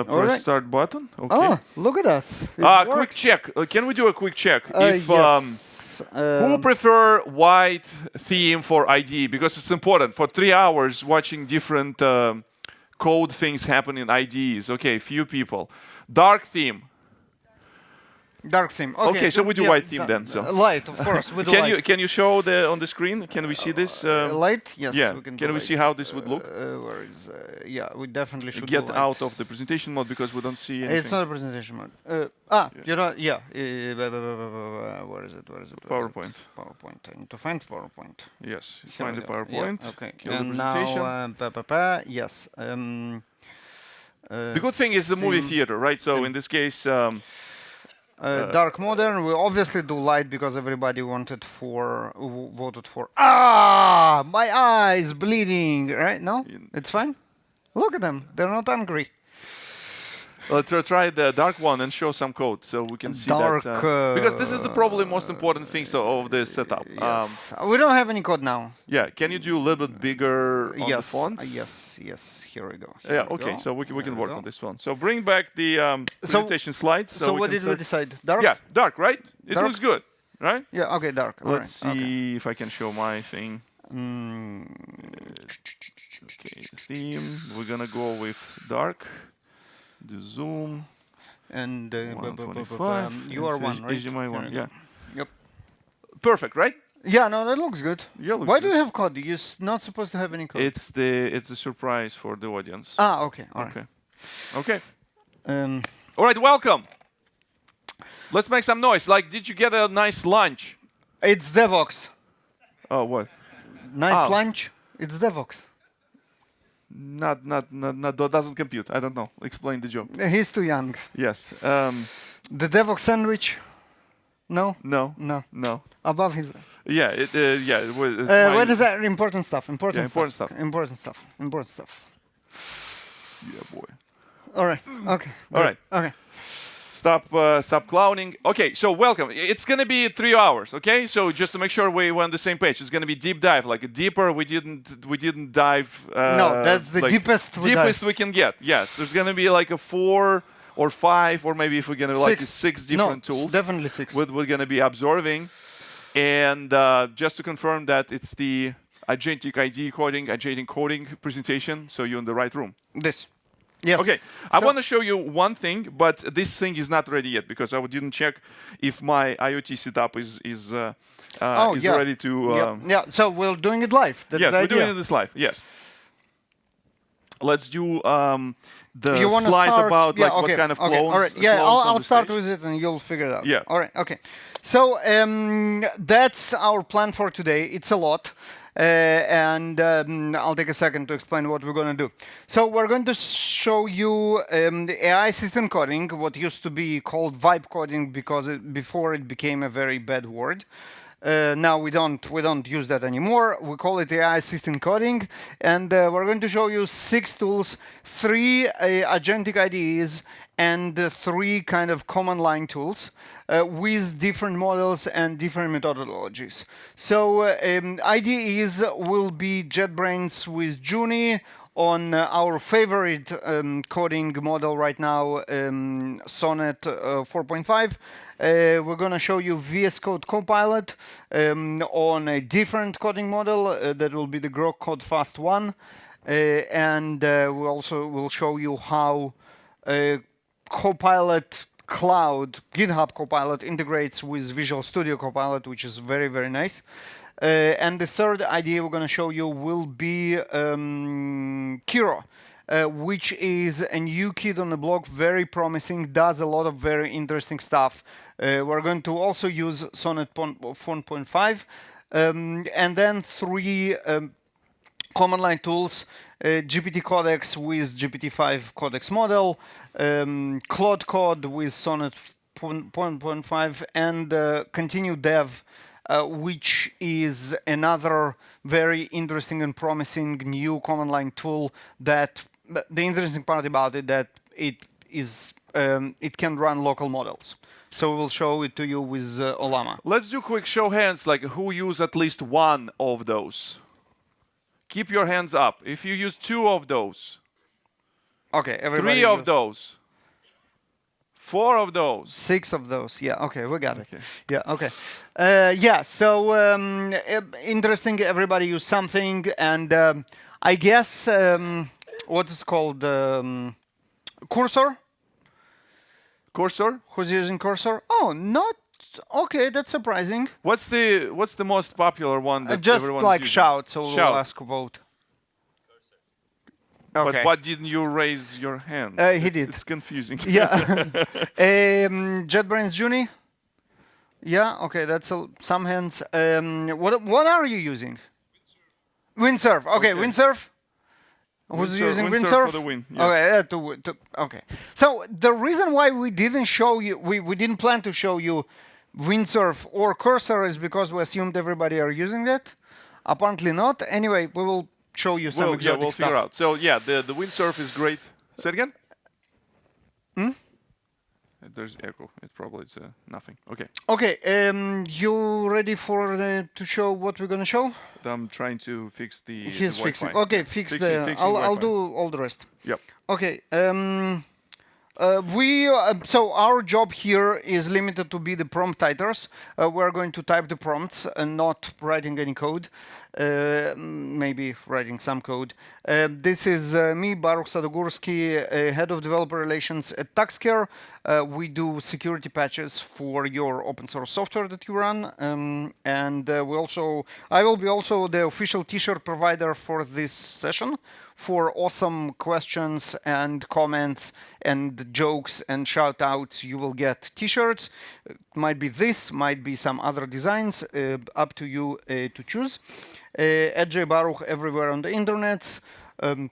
Press start button. Okay. Oh, look at us. Quick check. Can we do a quick check? If Yes. who prefer white theme for IDE? Because it's important. For 3 hours watching different code things happen in IDEs. Okay, few people. Dark theme. Dark theme. Okay, so we do white theme then. So light, of course. We do light. Can you show on the screen? Can we see this? Light? Yes. Yeah. We can we see how this would look? Where is? Yeah, we definitely should get do light. out of the presentation mode because we don't see anything. It's not a presentation mode. You know, yeah. Where is it? Where is it? PowerPoint. PowerPoint. I need to find PowerPoint. Yes. Find the PowerPoint. Yeah, okay. Kill And the presentation. now, yes. The good thing is the movie theater, right? So in this case. Dark modern. We obviously do light because everybody voted for. Ah, my eyes bleeding. Right? No, it's fine. Look at them. They're not angry. Let's try the dark one and show some code so we can see dark, that. Because this is the probably most important thing of the setup. Yes. We don't have any code now. Yeah. Can you do a little bit bigger on the fonts? Yes. Here we go. Okay. So we can work on this one. So bring back the presentation slides. So what did we decide? Dark? Yeah, dark, right? It looks good, right? Yeah, okay, dark. Let's see if I can show my thing. Okay, theme. We're going to go with dark. The zoom. And 125. you are one, right? HDMI one, yeah. Yep. Perfect, right? Yeah, no, that looks good. Yeah, Why do you have code? You're not supposed to have any code. It's a surprise for the audience. Ah, okay. All right. Okay. All All right, welcome. Let's make some noise. Like, did you get a nice lunch? It's Devox. Oh, what? Nice lunch. It's Devox. Not doesn't compute. I don't know. Explain the joke. He's too young. Yes. The Devox sandwich. No. No. No. No. Above his. Yeah. It was. What is that? Important stuff. Important stuff. Yeah, boy. All right. Okay. All right. Okay. Stop clowning. Okay, so welcome. It's gonna be 3 hours. Okay, so just to make sure we're on the same page, it's gonna be deep dive, like a deeper. We didn't dive. No, that's the like deepest we can get. Yes, there's gonna be like a 4 or 5, or maybe if we're gonna like 6 different tools. Definitely 6. We're gonna be observing, and just to confirm that it's the agentic IDE coding presentation. So you're in the right room. This. Yes. Okay, I want to show you one thing, but this thing is not ready yet because I didn't check if my IoT setup is ready to. Yeah. So we're doing it live. That's yes, the we're idea. doing this live. Yes. Let's do the you slide start? about yeah, what kind of clones. All right. Yeah, clones I'll start with it and you'll figure it out. Yeah. All right. Okay. So that's our plan for today. It's a lot. And I'll take a second to explain what we're going to do. So we're going to show you the AI system coding, what used to be called vibe coding because before it became a very bad word. Now we don't use that anymore. We call it AI system coding, and we're going to show you 6 tools, 3 agentic IDEs, and 3 kind of command line tools with different models and different methodologies. So IDEs will be JetBrains with Juni on our favorite coding model right now, Sonnet 4.5. We're going to show you VS Code Copilot on a different coding model that will be the Grok Code Fast 1. And we also will show you how Copilot Cloud, GitHub Copilot integrates with Visual Studio Copilot, which is very, very nice. And the third idea we're going to show you will be Kiro, which is a new kid on the block, very promising, does a lot of very interesting stuff. We're going to also use Sonnet 4.5, and then 3 command line tools, GPT Codex with GPT-5 Codex model, Claude Code with Sonnet 4.5, and Continue Dev, which is another very interesting and promising new command line tool that the interesting part about it that it can run local models. So we'll show it to you with Olama. Let's do quick show hands, like who use at least one of those. Keep your hands up. If you use 2 of those. Okay, everybody. 3 of those. 4 of those. 6 of those. Yeah. Okay, we got Okay. it. Yeah. Okay. Yeah. So interesting. Everybody use something, and I guess what is called cursor. Cursor? Who's using cursor? Oh, not okay. That's surprising. What's the most popular one that Just everyone's like using? shout, so Shout. we'll ask vote. Okay. But why didn't you raise your hand? He did. It's confusing. Yeah. JetBrains Juni. Yeah. Okay. That's some hands. What are you using? Windsurf. Okay. Windsurf. Who's using Windsurf? For the win. Yes. Okay. Okay. So the reason why we didn't show you, we didn't plan to show you Windsurf or Cursor is because we assumed everybody are using that. Apparently not. Anyway, we will show you some exotic we'll stuff. figure out. So yeah, the windsurf is great. Say it again. There's echo. It probably it's nothing. Okay. Okay. You ready for to show what we're gonna show? I'm trying to fix the. He's the fixing. Wi-Fi. Okay, Fixing I'll Wi-Fi. do all the rest. Yep. Okay. So our job here is limited to be the prompt typers. We're going to type the prompts and not writing any code. Maybe writing some code. This is me, Baruch Sadogursky, head of developer relations at TaxCare. We do security patches for your open source software that you run, and I will be also the official T-shirt provider for this session. For awesome questions and comments and jokes and shout outs, you will get T-shirts. Might be this, might be some other designs, up to you to choose. At Baruch everywhere on the internet.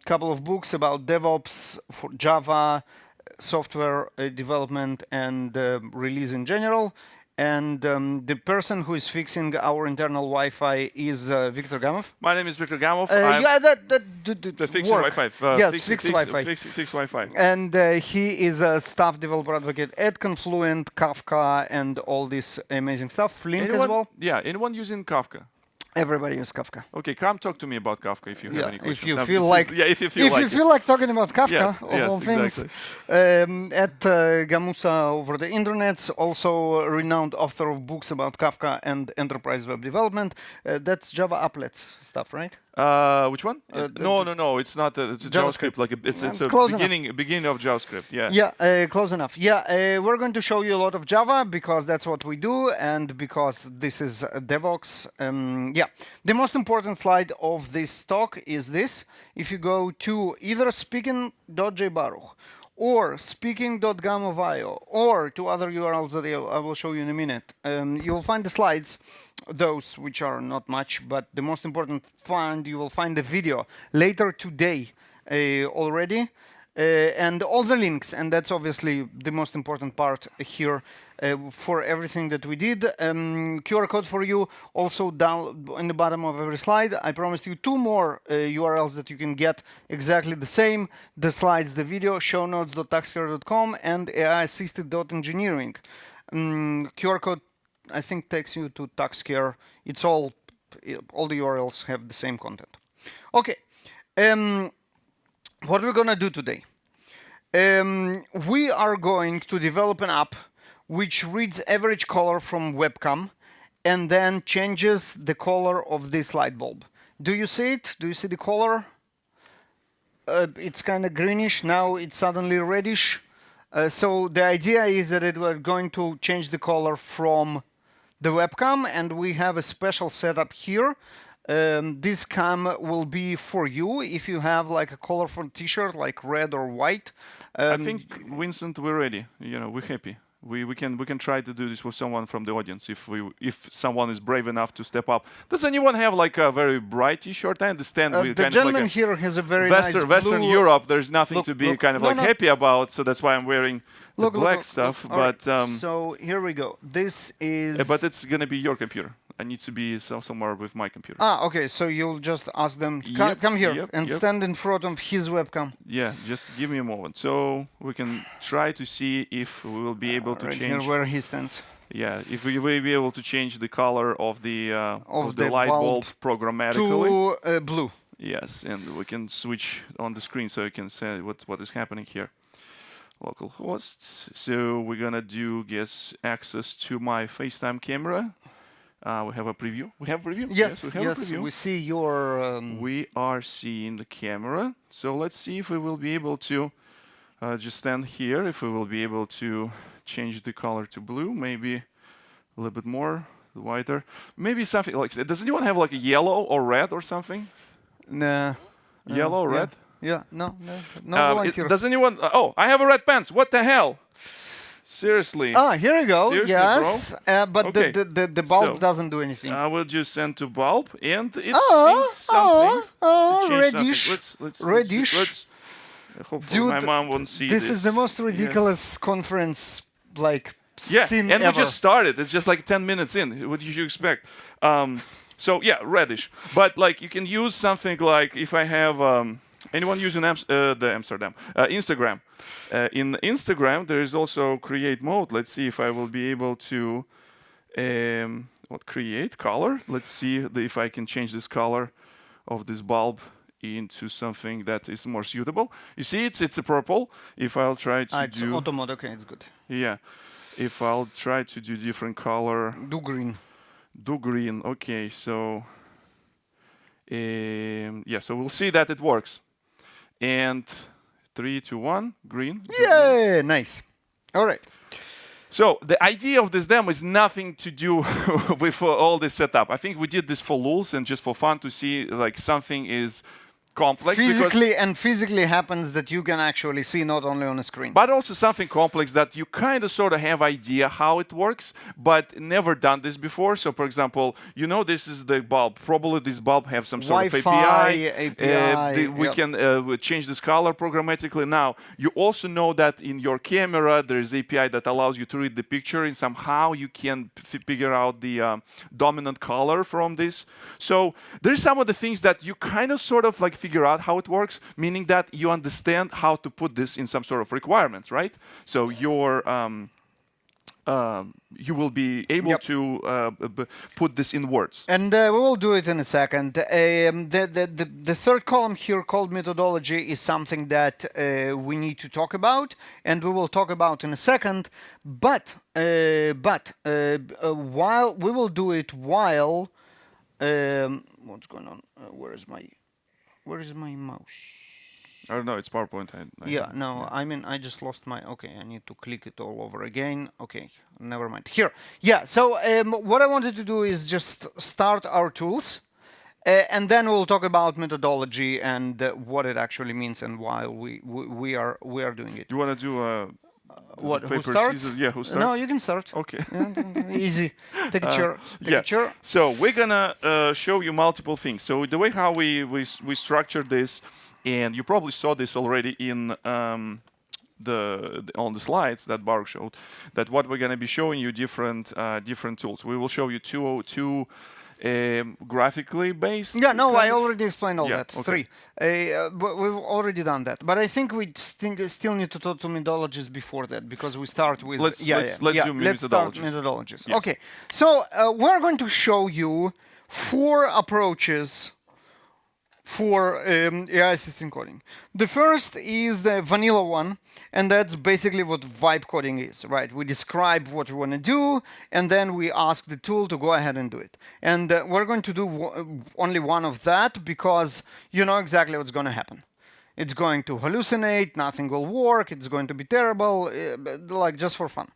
Couple of books about DevOps for Java, software development and release in general. And the person who is fixing our internal Wi-Fi is Viktor Gamov. My name is Viktor Gamov. Yeah, the fixing Wi-Fi. Yes, fix Wi-Fi. Fix Wi-Fi. And he is a staff developer advocate at Confluent, Kafka, and all this amazing stuff. Flink as well. Yeah, anyone using Kafka? Everybody uses Kafka. Okay, come talk to me about Kafka if you have any questions. If you feel like, if you feel like talking about Kafka, yes, of all things. Exactly. At Gamusa over the internet, also a renowned author of books about Kafka and enterprise web development. That's Java applets stuff, right? Which one? No. It's not. It's a JavaScript. Like it's a beginning of JavaScript. Yeah. Yeah, close enough. Yeah, we're going to show you a lot of Java because that's what we do, and because this is DevOps. Yeah, the most important slide of this talk is this. If you go to either speaking.jbaruch or speaking.gamov.io or to other URLs that I will show you in a minute, you will find the slides. Those which are not much, but the most important you will find the video later today already, and all the links, and that's obviously the most important part here for everything that we did. QR code for you also down in the bottom of every slide. I promised you 2 more URLs that you can get exactly the same: the slides, the video, shownotes.taxcare.com, and AI-assisted.engineering. QR code I think takes you to TaxCare. It's all the URLs have the same content. Okay, what we're gonna do today? We are going to develop an app which reads average color from webcam and then changes the color of this light bulb. Do you see it? Do you see the color? It's kind of greenish. Now it's suddenly reddish. So the idea is that we're going to change the color from the webcam, and we have a special setup here. This cam will be for you if you have like a colorful t-shirt like red or white. I think, Vincent, we're ready. We're happy. We can try to do this with someone from the audience if someone is brave enough to step up. Does anyone have like a very bright t-shirt? I understand the gentleman here has a very nice Western blue. Europe. There's nothing to be happy about, so that's why I'm wearing the black stuff. But right. So here we go. This is. But it's gonna be your computer. I need to be somewhere with my computer. Okay. So you'll just ask them, come here and stand in front of his webcam. Yeah, just give me a moment. So we can try to see if we will be able to change. Here where he stands. Yeah, if we will be able to change the color of the light bulb programmatically. To blue. Yes, and we can switch on the screen so you can see what is happening here. Localhost. So we're gonna get access to my FaceTime camera. We have a preview. We have a preview? Yes, we have a preview. we see your... We are seeing the camera. So let's see if we will be able to just stand here, if we will be able to change the color to blue, maybe a little bit more, whiter. Maybe something like, does anyone have like a yellow or red or something? Nah. Yellow, red? Yeah, no volunteers. Does anyone, oh, I have a red pants. What the hell? Seriously. Ah, here we go. Seriously, yes, but Okay. the bulb So, doesning do anything. I will just send to bulb, and it thinks something. to change reddish. something. Let's Reddish. hopefully Dude, my mom won't see this is the most Yes. ridiculous conference like Yeah, seen and ever. we just started. It's just like 10 minutes in. What did you expect? So yeah, reddish. But like you can use something like if I have anyone using Instagram. In Instagram there is also create mode. Let's see if I will be able to create color. Let's see if I can change this color of this bulb into something that is more suitable. You see, it's a purple. If I'll try to it's do auto mode. Okay, it's good. yeah, if I'll try to do different color, Do green. do green. Okay, so yeah, so we'll see that it works. And 3, 2, 1, green. Yeah, nice. All right. So the idea of this demo is nothing to do with all this setup. I think we did this for lulz and just for fun to see like something is complex. Physically happens that you can actually see not only on a screen. But also something complex that you kind of sort of have idea how it works, but never done this before. So, for example, you know this is the bulb. Probably this bulb have some sort of API. We can change this color programmatically. Now, you also know that in your camera there is API that allows you to read the picture, and somehow you can figure out the dominant color from this. So there's some of the things that you kind of sort of like figure out how it works, meaning that you understand how to put this in some sort of requirements, right? So you will be able to put this in words. And we will do it in a second. The third column here called methodology is something that we need to talk about, and we will talk about in a second. But while we will do it while what's going on? Where is my mouse? I don't know, it's PowerPoint. I mean, I just lost my... Okay, I need to click it all over again. Okay, never mind. Here. Yeah, so what I wanted to do is just start our tools, and then we'll talk about methodology and what it actually means and why we are doing it. You want to do what? paper, Who starts? scissors? Yeah, who starts? No, you can start. Okay. Easy. Take a chair. Take a chair. So we're gonna show you multiple things. So the way how we structured this, and you probably saw this already in on the slides that Baruch showed, that what we're gonna be showing you different tools. We will show you two graphically based. Yeah, no, I already explained all that. Okay. 3. But we've already done that. But I think we still need to talk to methodologies before that, because we start with... Let's do start methodologies. methodologies. Yes. Okay, so we're going to show you 4 approaches for AI assistant coding. The first is the vanilla one, and that's basically what vibe coding is, right? We describe what we want to do, and then we ask the tool to go ahead and do it. And we're going to do only one of that, because you know exactly what's going to happen. It's going to hallucinate, nothing will work, it's going to be terrible, like just for fun.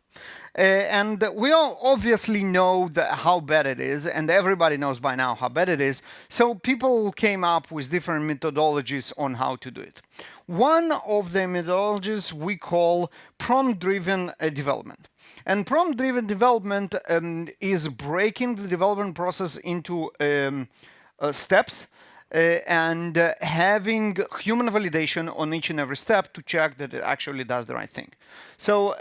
And we all obviously know how bad it is, and everybody knows by now how bad it is. So people came up with different methodologies on how to do it. One of the methodologies we call prompt-driven development. And prompt-driven development is breaking the development process into steps, and having human validation on each and every step to check that it actually does the right thing. So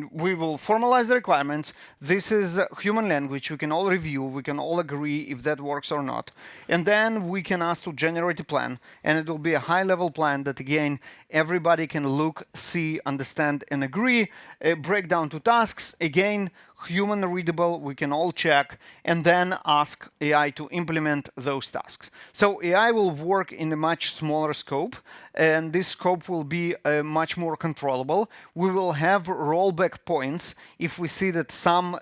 we will formalize the requirements. This is human language. We can all review. We can all agree if that works or not. And then we can ask to generate a plan. And it will be a high-level plan that, again, everybody can look, see, understand, and agree. Break down to tasks. Again, human readable, we can all check, and then ask AI to implement those tasks. So AI will work in a much smaller scope, and this scope will be much more controllable. We will have rollback points. If we see that some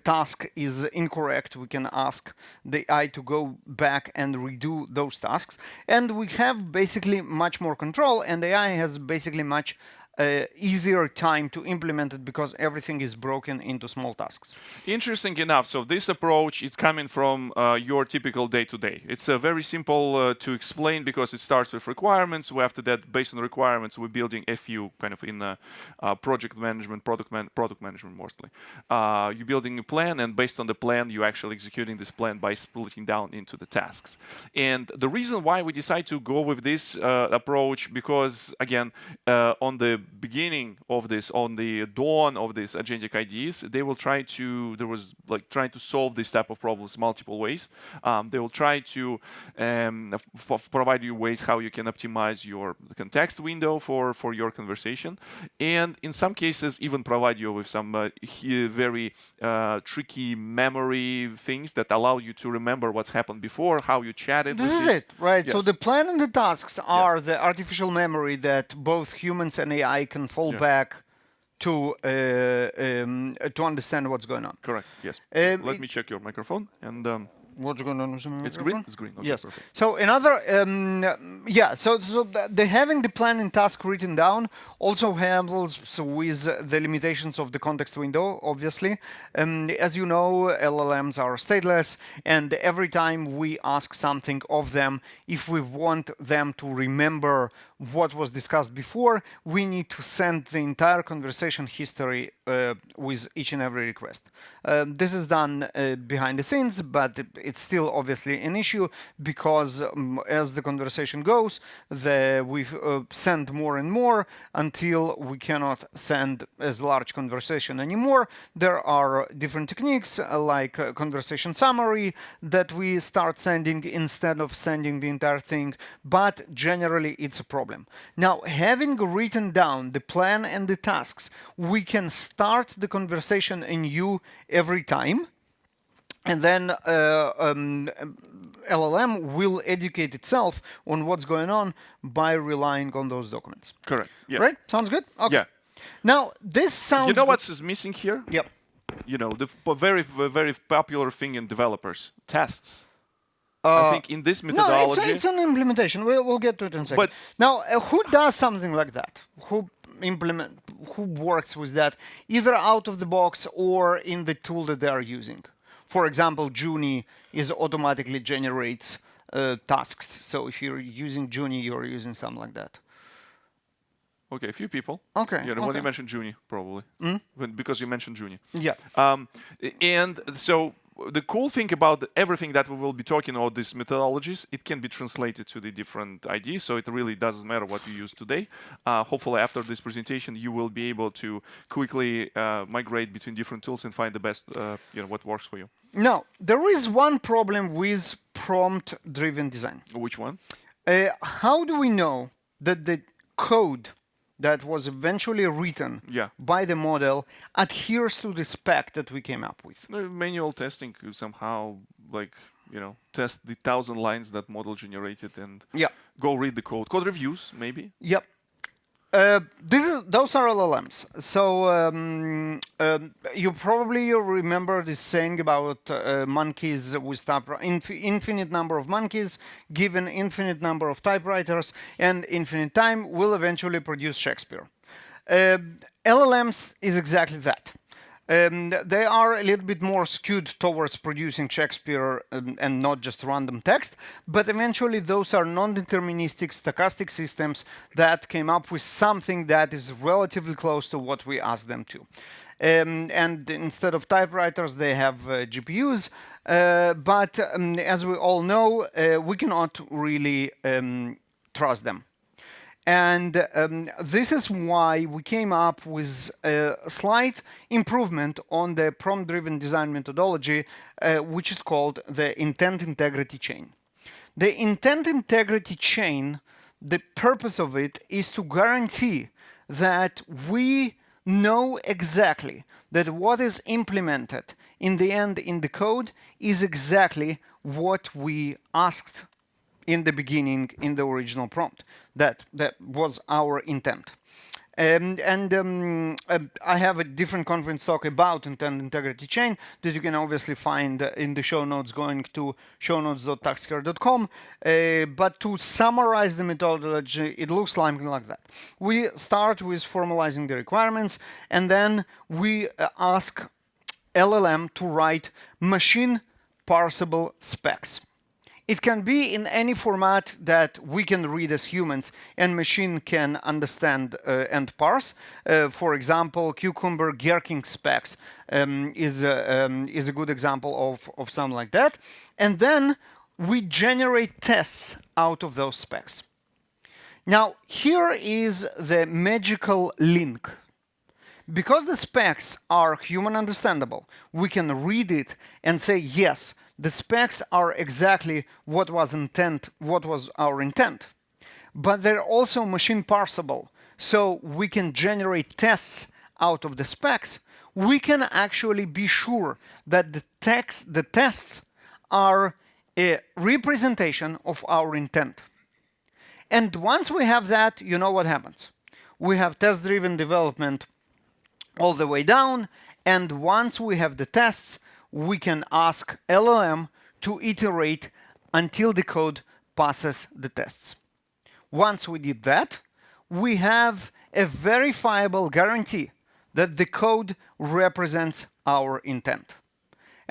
task is incorrect, we can ask the AI to go back and redo those tasks. And we have basically much more control, and AI has basically much easier time to implement it because everything is broken into small tasks. Interesting enough. So this approach is coming from your typical day-to-day. It's very simple to explain because it starts with requirements. After that, based on the requirements, we're building a few kind of in project management, product management mostly. You're building a plan, and based on the plan, you're actually executing this plan by splitting down into the tasks. And the reason why we decide to go with this approach, because again, on the beginning of this, on the dawn of these agentic IDEs, they will try to, there was like trying to solve this type of problems multiple ways. They will try to provide you ways how you can optimize your context window for your conversation. And in some cases, even provide you with some very tricky memory things that allow you to remember what's happened before, how you chatted. This is it, right? Yes. So the plan and the tasks are the artificial memory that both humans and AI can fall back to understand what's going on. Correct. Yes. Let me check your microphone and. What's going on with the It's green. It's green. Okay, yes. Perfect. So another, So the having the plan and task written down also handles with the limitations of the context window. Obviously, as you know, LLMs are stateless, and every time we ask something of them, if we want them to remember what was discussed before, we need to send the entire conversation history with each and every request. This is done behind the scenes, but it's still obviously an issue because as the conversation goes, we send more and more until we cannot send as large conversation anymore. There are different techniques like conversation summary that we start sending instead of sending the entire thing, but generally it's a problem. Now, having written down the plan and the tasks, we can start the conversation anew every time. And then LLM will educate itself on what's going on by relying on those documents. Correct. Yeah. Right? Sounds good? Okay. Yeah. Now, this sounds... You know what's missing here? Yep. You know, the very, very popular thing in developers, tests. I think in this methodology... No, it's an implementation. We'll get to it in a second. But now, who does something like that? Who works with that, either out of the box or in the tool that they are using? For example, Juni automatically generates tasks. So if you're using Juni, you're using something like that. Okay, a few people. Okay. You know, when you mentioned Juni, probably. Because you mentioned Juni. Yeah. And so the cool thing about everything that we will be talking about, these methodologies, it can be translated to the different IDs, so it really doesn't matter what you use today. Hopefully after this presentation, you will be able to quickly migrate between different tools and find the best, what works for you. Now, there is one problem with prompt-driven design. Which one? How do we know that the code that was eventually written by the model adheres to the spec that we came up with? Manual testing somehow, test the 1,000 lines that model generated and go read the code. Code reviews, maybe? Yep. Those are LLMs. So you probably remember this saying about monkeys with infinite number of monkeys, given infinite number of typewriters, and infinite time will eventually produce Shakespeare. LLMs is exactly that. They are a little bit more skewed towards producing Shakespeare and not just random text, but eventually those are non-deterministic stochastic systems that came up with something that is relatively close to what we asked them to. And instead of typewriters, they have GPUs, but as we all know, we cannot really trust them. And this is why we came up with a slight improvement on the prompt-driven design methodology, which is called the intent integrity chain. The intent integrity chain, the purpose of it is to guarantee that we know exactly that what is implemented in the end in the code is exactly what we asked in the beginning in the original prompt. That was our intent. I have a different conference talk about intent integrity chain that you can obviously find in the show notes going to shownotes.taxcare.com. But to summarize the methodology, it looks something like that. We start with formalizing the requirements, and then we ask LLM to write machine parsable specs. It can be in any format that we can read as humans and machine can understand and parse. For example, Cucumber Gherkin specs is a good example of something like that. And then we generate tests out of those specs. Now, here is the magical link. Because the specs are human understandable, we can read it and say, yes, the specs are exactly what was our intent. But they're also machine parsable, so we can generate tests out of the specs. We can actually be sure that the tests are a representation of our intent. And once we have that, you know what happens. We have test-driven development all the way down, and once we have the tests, we can ask LLM to iterate until the code passes the tests. Once we did that, we have a verifiable guarantee that the code represents our intent.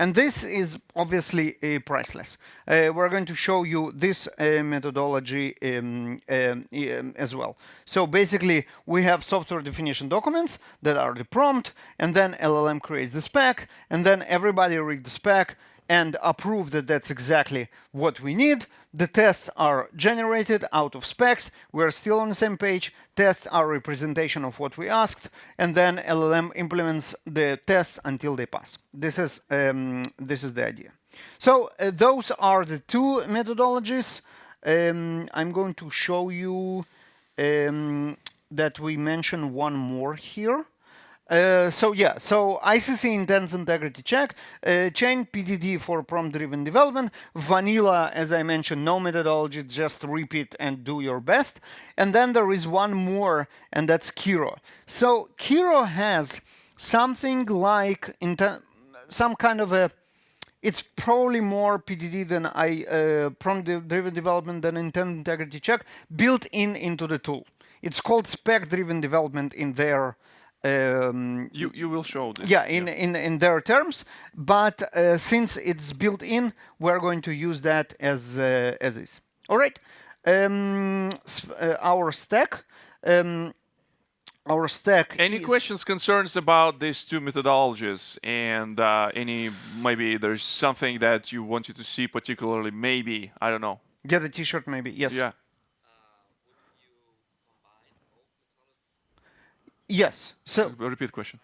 And this is obviously priceless. We're going to show you this methodology as well. So basically, we have software definition documents that are the prompt, and then LLM creates the spec, and then everybody read the spec and approve that that's exactly what we need. The tests are generated out of specs. We're still on the same page. Tests are representation of what we asked, and then LLM implements the tests until they pass. This is the idea. So those are the two methodologies. I'm going to show you that we mention one more here. So ICC intents integrity check, chain PDD for prompt-driven development, vanilla, as I mentioned, no methodology, just repeat and do your best. And then there is one more, and that's Kiro. So Kiro has something like some kind of a, it's probably more PDD than prompt-driven development than intent integrity check built into the tool. It's called spec-driven development in their you will show this. Yeah, in their terms, but since it's built in, we're going to use that as is. All right. Our stack. Any questions, concerns about these two methodologies, and maybe there's something that you wanted to see particularly? Maybe, I don't know. Get a T-shirt, maybe. Yes. Yeah. Yes. So repeat question.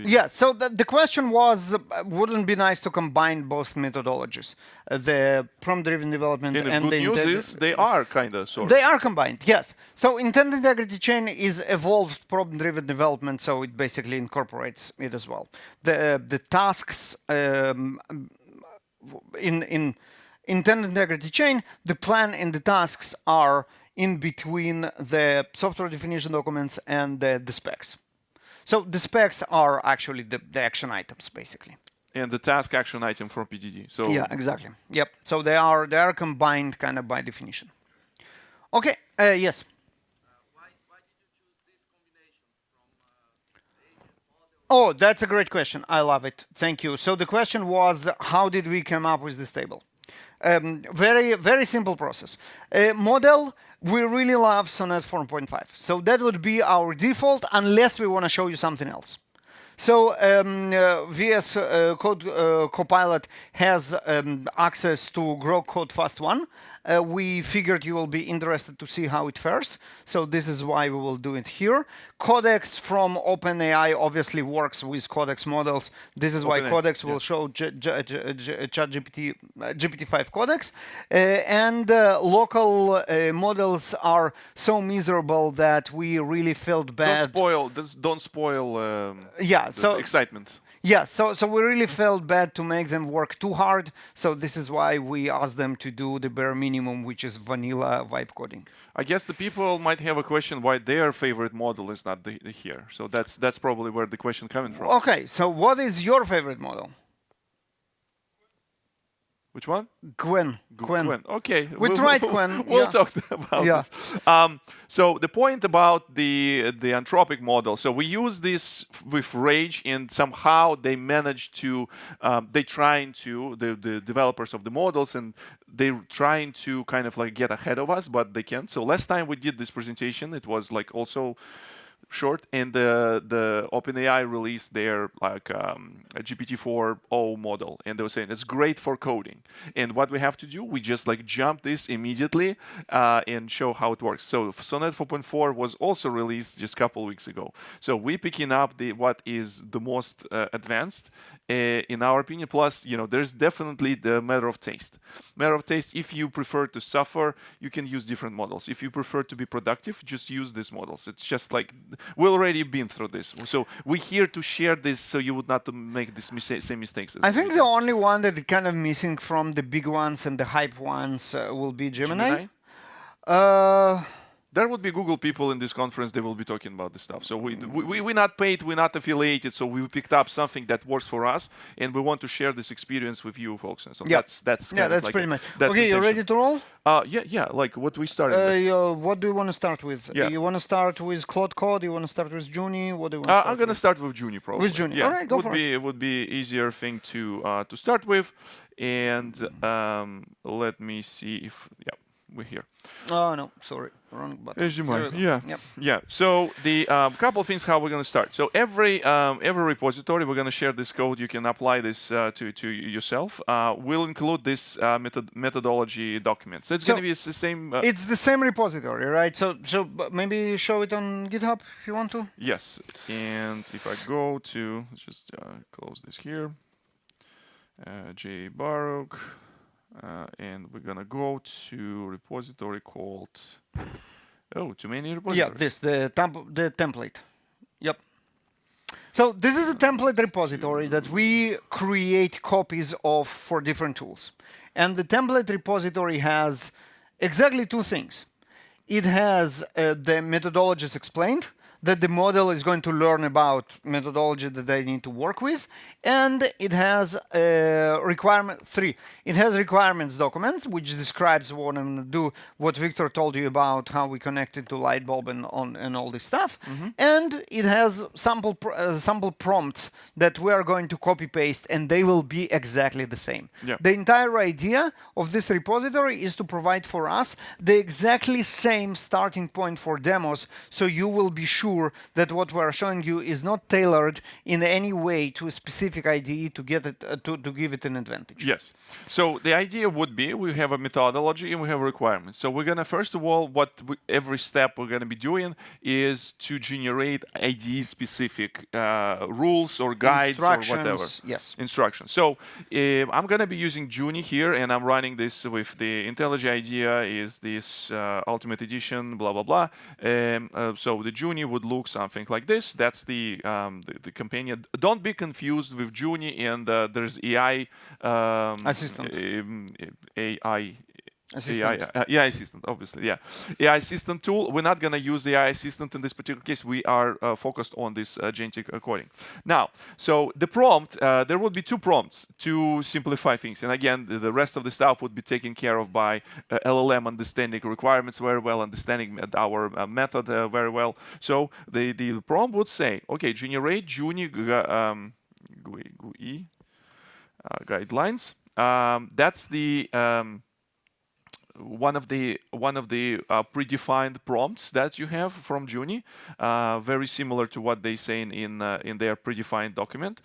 Yeah, so the question was, wouldn't it be nice to combine both methodologies, the prompt-driven development and the good news is they are kind of sort of. They are combined, yes. So intent integrity chain is evolved prompt-driven development, so it basically incorporates it as well. The tasks in intent integrity chain, the plan and the tasks are in between the software definition documents and the specs. So the specs are actually the action items, basically. And the task action item from PDD. So yeah, exactly. Yep. So they are combined kind of by definition. Okay. Yes. Why did you choose this combination from agent model? Oh, that's a great question. I love it. Thank you. So the question was, how did we come up with this table? Very, very simple process. Model, we really love Sonnet 4.5. So that would be our default unless we want to show you something else. So VS Code Copilot has access to Grow Code Fast 1. We figured you will be interested to see how it fares. So this is why we will do it here. Codex from OpenAI obviously works with Codex models. This is why OpenAI, Codex will yeah. show ChatGPT GPT-5 Codex. And local models are so miserable that we really felt bad. Don't spoil Yeah, the so excitement. yeah, so we really felt bad to make them work too hard. So this is why we asked them to do the bare minimum, which is vanilla vibe coding. I guess the people might have a question why their favorite model is not here. So that's probably where the question coming from. Okay, so what is your favorite model? Which one? Gwen. Gwen. Okay. We tried Gwen. We'll yeah. talk about Yeah. this. So the point about the anthropic model. So we use this with Rage, and somehow they managed to. They trying to the developers of the models, and they're trying to kind of like get ahead of us, but they can't. So last time we did this presentation, it was like also short, and the OpenAI released their like a GPT-4o model, and they were saying it's great for coding. And what we have to do, we just like jump this immediately and show how it works. So Sonnet 4.4 was also released just a couple weeks ago. So we're picking up what is the most advanced in our opinion. Plus, there's definitely the matter of taste. Matter of taste. If you prefer to suffer, you can use different models. If you prefer to be productive, just use these models. It's just like we already been through this. So we're here to share this, so you would not to make this same mistakes. I think the only one that is kind of missing from the big ones and the hype ones will be Gemini. There would be Google people in this conference. They will be talking about this stuff. So we're not paid, we're not affiliated. So we picked up something that works for us, and we want to share this experience with you folks. And so that's that's like pretty much. That's okay, you ready to roll? Yeah. Like what we started with. What do you want to start with? Yeah. You want to start with Claude Code? You want to start with Junie? What do you want to start I'm gonna start with Junie probably. With Junie. Yeah. All right, go for it. It would be easier thing to start with, and let me see if we're here. Oh no, sorry, wrong button. Yeah. So the couple of things how we're going to start. So every repository we're going to share this code. You can apply this to yourself. We'll include this methodology document. So it's going to be the same. It's the same repository, right? So maybe show it on GitHub if you want to. Yes. And if I go to just close this here, Baruch. And we're gonna go to repository called too many repositories. Yeah, the template. Yep. So this is a template repository that we create copies of for different tools, and the template repository has exactly two things. It has the methodologies explained, that the model is going to learn about methodology that they need to work with, and it has requirement 3. It has requirements document, which describes what I'm going to do, what Viktor told you about how we connected to Lightbulb and all this stuff, and it has sample prompts that we are going to copy paste, and they will be exactly the same. Yeah. The entire idea of this repository is to provide for us the exactly same starting point for demos, so you will be sure that what we are showing you is not tailored in any way to a specific IDE to get it to give it an advantage. Yes. So the idea would be we have a methodology and we have requirements. So we're gonna first of all, every step we're gonna be doing is to generate IDE specific rules or guides or whatever. Yes. Instructions. So I'm gonna be using Junie here, and I'm running this with the IntelliJ IDEA is this Ultimate Edition, blah blah blah. So the Junie would look something like this. That's the companion. Don't be confused with Junie and there's AI Assistant. AI Assistant. AI assistant, obviously, yeah. AI assistant tool. We're not gonna use the AI assistant in this particular case. We are focused on this agentic coding. Now, so the prompt, there would be 2 prompts to simplify things. And again, the rest of the stuff would be taken care of by LLM understanding requirements very well, understanding our method very well. So the prompt would say, okay, generate Junie GUI guidelines. That's the one of the predefined prompts that you have from Juni, very similar to what they say in their predefined document,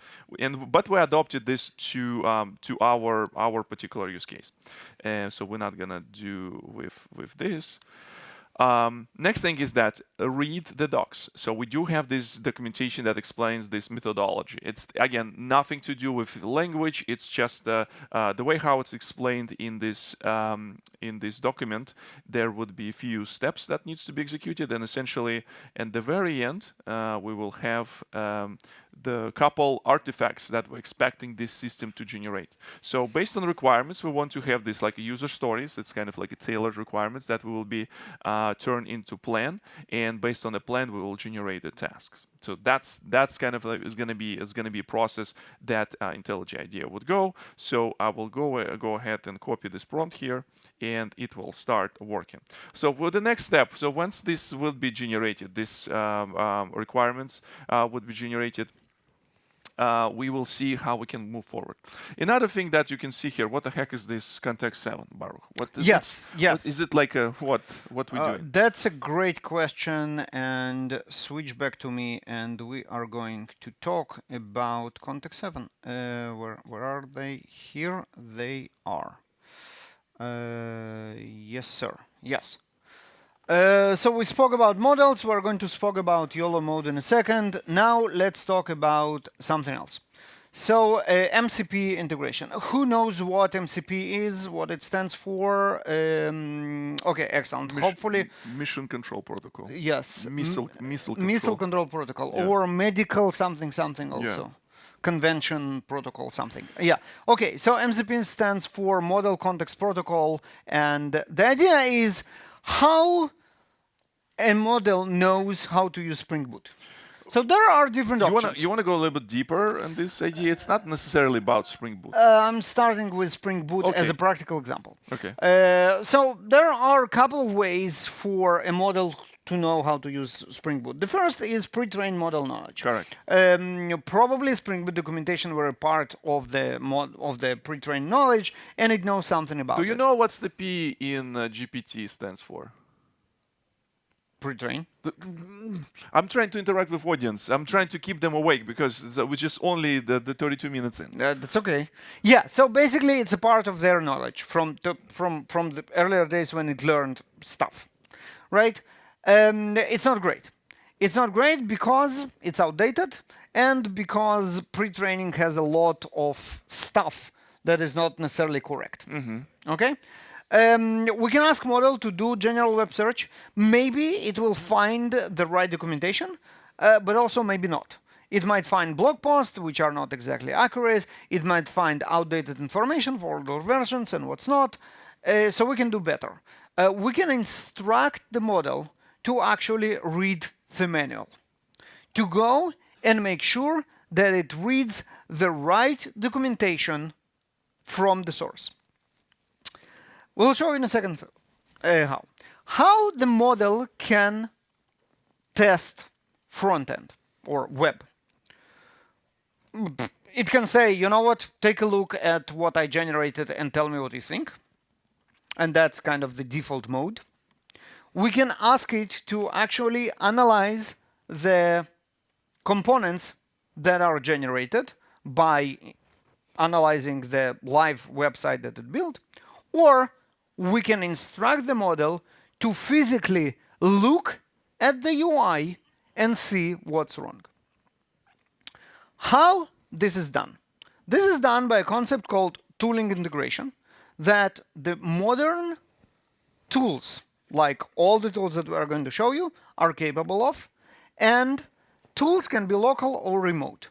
but we adopted this to our particular use case, so we're not gonna do with this. Next thing is that read the docs. So we do have this documentation that explains this methodology. It's again nothing to do with language. It's just the way how it's explained in this document. There would be a few steps that needs to be executed, and essentially, at the very end, we will have the couple artifacts that we're expecting this system to generate. So based on requirements, we want to have this like user stories. It's kind of like a tailored requirements that we will be turned into plan, and based on the plan, we will generate the tasks. So that's kind of like is going to be a process that IntelliJ IDEA would go. So I will go ahead and copy this prompt here, and it will start working. So for the next step, so once this will be generated, this requirements would be generated. We will see how we can move forward. Another thing that you can see here, what the heck is this context 7, Baruch? What is Yes. What, is it like a what we doing? That's a great question, and switch back to me, and we are going to talk about context 7. Where are they? Here they are. Yes, sir. Yes. So we spoke about models. We're going to speak about YOLO mode in a second. Now let's talk about something else. So MCP integration. Who knows what MCP is, what it stands for? Okay, excellent. Hopefully, Mission Control Protocol. yes. Missile Missile control protocol, Yeah. or medical something also. Convention protocol something. Yeah. Okay. So MCP stands for Model Context Protocol, and the idea is how a model knows how to use Spring Boot. So there are different options. You want to go a little bit deeper on this idea? It's not necessarily about Spring Boot. I'm starting with Spring Boot as Okay. a practical example. Okay. So there are a couple of ways for a model to know how to use Spring Boot. The first is pre-trained model knowledge. Correct. Probably Spring Boot documentation were a part of the pre-trained knowledge, and it knows something about it. Do you know what's the P in GPT stands for? Pre-train? I'm trying to interact with audience. I'm trying to keep them awake because we're just only the 32 minutes in. That's okay. Yeah. So basically, it's a part of their knowledge from the earlier days when it learned stuff, right? It's not great. It's not great because it's outdated and because pre-training has a lot of stuff that is not necessarily correct. Okay. We can ask model to do general web search. Maybe it will find the right documentation, but also maybe not. It might find blog posts which are not exactly accurate. It might find outdated information for older versions and what's not. So we can do better. We can instruct the model to actually read the manual, to go and make sure that it reads the right documentation from the source. We'll show you in a second how. How the model can test front end or web. It can say, you know what, take a look at what I generated and tell me what you think. And that's kind of the default mode. We can ask it to actually analyze the components that are generated by analyzing the live website that it built, or we can instruct the model to physically look at the UI and see what's wrong. How this is done? This is done by a concept called tooling integration, that the modern tools, like all the tools that we are going to show you, are capable of, and tools can be local or remote.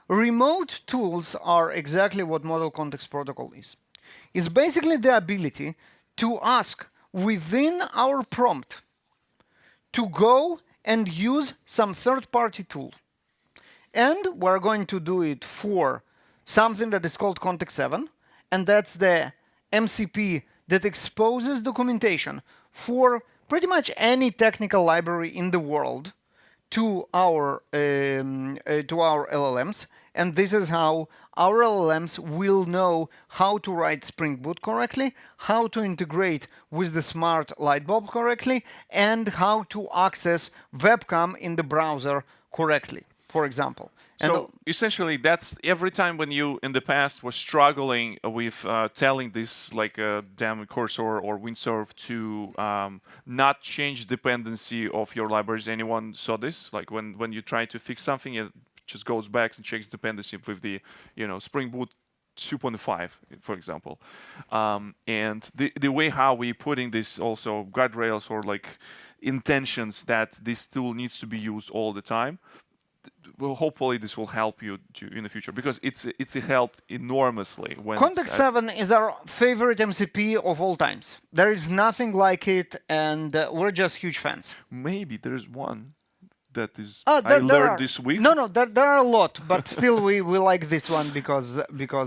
Remote tools are exactly what Model Context Protocol is. It's basically the ability to ask within our prompt to go and use some third-party tool. And we're going to do it for something that is called Context 7, and that's the MCP that exposes documentation for pretty much any technical library in the world to our LLMs, and this is how our LLMs will know how to write Spring Boot correctly, how to integrate with the smart light bulb correctly, and how to access webcam in the browser correctly, for example. So essentially, that's every time when you in the past were struggling with telling this like damn Cursor or Windsurf to not change dependency of your libraries. Anyone saw this? Like when you try to fix something, it just goes back and checks dependency with the Spring Boot 2.5, for example. And the way how we putting this also guardrails or like intentions that this tool needs to be used all the time. Well, hopefully this will help you in the future because it's helped enormously. When Context 7 is our favorite MCP of all times. There is nothing like it, and we're just huge fans. Maybe there's one that is There learned are. this week. No, there are a lot, but still we like this one because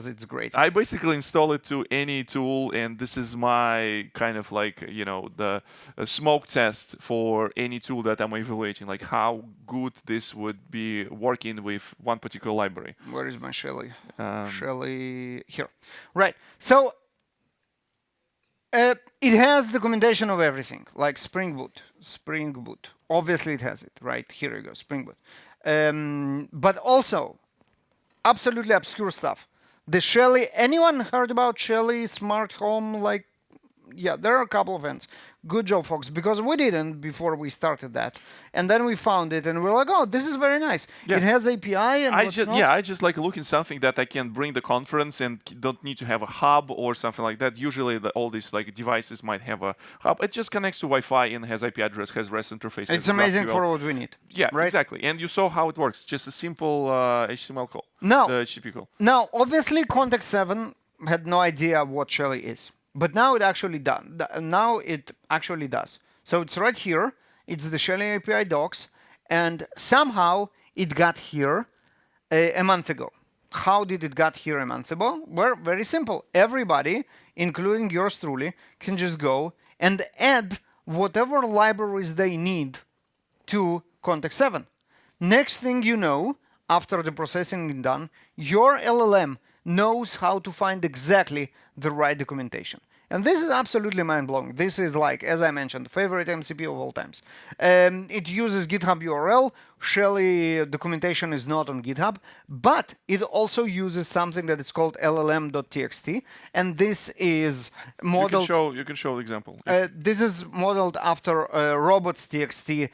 it's great. I basically install it to any tool, and this is my kind of like the smoke test for any tool that I'm evaluating, like how good this would be working with one particular library. Where is my Shelly? Shelly here. Right. So it has documentation of everything, like Spring Boot. Spring Boot. Obviously, it has it. Right here you go, Spring Boot. But also, absolutely obscure stuff. The Shelly. Anyone heard about Shelly Smart Home? Like, yeah, there are a couple of ends. Good job, folks, because we didn't before we started that, and then we found it, and we're like, oh, this is very nice. Yeah. It has API, and I just like looking something that I can bring the conference and don't need to have a hub or something like that. Usually, all these like devices might have a hub. It just connects to Wi-Fi and has IP address, has REST interface. It's amazing for what we need. Yeah, right? exactly. And you saw how it works. Just a simple HTML call. Now, the HTTP call. Now, obviously, Context 7 had no idea what Shelly is, but now it actually does. Now it actually does. So it's right here. It's the Shelly API docs, and somehow it got here a month ago. How did it got here a month ago? Well, very simple. Everybody, including yours truly, can just go and add whatever libraries they need to Context 7. Next thing you know, after the processing is done, your LLM knows how to find exactly the right documentation. And this is absolutely mind-blowing. This is like, as I mentioned, favorite MCP of all times. It uses GitHub URL. Shelly documentation is not on GitHub, but it also uses something that is called llm.txt, and this is modeled. You can show the example. This is modeled after robots.txt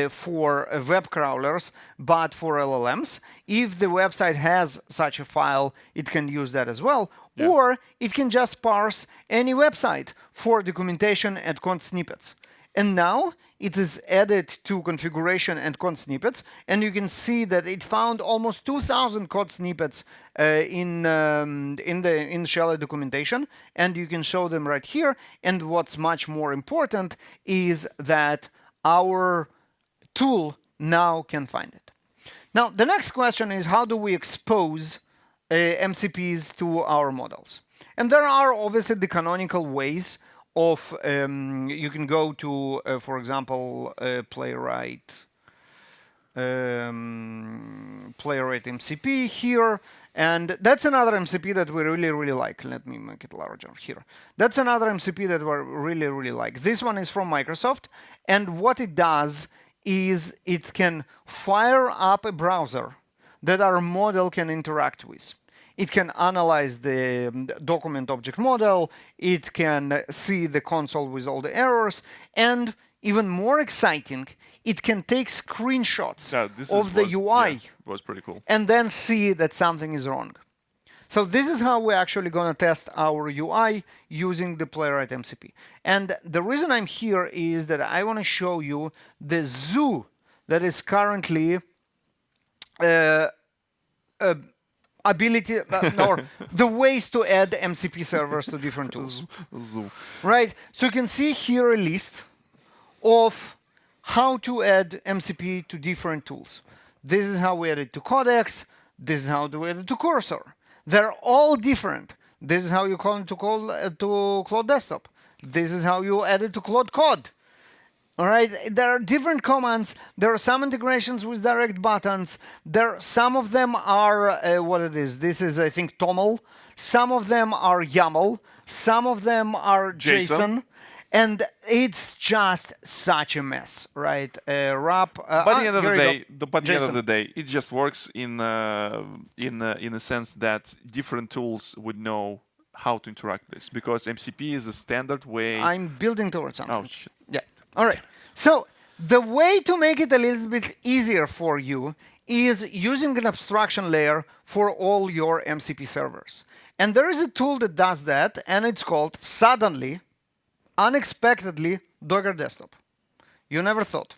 for web crawlers, but for LLMs. If the website has such a file, it can use that as well. Yeah. Or it can just parse any website for documentation and code snippets. And now it is added to configuration and code snippets, and you can see that it found almost 2,000 code snippets in Shelly documentation, and you can show them right here. And what's much more important is that our tool now can find it. Now, the next question is, how do we expose MCPs to our models? And there are obviously the canonical ways of, you can go to, for example, Playwright MCP here, and that's another MCP that we really, really like. Let me make it larger here. That's another MCP that we really, really like. This one is from Microsoft, and what it does is it can fire up a browser that our model can interact with. It can analyze the document object model, it can see the console with all the errors, and even more exciting, it can take screenshots of the UI. Yeah, was pretty cool. And then see that something is wrong. So this is how we're actually going to test our UI using the Playwright MCP. And the reason I'm here is that I want to show you the zoo that is currently ability or the ways to add MCP servers to different tools. Right? So you can see here a list of how to add MCP to different tools. This is how we add it to Codex. This is how to add it to Cursor. They're all different. This is how you call it to Claude Desktop. This is how you add it to Claude Code. All right, there are different commands. There are some integrations with direct buttons. Some of them are what it is. This is, I think, TOML. Some of them are YAML. Some of them are JSON. And it's just such a mess, right? Wrap. By the end of the day, JSON. it just works in a sense that different tools would know how to interact with this, because MCP is a standard way. I'm building towards something. Oh shit. Yeah. All right. So the way to make it a little bit easier for you is using an abstraction layer for all your MCP servers. And there is a tool that does that, and it's called suddenly, unexpectedly, Docker Desktop. You never thought.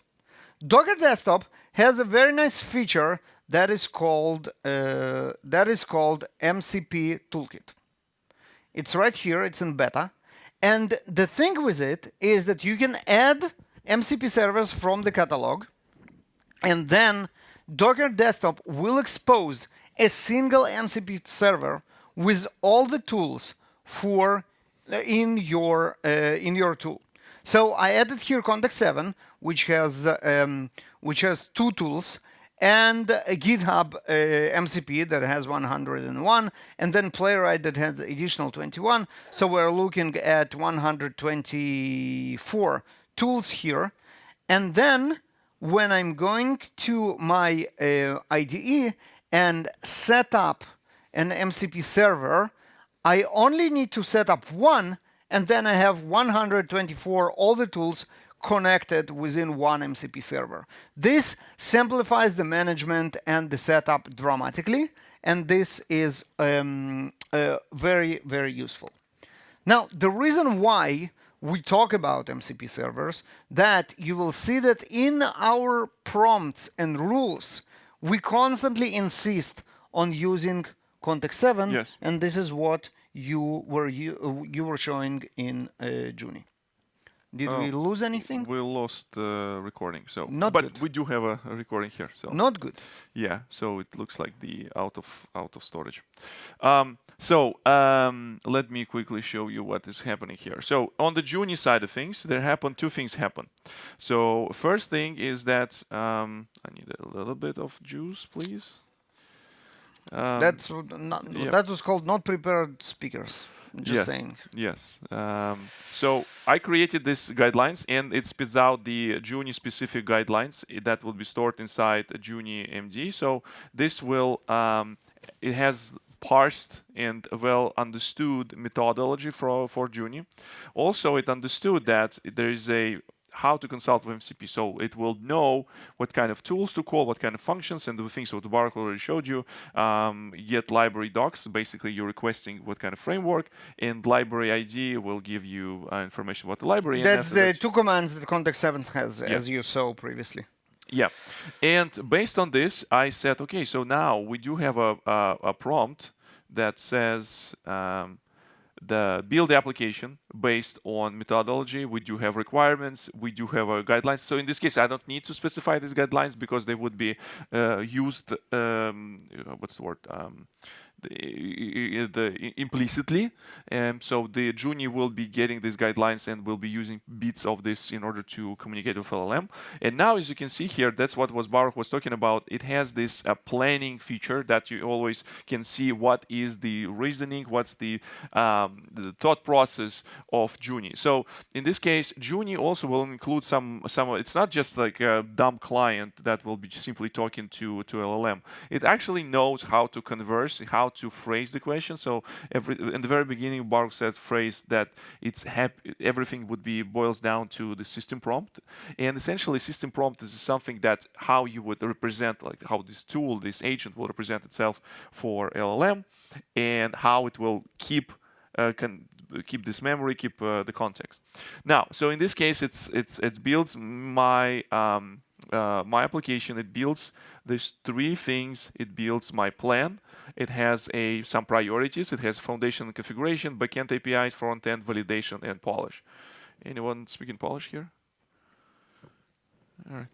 Docker Desktop has a very nice feature that is called MCP Toolkit. It's right here. It's in beta. And the thing with it is that you can add MCP servers from the catalog, and then Docker Desktop will expose a single MCP server with all the tools for in your tool. So I added here Context 7, which has 2 tools, and a GitHub MCP that has 101, and then Playwright that has additional 21. So we're looking at 124 tools here. And then when I'm going to my IDE and set up an MCP server, I only need to set up one, and then I have 124 all the tools connected within one MCP server. This simplifies the management and the setup dramatically, and this is very, very useful. Now, the reason why we talk about MCP servers, that you will see that in our prompts and rules, we constantly insist on using Context 7, Yes. and this is what you were showing in Juni. Did we lose anything? We lost the recording, so Not but good. we do have a recording here. So Not good. yeah, so it looks like the out of storage. Let me quickly show you what is happening here. So on the Juni side of things, two things happen. So first thing is that I need a little bit of juice, please. That was called not prepared speakers. Just yes. saying. Yes. So I created these guidelines, and it spits out the Juni specific guidelines that will be stored inside a Juni MD. So this will it has parsed and well understood methodology for Juni. Also, it understood that there is a how to consult with MCP. So it will know what kind of tools to call, what kind of functions, and the things that Baruch already showed you. Get library docs. Basically, you're requesting what kind of framework, and library ID will give you information about the library. That's the 2 commands that Context 7 has, as you saw previously. Yeah. And based on this, I said, okay, so now we do have a prompt that says build the application based on methodology. We do have requirements. We do have guidelines. So in this case, I don't need to specify these guidelines because they would be used. What's the word? Implicitly, and so the Juni will be getting these guidelines and will be using bits of this in order to communicate with LLM. And now, as you can see here, that's what Baruch was talking about. It has this planning feature that you always can see what is the reasoning, what's the thought process of Juni. So in this case, Juni also will include some. It's not just like a dumb client that will be simply talking to LLM. It actually knows how to converse, how to phrase the question. So in the very beginning, Baruch said phrase that everything would be boils down to the system prompt, and essentially system prompt is something that how you would represent, like how this tool, this agent will represent itself for LLM, and how it will keep this memory, keep the context. Now, so in this case, it builds my my application. It builds these 3 things. It builds my plan. It has some priorities. It has foundation and configuration, backend APIs, front-end validation, and polish. Anyone speaking Polish here? All right.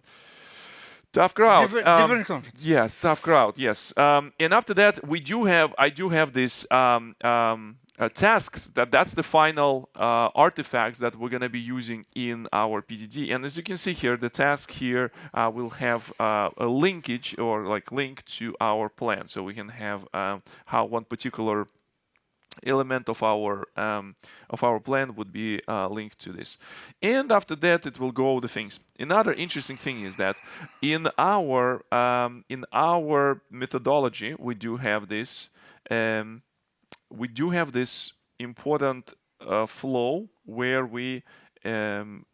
Tough crowd. Different context. Yes, tough crowd. Yes. And after that, I do have this tasks, that's the final artifacts that we're going to be using in our PDD. And as you can see here, the task here will have a linkage or like link to our plan. So we can have how one particular element of our plan would be linked to this. And after that, it will go over the things. Another interesting thing is that in our methodology, we do have this. Important flow where we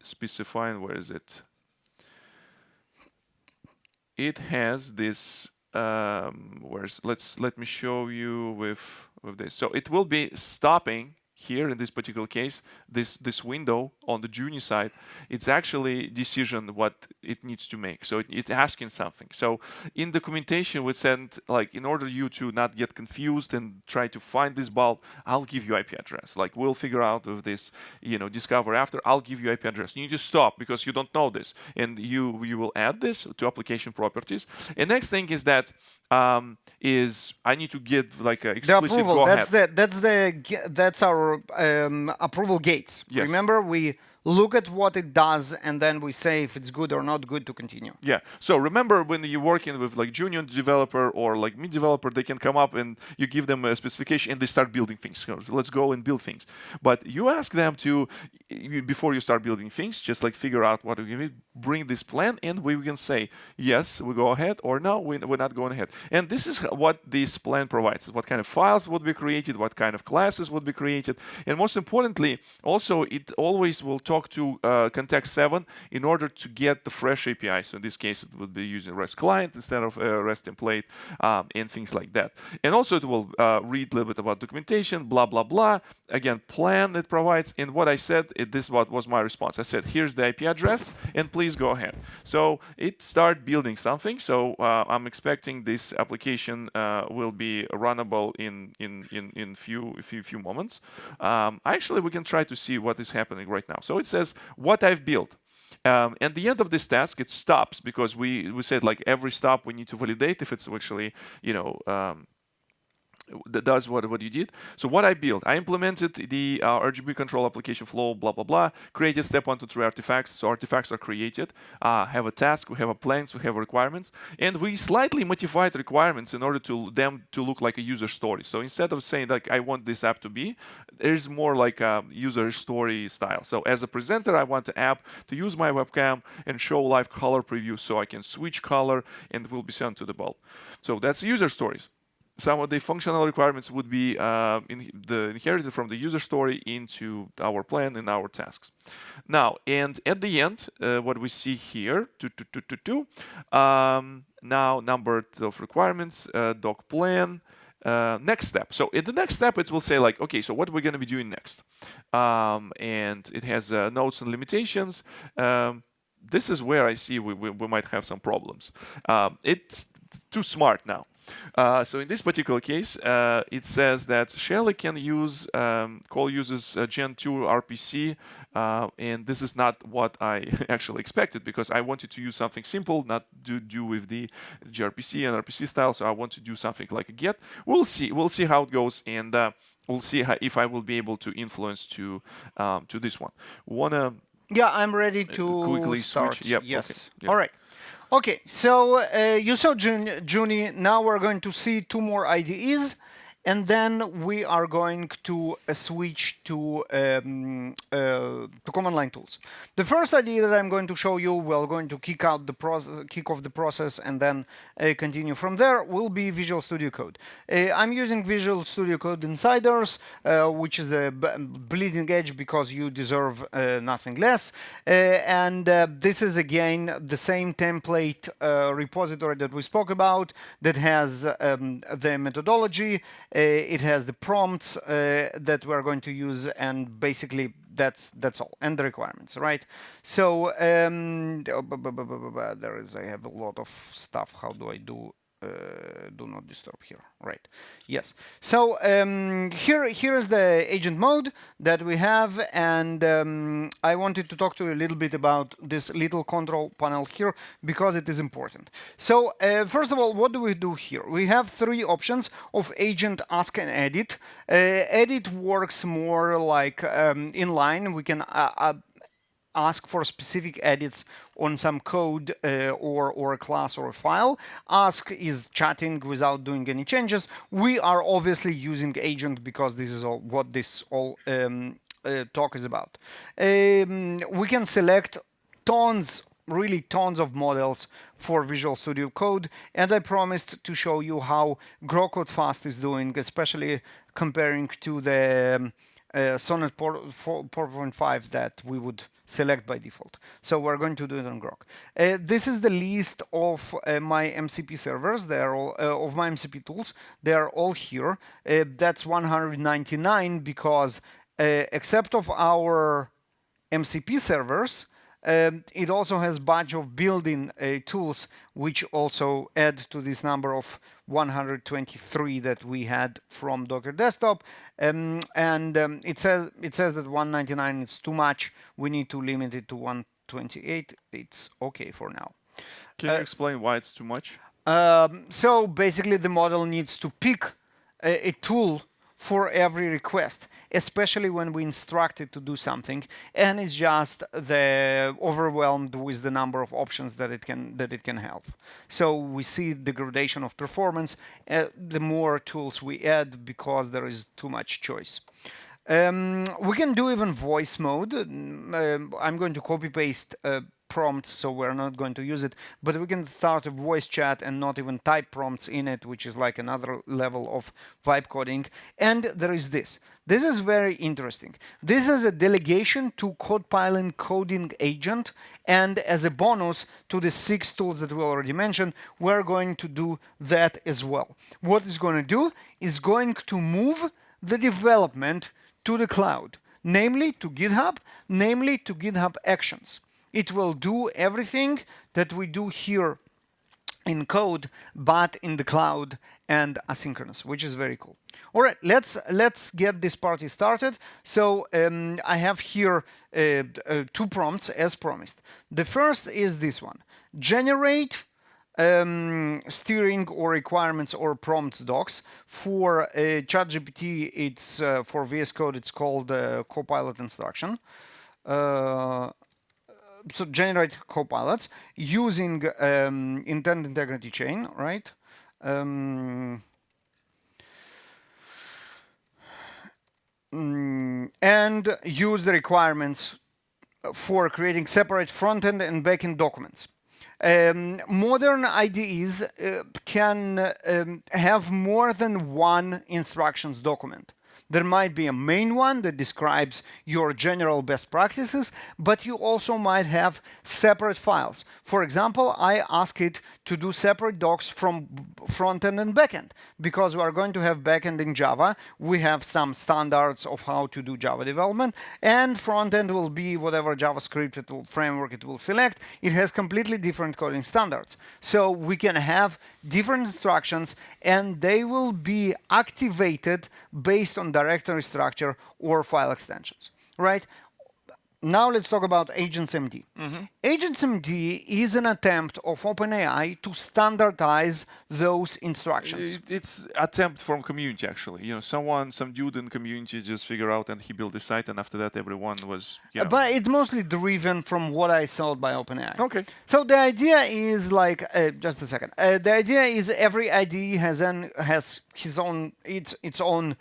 specify, where is it? It has this, let me show you with this. So it will be stopping here in this particular case, this window on the junior side, it's actually decision what it needs to make. So it's asking something. So in documentation, we send like, in order you to not get confused and try to find this bulb, I'll give you IP address. Like we'll figure out of this, discover after. I'll give you IP address. You need to stop because you don't know this, and you will add this to application properties. And next thing is that is I need to get like an explicit the approval. go ahead. That's our approval gates. Yes. Remember, we look at what it does and then we say if it's good or not good to continue. Yeah. So remember when you're working with like junior developer or like mid developer, they can come up and you give them a specification and they start building things. So let's go and build things. But you ask them to, before you start building things, just like figure out what we bring this plan, and we can say yes, we go ahead, or no, we're not going ahead. And this is what this plan provides: what kind of files would be created, what kind of classes would be created, and most importantly, also it always will talk to context 7 in order to get the fresh API. So in this case, it would be using REST client instead of REST template, and things like that. And also it will read a little bit about documentation, blah blah blah. Again, plan it provides. And what I said, this was my response. I said, here's the IP address, and please go ahead. So it started building something. So I'm expecting this application will be runnable in few moments. Actually, we can try to see what is happening right now. So it says what I've built. At the end of this task, it stops because we said like every stop we need to validate if it's actually that does what you did. So what I built, I implemented the RGB control application flow, blah blah blah. Created step 1 to 3 artifacts. So artifacts are created. Have a task, we have a plans, we have requirements, and we slightly modified requirements in order to them to look like a user story. So instead of saying like I want this app to be, there's more like a user story style. So as a presenter, I want the app to use my webcam and show live color preview, so I can switch color and it will be sent to the bulb. So that's user stories. Some of the functional requirements would be inherited from the user story into our plan and our tasks. Now, and at the end, what we see here, now number of requirements, doc plan, next step. So in the next step, it will say like, okay, so what we're going to be doing next. And it has notes and limitations. This is where I see we might have some problems. It's too smart now. So in this particular case, it says that Shelly can use call uses Gen 2 RPC, and this is not what I actually expected, because I wanted to use something simple, not do with the gRPC and RPC style. So I want to do something like a get. We'll see how it goes, and we'll see if I will be able to influence to this one. Yeah, I'm ready to quickly start. switch. Yep. Yes. Okay. Yep. All right. Okay, so you saw Junie. Now we're going to see 2 more IDEs, and then we are going to switch to command line tools. The first idea that I'm going to show you, we're going to kick off the process, and then continue from there, will be Visual Studio Code. I'm using Visual Studio Code Insiders, which is a bleeding edge because you deserve nothing less. And this is again the same template repository that we spoke about that has the methodology. It has the prompts that we're going to use, and basically that's all, and the requirements, right? So I have a lot of stuff. How do I do do not disturb here, right? Yes. So here is the agent mode that we have, and I wanted to talk to you a little bit about this little control panel here because it is important. So first of all, what do we do here? We have three options of agent, ask, and edit. Edit works more like inline. We can ask for specific edits on some code or a class or a file. Ask is chatting without doing any changes. We are obviously using agent because this is all what this all talk is about. We can select really tons of models for Visual Studio Code, and I promised to show you how Grok Code Fast is doing, especially comparing to the Sonnet 4.5 that we would select by default. So we're going to do it on Grok. This is the list of my MCP servers. They are all of my MCP tools. They are all here. That's 199 because except of our MCP servers, it also has a bunch of built-in tools which also add to this number of 123 that we had from Docker Desktop. It says that 199 is too much. We need to limit it to 128. It's okay for now. Can you explain why it's too much? So basically, the model needs to pick a tool for every request, especially when we instruct it to do something, and it's just overwhelmed with the number of options that it can have. So we see degradation of performance the more tools we add because there is too much choice. We can do even voice mode. I'm going to copy paste prompts, so we're not going to use it, but we can start a voice chat and not even type prompts in it, which is like another level of vibe coding. And there is this. This is very interesting. This is a delegation to CodePilot coding agent, and as a bonus to the 6 tools that we already mentioned, we're going to do that as well. What it's going to do is going to move the development to the cloud, namely to GitHub, namely to GitHub Actions. It will do everything that we do here in code, but in the cloud and asynchronous, which is very cool. All right, let's get this party started. So I have here 2 prompts as promised. The first is this one: generate steering or requirements or prompts docs. For ChatGPT, it's for VS Code, it's called Copilot instruction. So generate copilots using intent integrity chain, right? And use the requirements for creating separate front-end and back-end documents. Modern IDEs can have more than one instructions document. There might be a main one that describes your general best practices, but you also might have separate files. For example, I ask it to do separate docs from front-end and back-end. Because we are going to have back-end in Java, we have some standards of how to do Java development, and front-end will be whatever JavaScript framework it will select. It has completely different coding standards. So we can have different instructions, and they will be activated based on directory structure or file extensions, right? Now let's talk about AgentsMD. AgentsMD is an attempt of OpenAI to standardize those instructions. It's attempt from community, actually. You know, some dude in community just figured out and he built the site, and after that everyone was, you know. But it's mostly driven from what I saw by OpenAI. Okay. So the idea is like, just a second. The idea is every IDE has its own.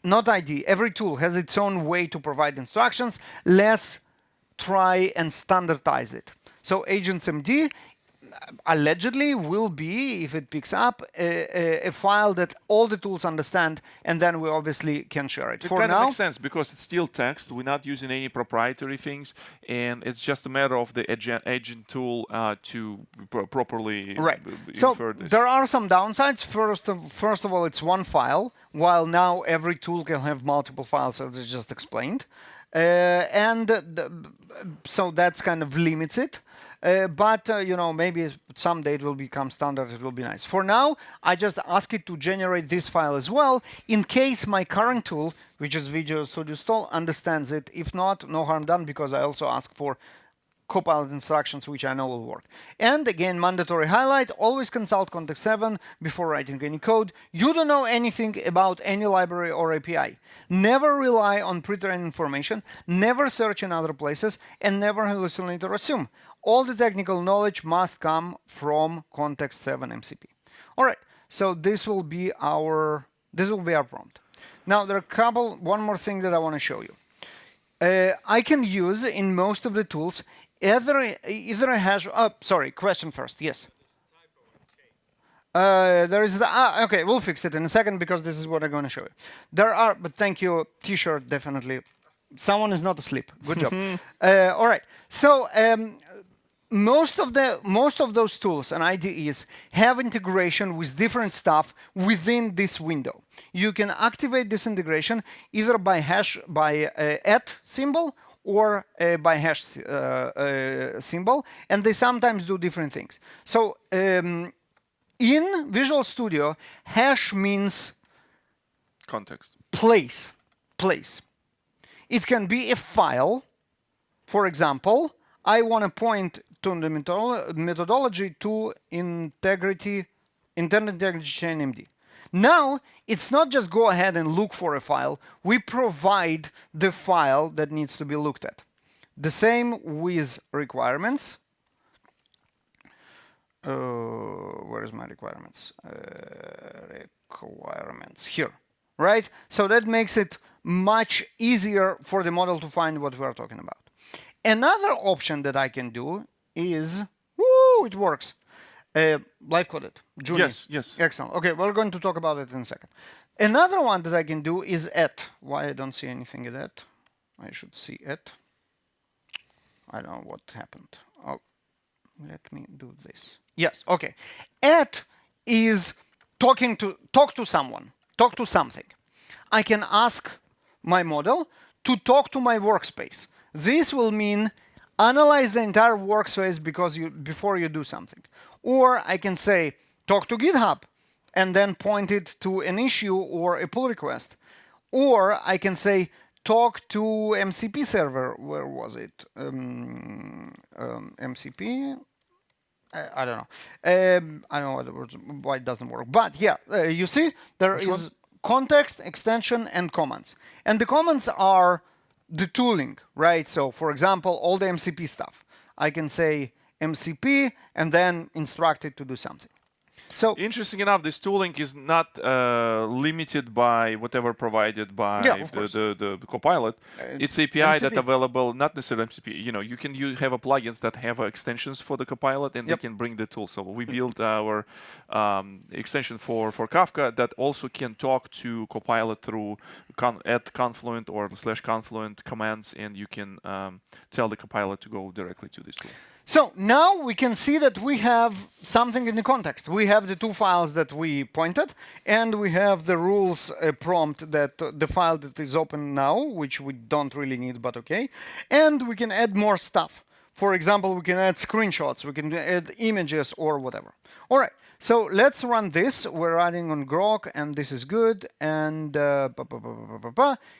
Not ID, every tool has its own way to provide instructions. Let's try and standardize it. So AgentsMD allegedly will be, if it picks up, a file that all the tools understand, and then we obviously can share it. It For kind of now, makes sense because it's still text. We're not using any proprietary things, and it's just a matter of the agent tool to properly So infer this. there are some downsides. First of all, it's one file, while now every tool can have multiple files, as I just explained. So that's kind of limits it. but maybe someday it will become standard. It will be nice. For now, I just ask it to generate this file as well, in case my current tool, which is Visual Studio Install, understands it. If not, no harm done, because I also ask for Copilot instructions, which I know will work. And again, mandatory highlight, always consult context 7 before writing any code. You don't know anything about any library or API. Never rely on pre-trained information, never search in other places, and never hallucinate or assume. All the technical knowledge must come from context 7 MCP. All right, so this will be our prompt. Now, there are one more thing that I want to show you. I can use in most of the tools either a hash. Oh, sorry. Question first. Yes. There is the. Okay, we'll fix it in a second, because this is what I'm going to show you. There are, but thank you. T-shirt, definitely. Someone is not asleep. Good job. All right. So most of those tools and IDEs have integration with different stuff within this window. You can activate this integration either by @ symbol or by hash symbol, and they sometimes do different things. So in Visual Studio, hash means context. Place. It can be a file. For example, I want to point to the methodology to intended integrity chain MD. Now, it's not just go ahead and look for a file. We provide the file that needs to be looked at. The same with requirements. Where is my requirements? Requirements here, right? So that makes it much easier for the model to find what we are talking about. Another option that I can do is, it works. Live coded. Junior. Yes. Excellent. Okay, we're going to talk about it in a second. Another one that I can do is @ Why I don't see anything in that? I should see @ I don't know what happened. Oh, let me do this. Yes. Okay. @ is talk to someone, talk to something. I can ask my model to talk to my workspace. This will mean analyze the entire workspace before you do something. Or I can say, talk to GitHub, and then point it to an issue or a pull request. Or I can say, talk to MCP server. Where was it? MCP? I don't know. I don't know why it doesn't work. But yeah, you see, there is context, extension, and comments. And the comments are the tooling, right? So, for example, all the MCP stuff. I can say MCP and then instruct it to do something. So interesting enough, this tooling is not limited by whatever provided by the Copilot. It's API MCP. that available, not necessarily MCP. You can have a plugins that have extensions for the Copilot, and they can bring the tool. So we built our extension for Kafka that also can talk to Copilot through @Confluent or /Confluent commands, and you can tell the Copilot to go directly to this tool. So now we can see that we have something in the context. We have the two files that we pointed, and we have the rules prompt, that the file that is open now, which we don't really need, but okay. And we can add more stuff. For example, we can add screenshots, we can add images or whatever. All right, so let's run this. We're running on Grok, and this is good. And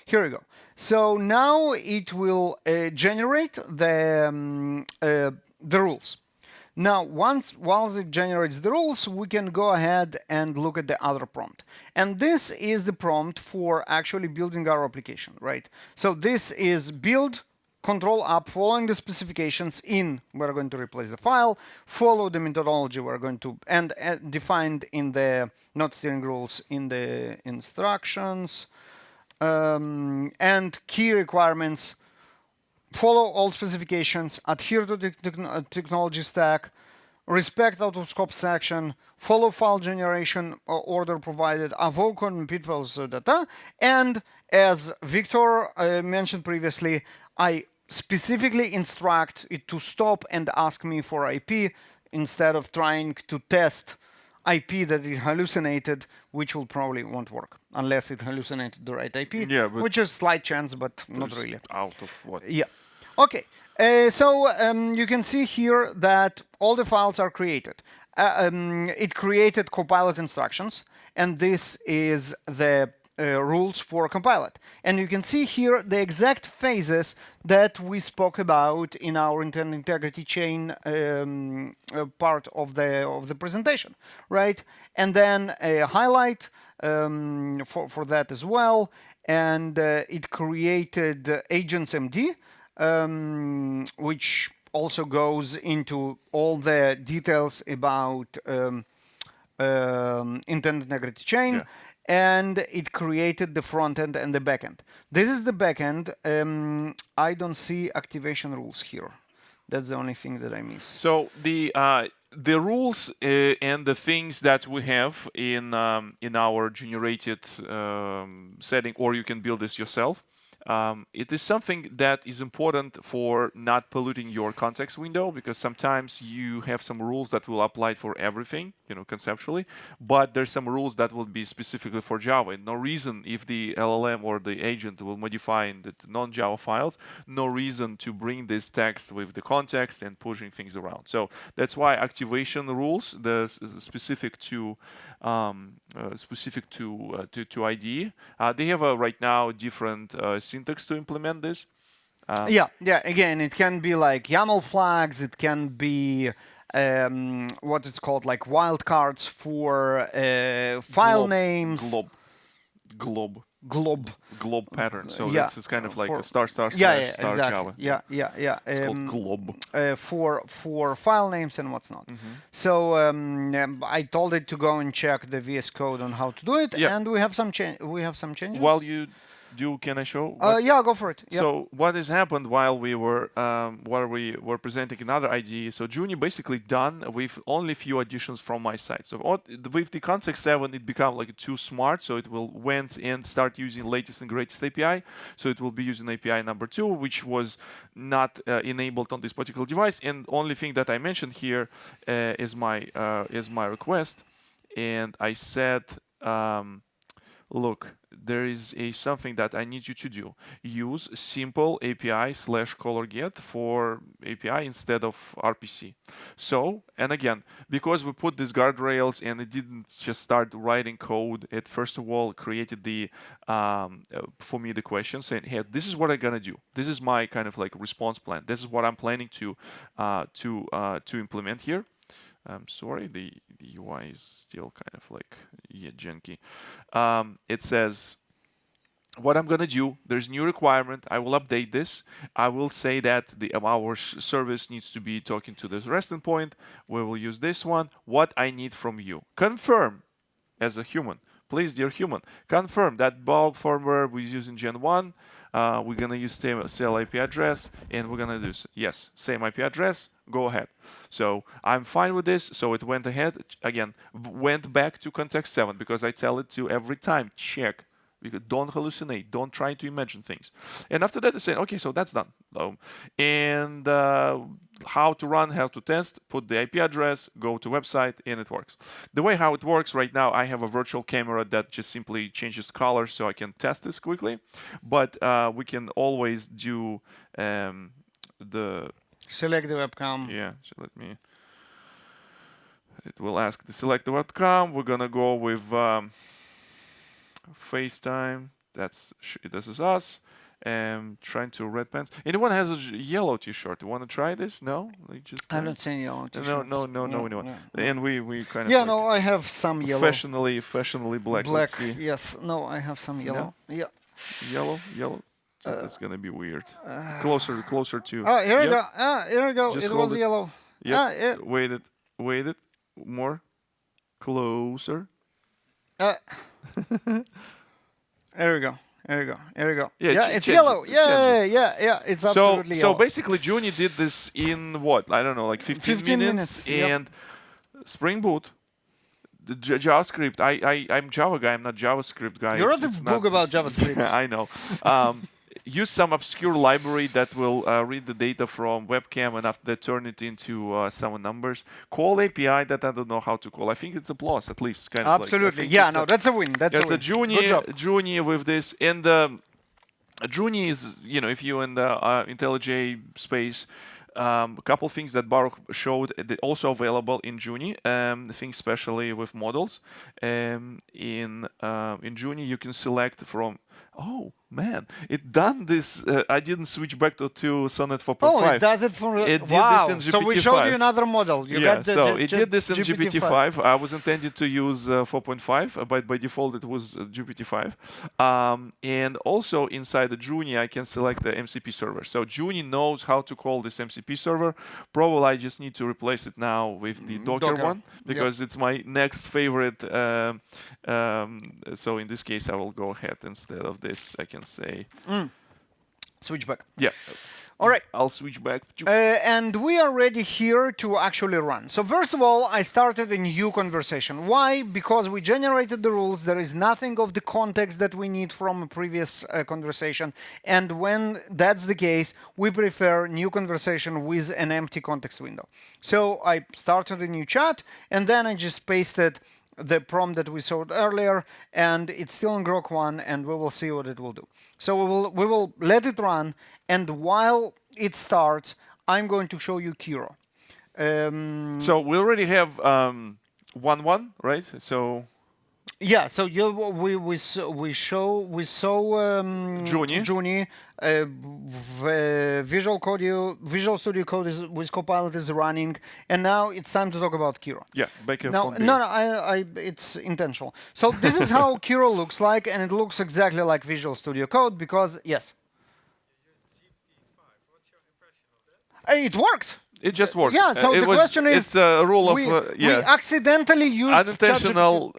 here we go. So now it will generate the rules. Now, once it generates the rules, we can go ahead and look at the other prompt. And this is the prompt for actually building our application, right? So this is build, control up, following the specifications in, we're going to replace the file, follow the methodology we're going to, and defined in the not steering rules in the instructions, and key requirements. Follow all specifications, adhere to the technology stack, respect out-of-scope section, follow file generation order provided, avoid common pitfalls, data. And as Viktor mentioned previously, I specifically instruct it to stop and ask me for IP instead of trying to test IP that it hallucinated, which will probably won't work unless it hallucinated the right IP, which is slight chance, but not really. Out of what? Yeah. Okay, so you can see here that all the files are created. It created Copilot instructions, and this is the rules for Copilot. And you can see here the exact phases that we spoke about in our internal integrity chain part of the presentation, right? And then a highlight for that as well. And it created agents MD, which also goes into all the details about internet integrity chain. Yeah. And it created the front end and the back end. This is the back end. I don't see activation rules here. That's the only thing that I miss. So the rules and the things that we have in our generated setting, or you can build this yourself. It is something that is important for not polluting your context window, because sometimes you have some rules that will apply for everything, conceptually, but there's some rules that will be specifically for Java. And no reason, if the LLM or the agent will modify in the non-Java files, no reason to bring this text with the context and pushing things around. So that's why activation rules, the specific to IDE, they have right now different syntax to implement this. Yeah. Again, it can be like YAML flags. It can be what it's called, like wildcards for file names. Glob Pattern. So yeah, it's kind of like for, a star star yeah, star exactly. Java. Yeah. It's called glob. For file names and what's not. So I told it to go and check the VS Code on how to do it, and we have some changes. While you do, can I show? Yeah, go for it. Yep. So what has happened while we were presenting another IDE? So Juni basically done with only few additions from my side. So with the context 7, it became like too smart. So it will went and start using latest and greatest API. So it will be using API number 2, which was not enabled on this particular device. And only thing that I mentioned here is my request, and I said. Look, there is something that I need you to do. Use simple API /color get for API instead of RPC. So, and again, because we put these guardrails and it didn't just start writing code, it first of all created for me the question saying, hey, this is what I'm gonna do. This is my kind of like response plan. This is what I'm planning to implement here. I'm sorry, the UI is still kind of like janky. It says, what I'm gonna do, there's new requirement. I will update this. I will say that our service needs to be talking to this REST endpoint. We will use this one. What I need from you, confirm as a human. Please, dear human, confirm that bulk firmware we're using Gen 1. We're gonna use same IP address, and we're gonna do yes, same IP address. Go ahead. So I'm fine with this. So it went ahead again, went back to context 7, because I tell it to every time check. Because don't hallucinate, don't try to imagine things. And after that, they say, okay, so that's done. And how to run, how to test, put the IP address, go to website, and it works. The way how it works right now, I have a virtual camera that just simply changes color so I can test this quickly. But we can always do the... Select the webcam. Yeah, so let me... It will ask to select the webcam. We're going to go with... FaceTime, this is us. Trying to red pants. Anyone has a yellow t-shirt? You want to try this? No? I'm not saying yellow t-shirts. No, anyone. And we kind of... Yeah, no, I have some yellow. Fashionably black. Black, yes. No, I have some yellow. No? Yeah. Yellow? So that's going to be weird. Closer to... Oh, here we go. Here we go. It was yellow. Yep. Wait it. More. Closer. There we go. Yeah, it's yellow. Yeah. It's absolutely yellow. So basically, Juni did this in what? I don't know, like 15 minutes. And Spring Boot, the JavaScript. I'm Java guy. I'm not JavaScript guy. You wrote a book about JavaScript. I know. Use some obscure library that will read the data from webcam and after that turn it into some numbers. Call API that I don't know how to call. I think it's a plus, at least. Kind Absolutely. Of yeah, no, that's a win. That's a win. Juni with this. And Juni is, if you're in the IntelliJ space, a couple things that Baruch showed also available in Juni. Things especially with models. In Juni, you can select from. Oh man, it done this. I didn't switch back to Sonnet 4.5. Oh, it does it for It did wow. this in GPT-5. So we showed you another model. You Yeah, got the, so the it did this in GPT-5. GPT-5. I was intended to use 4.5, but by default it was GPT-5. And also inside the Juni, I can select the MCP server. So Juni knows how to call this MCP server. Probably I just need to replace it now with the Docker one because it's my next favorite. So in this case, I will go ahead instead of this. I can say Switch back. yeah. All right. I'll switch back. And we are ready here to actually run. So first of all, I started a new conversation. Why? Because we generated the rules. There is nothing of the context that we need from a previous conversation. And when that's the case, we prefer new conversation with an empty context window. So I started a new chat, and then I just pasted the prompt that we saw earlier, and it's still in Grok 1, and we will see what it will do. So we will let it run, and while it starts, I'm going to show you Kiro. So we already have 1-1, right? So yeah, so we saw Juni. Visual Studio Code is with Copilot is running, and now it's time to talk about Kiro. yeah, back up. No, it's intentional. So this is how Kiro looks like, and it looks exactly like Visual Studio Code because yes, it worked. It just worked. Yeah, so the question is, it's a rule we of accidentally used unintentional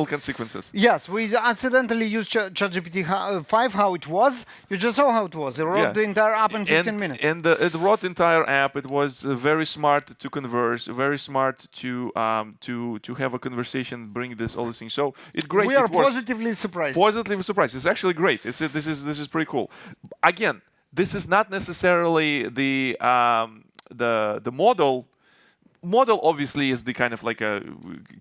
consequences. Yes, we accidentally used ChatGPT 5 how it was. You just saw how it was. It wrote the entire app in 15 minutes. And it wrote the entire app. It was very smart to converse, very smart to have a conversation, bring all these things. So it's great. We are positively surprised. Positively surprised. It's actually great. This is pretty cool. Again, this is not necessarily the model. Model obviously is the kind of like a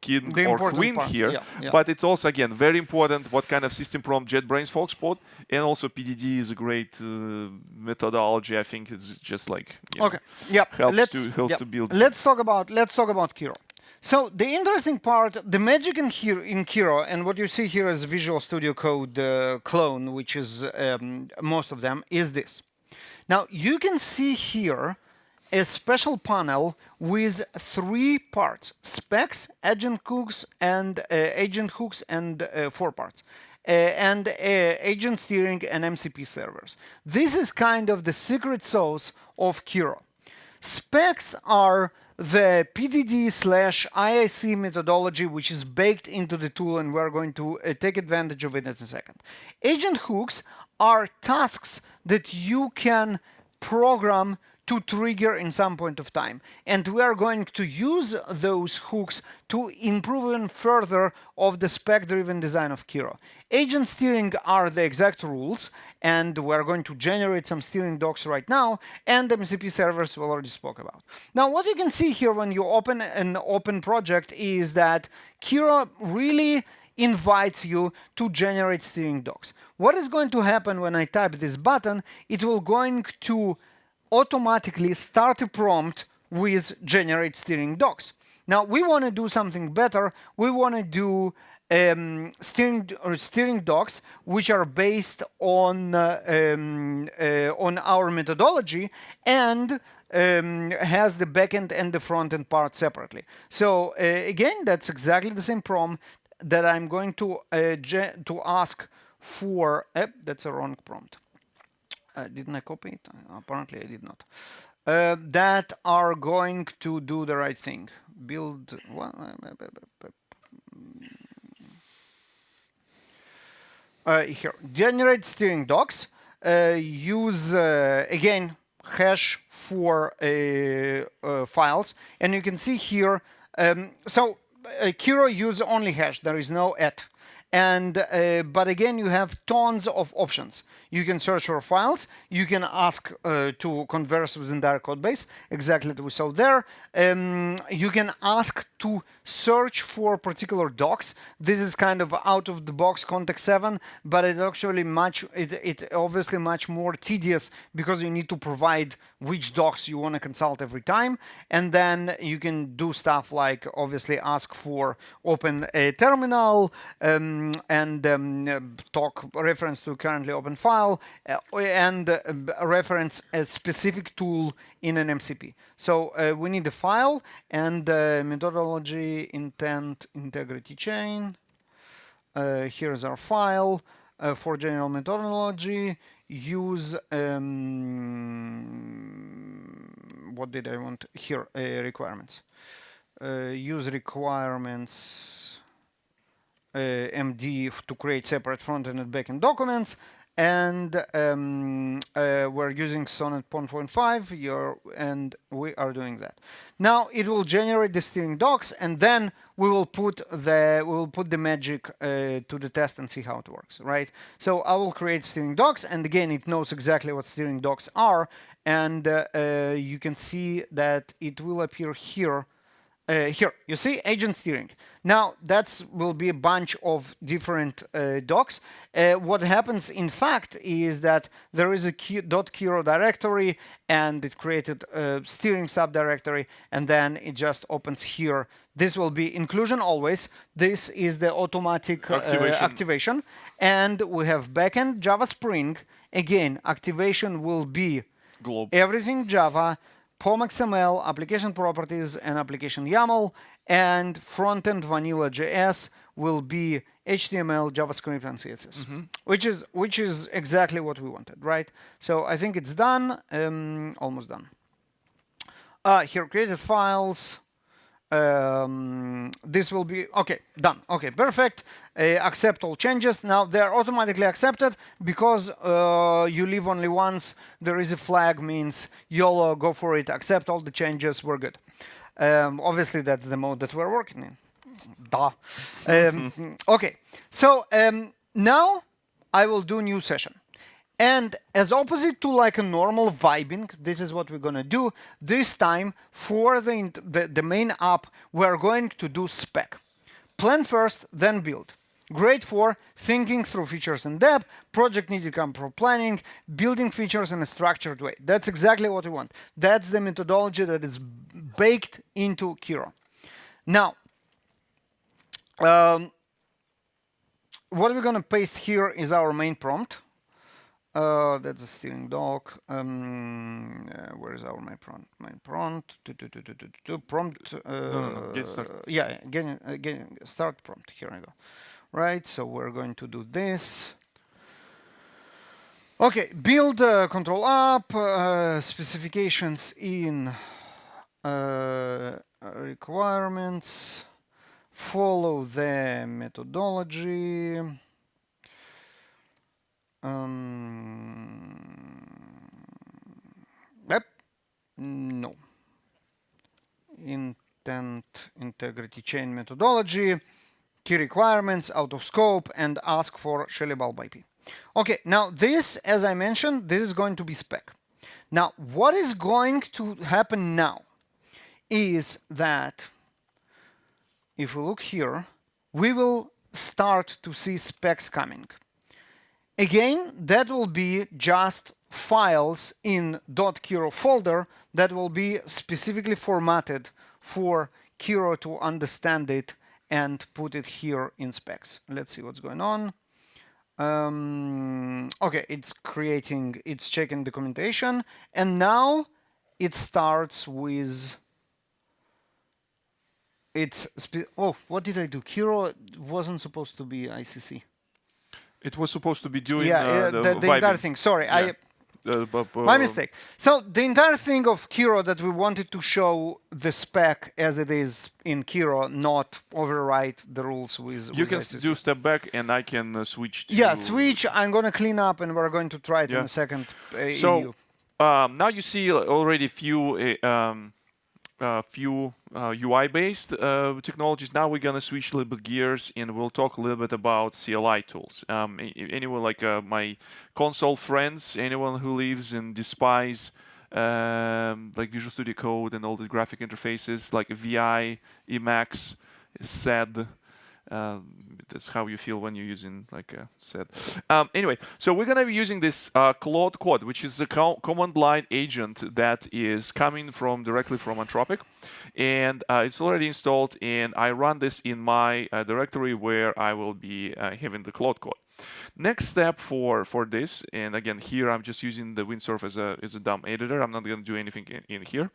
king or queen part here, but it's also again very important what kind of system prompt JetBrains folks put, and also PDD is a great methodology. I think it's just like helps to build. Let's talk about Kiro. So the interesting part, the magic in Kiro, and what you see here is Visual Studio Code clone, which is most of them, is this. Now you can see here a special panel with 3 parts: specs, agent hooks, and 4 parts, and agent steering and MCP servers. This is kind of the secret sauce of Kiro. Specs are the PDD/IIC methodology, which is baked into the tool, and we're going to take advantage of it in a second. Agent hooks are tasks that you can program to trigger in some point of time. And we are going to use those hooks to improve even further of the spec-driven design of Kiro. Agent steering are the exact rules, and we're going to generate some steering docs right now, and the MCP servers we already spoke about. Now, what you can see here when you open an open project is that Kiro really invites you to generate steering docs. What is going to happen when I type this button? It will going to automatically start a prompt with generate steering docs. Now we want to do something better. We want to do steering docs which are based on our methodology and has the backend and the front-end part separately. So again, that's exactly the same prompt that I'm going to ask for. That's a wrong prompt. Didn't I copy it? Apparently I did not. That are going to do the right thing. Build here. Generate steering docs. Use again hash for files, and you can see here. So Kiro use only hash. There is no @. And but again, you have tons of options. You can search for files. You can ask to converse with entire code base, exactly as we saw there. You can ask to search for particular docs. This is kind of out of the box context 7, but it's actually it obviously much more tedious because you need to provide which docs you want to consult every time. And then you can do stuff like obviously ask for open a terminal and talk reference to currently open file and reference a specific tool in an MCP. So we need the file and methodology, intent, integrity chain. Here's our file for general methodology. Use what did I want here? Requirements. Use requirements MD to create separate front-end and back-end documents. And we're using Sonnet 1.5 and we are doing that. Now it will generate the steering docs, and then we will put the magic to the test and see how it works, right? So I will create steering docs, and again it knows exactly what steering docs are, and you can see that it will appear here. Here, you see agent steering. Now, that will be a bunch of different docs. What happens, in fact, is that there is a .kiro directory, and it created a steering subdirectory, and then it just opens here. This will be inclusion always. This is the automatic activation. And we have backend Java Spring. Again, activation will be everything Java, POM XML, application properties, and application YAML, and front-end vanilla JS will be HTML, JavaScript, and CSS, which is exactly what we wanted, right? So I think it's done, almost done. Here, created files. This will be okay, done. Okay, perfect. Accept all changes. Now they're automatically accepted because you live only once. There is a flag, means YOLO, go for it, accept all the changes, we're good. Obviously that's the mode that we're working in. Duh. Okay, so now I will do new session. And as opposite to like a normal vibing, this is what we're going to do. This time, for the main app, we're going to do spec. Plan first, then build. Great for thinking through features in depth, project need to come from planning, building features in a structured way. That's exactly what we want. That's the methodology that is baked into Kiro. Now, what we're going to paste here is our main prompt. That's a steering doc. Where is our main prompt? Prompt. Get started. Yeah, again, start prompt. Here I go. Right. So we're going to do this. Okay. Build control app specifications in requirements. Follow the methodology. Yep. No. Intent, integrity chain methodology, key requirements, out of scope, and ask for Shelly bulb IP. Okay, now this, as I mentioned, this is going to be spec. Now, what is going to happen now is that if we look here, we will start to see specs coming. Again, that will be just files in .kiro folder that will be specifically formatted for Kiro to understand it and put it here in specs. Let's see what's going on. Okay, it's checking documentation, and now it starts with oh, what did I do? Kiro wasn't supposed to be ICC. It was supposed to be doing the entire thing. Sorry, yeah. My mistake. So the entire thing of Kiro that we wanted to show the spec as it is in Kiro, not overwrite the rules with You can ICC. do step back, and I can switch to... Yeah, switch. I'm going to clean up, and we're going to try it in a second. So now you see already few UI-based technologies. Now we're gonna switch a little bit gears, and we'll talk a little bit about CLI tools. Anyone like my console friends, anyone who lives in despise like Visual Studio Code and all the graphic interfaces like VI, Emacs, SED. That's how you feel when you're using like a set. Anyway, so we're gonna be using this Claude Code, which is a command line agent that is coming from directly from Anthropic, and it's already installed. And I run this in my directory where I will be having the Claude Code. Next step for this, and again here I'm just using the Windsurf as a dumb editor. I'm not gonna do anything in here.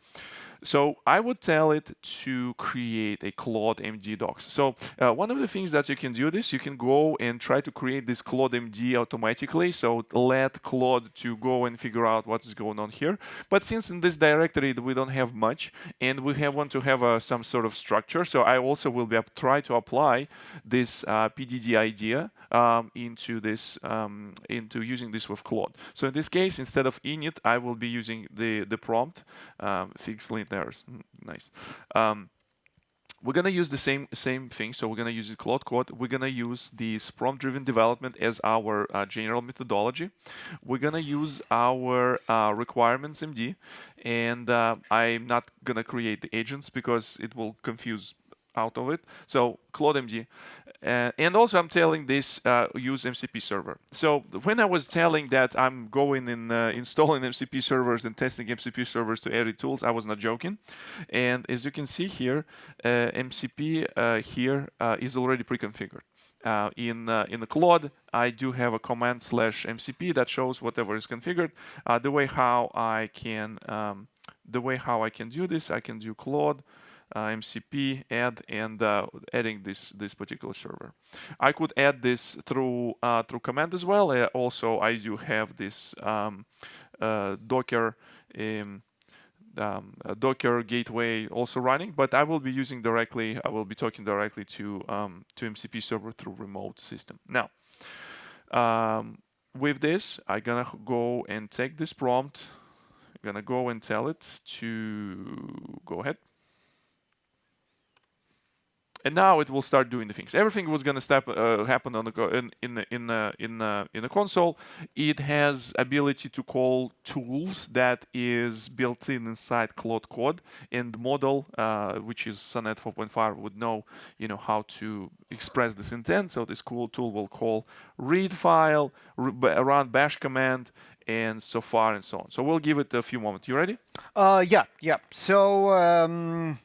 So I would tell it to create a Claude MD docs. So one of the things that you can do this, you can go and try to create this Claude MD automatically. So let Claude to go and figure out what is going on here. But since in this directory we don't have much, and we want to have some sort of structure, so I also will be try to apply this PDD idea into this into using this with Claude. So in this case, instead of init, I will be using the prompt fixed lint errors. Nice. We're gonna use the same thing. So we're gonna use the Claude Code. We're gonna use this prompt-driven development as our general methodology. We're gonna use our requirements MD, and I'm not gonna create the agents because it will confuse out of it. So Claude MD. And also I'm telling this use MCP server. So when I was telling that I'm going and installing MCP servers and testing MCP servers to edit tools, I was not joking. And as you can see here, MCP here is already pre-configured. In the Claude, I do have a command /MCP that shows whatever is configured. The way how I can do this, I can do Claude MCP add, and adding this particular server. I could add this through command as well. Also, I do have this Docker Docker gateway also running, but I will be using directly. I will be talking directly to MCP server through remote system. Now, with this, I'm gonna go and take this prompt. I'm gonna go and tell it to go ahead. And now it will start doing the things. Everything was going to happen on in the console. It has ability to call tools that is built inside Claude Code, and the model, which is Sonnet 4.5, would know how to express this intent. So this cool tool will call read file, run bash command, and so far and so on. So we'll give it a few moments. You ready? Yeah. So.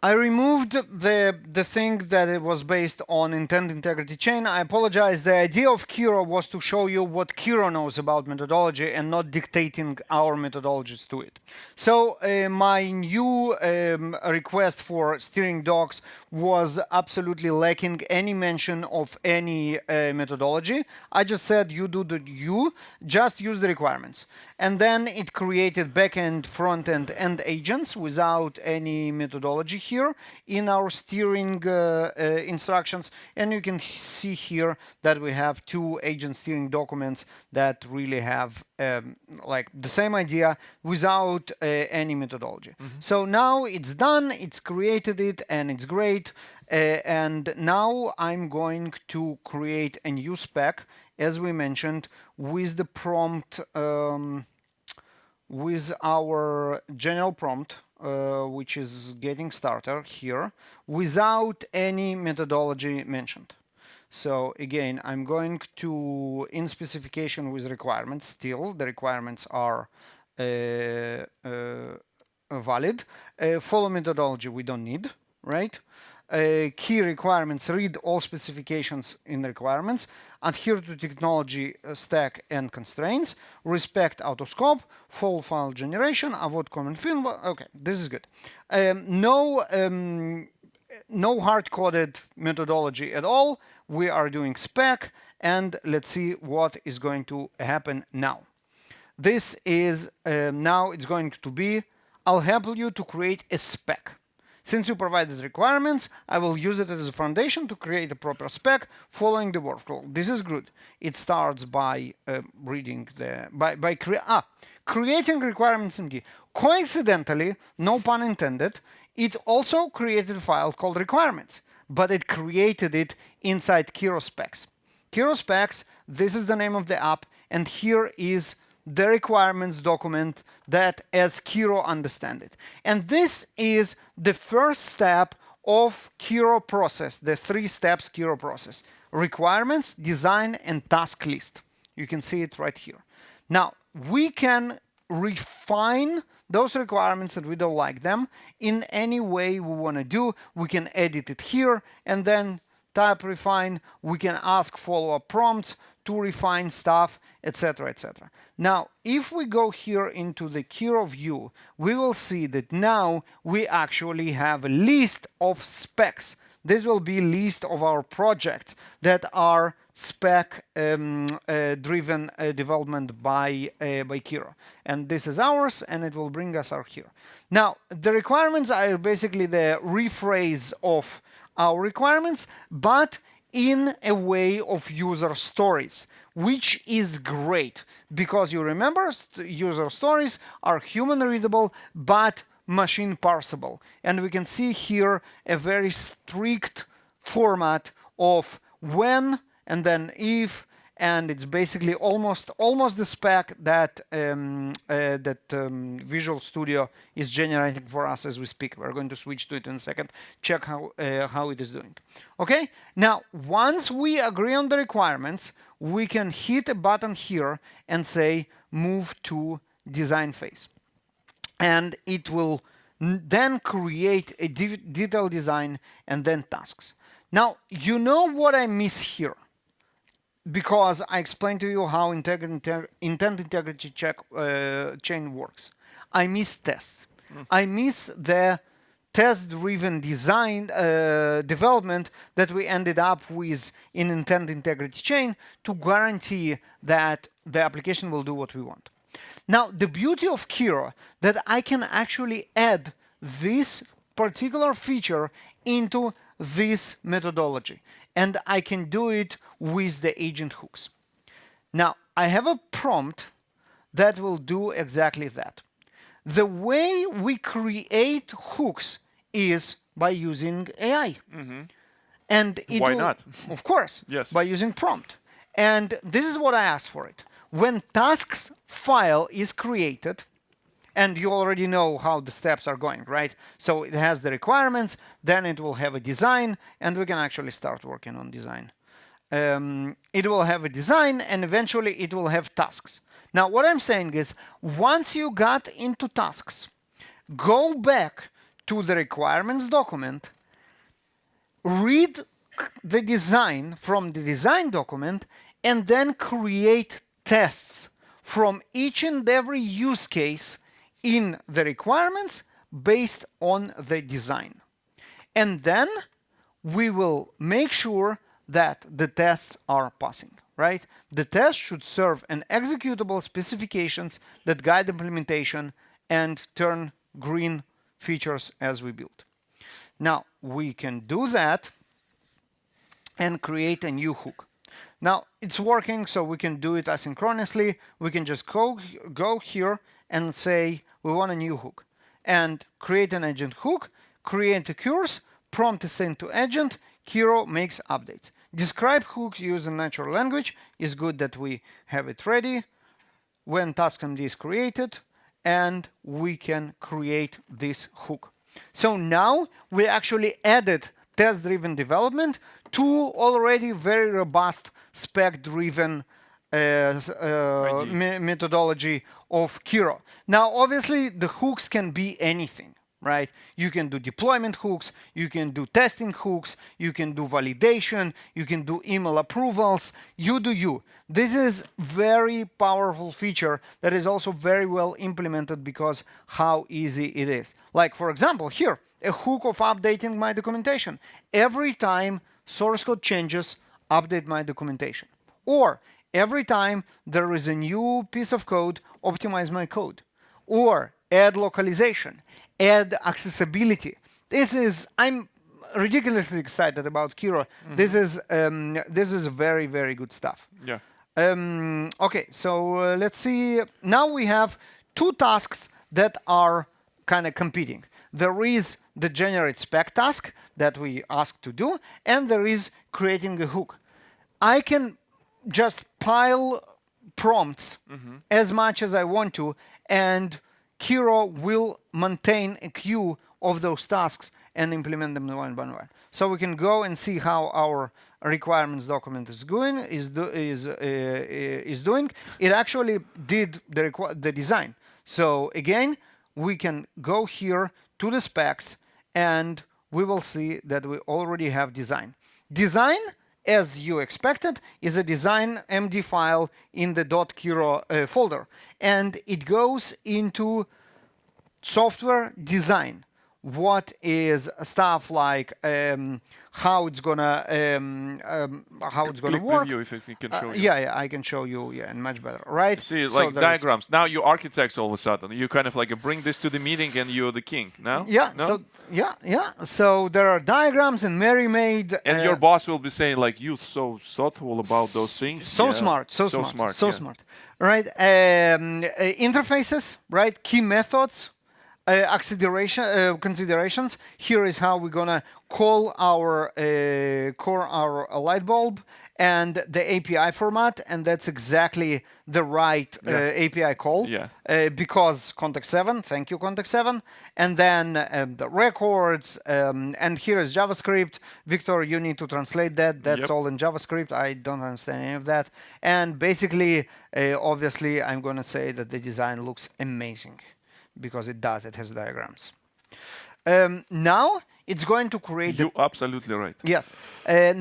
I removed the thing that it was based on intent integrity chain. I apologize. The idea of Kiro was to show you what Kiro knows about methodology and not dictating our methodologies to it. So my new request for steering docs was absolutely lacking any mention of any methodology. I just said you do the you, just use the requirements. And then it created backend, frontend, and agents without any methodology here in our steering instructions. And you can see here that we have two agent steering documents that really have like the same idea without any methodology. So now it's done, it's created it, and it's great. And now I'm going to create a new spec, as we mentioned, with the prompt, with our general prompt, which is getting started here, without any methodology mentioned. So again, I'm going to in specification with requirements. Still, the requirements are valid. Follow methodology we don't need, right? Key requirements, read all specifications in the requirements, adhere to technology stack and constraints, respect autoscope, follow file generation, avoid common film. Okay, this is good. No hard-coded methodology at all. We are doing spec, and let's see what is going to happen now. This is now it's going to be, I'll help you to create a spec. Since you provided requirements, I will use it as a foundation to create a proper spec following the workflow. This is good. It starts by reading the creating requirements in G. Coincidentally, no pun intended, it also created a file called requirements, but it created it inside Kiro specs. Kiro specs, this is the name of the app, and here is the requirements document that as Kiro understand it. And this is the first step of Kiro process, the 3 steps Kiro process: requirements, design, and task list. You can see it right here. Now, we can refine those requirements if we don't like them in any way we want to do. We can edit it here and then type refine. We can ask follow-up prompts to refine stuff, etc., etc. Now, if we go here into the Kiro view, we will see that now we actually have a list of specs. This will be a list of our projects that are spec driven development by Kiro. And this is ours, and it will bring us our here. Now, the requirements are basically the rephrase of our requirements, but in a way of user stories, which is great because you remember user stories are human readable but machine parsable. And we can see here a very strict format of when and then if, and it's basically almost the spec that Visual Studio is generating for us as we speak. We're going to switch to it in a second, check how it is doing. Okay, now once we agree on the requirements, we can hit a button here and say move to design phase, and it will then create a detailed design and then tasks. Now, you know what I miss here, because I explained to you how intent integrity chain works. I miss tests. I miss the test-driven design development that we ended up with in intent integrity chain to guarantee that the application will do what we want. Now, the beauty of Kiro that I can actually add this particular feature into this methodology, and I can do it with the agent hooks. Now, I have a prompt that will do exactly that. The way we create hooks is by using AI. And it Why will, not? Of course, Yes. by using prompt. And this is what I asked for it. When tasks file is created, and you already know how the steps are going, right? So it has the requirements, then it will have a design, and we can actually start working on design. It will have a design, and eventually it will have tasks. Now, what I'm saying is, once you got into tasks, go back to the requirements document, read the design from the design document, and then create tests from each and every use case in the requirements based on the design. And then we will make sure that the tests are passing, right? The test should serve an executable specifications that guide implementation and turn green features as we build. Now, we can do that and create a new hook. Now, it's working, so we can do it asynchronously. We can just go here and say we want a new hook and create an agent hook, create a curse, prompt is sent to agent, Kiro makes updates. Describe hooks using natural language. Is good that we have it ready when task.md is created, and we can create this hook. So now we actually added test-driven development to already very robust spec-driven methodology of Kiro. Now, obviously, the hooks can be anything, right? You can do deployment hooks, you can do testing hooks, you can do validation, you can do email approvals, you do you. This is very powerful feature that is also very well implemented because how easy it is. Like, for example, here, a hook of updating my documentation. Every time source code changes, update my documentation. Or every time there is a new piece of code, optimize my code. Or add localization, add accessibility. I'm ridiculously excited about Kiro. This is very, very good stuff. Yeah. Okay, so let's see. Now we have two tasks that are kind of competing. There is the generate spec task that we asked to do, and there is creating a hook. I can just pile prompts as much as I want to, and Kiro will maintain a queue of those tasks and implement them one by one. So we can go and see how our requirements document is going is doing. It actually did the design. So again, we can go here to the specs, and we will see that we already have design. Design, as you expected, is a design MD file in the .kiro folder, and it goes into software design. What is stuff like how it's gonna Click work? preview if it can show you. Yeah, I can show you. Yeah, and much better, right? See, So like there is- diagrams. Now you architects all of a sudden. You kind of like bring this to the meeting and you're the king. No? Yeah. No? So yeah. So there are diagrams and Mary-made. And your boss will be saying like, "You so thoughtful about those things." So Yeah. smart, so yeah. smart, right? Interfaces, right? Key methods, considerations. Here is how we're gonna call our light bulb and the API format, and that's exactly the right API call. Yeah. Because context 7, thank you context 7, and then the records, and here is JavaScript. Victor, you need to translate that. That's Yep. all in JavaScript. I don't understand any of that. And basically, obviously, I'm going to say that the design looks amazing because it does. It has diagrams. Now it's going to create. You're absolutely right. Yes.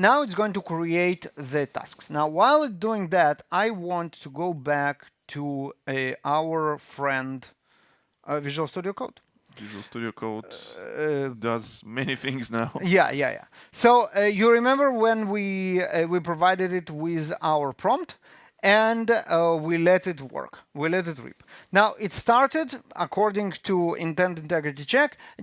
Now it's going to create the tasks. Now, while it's doing that, I want to go back to our friend Visual Studio Code. Visual Studio Code does many things now. Yeah. So you remember when we provided it with our prompt, and we let it work. We let it rip. Now it started according to intent integrity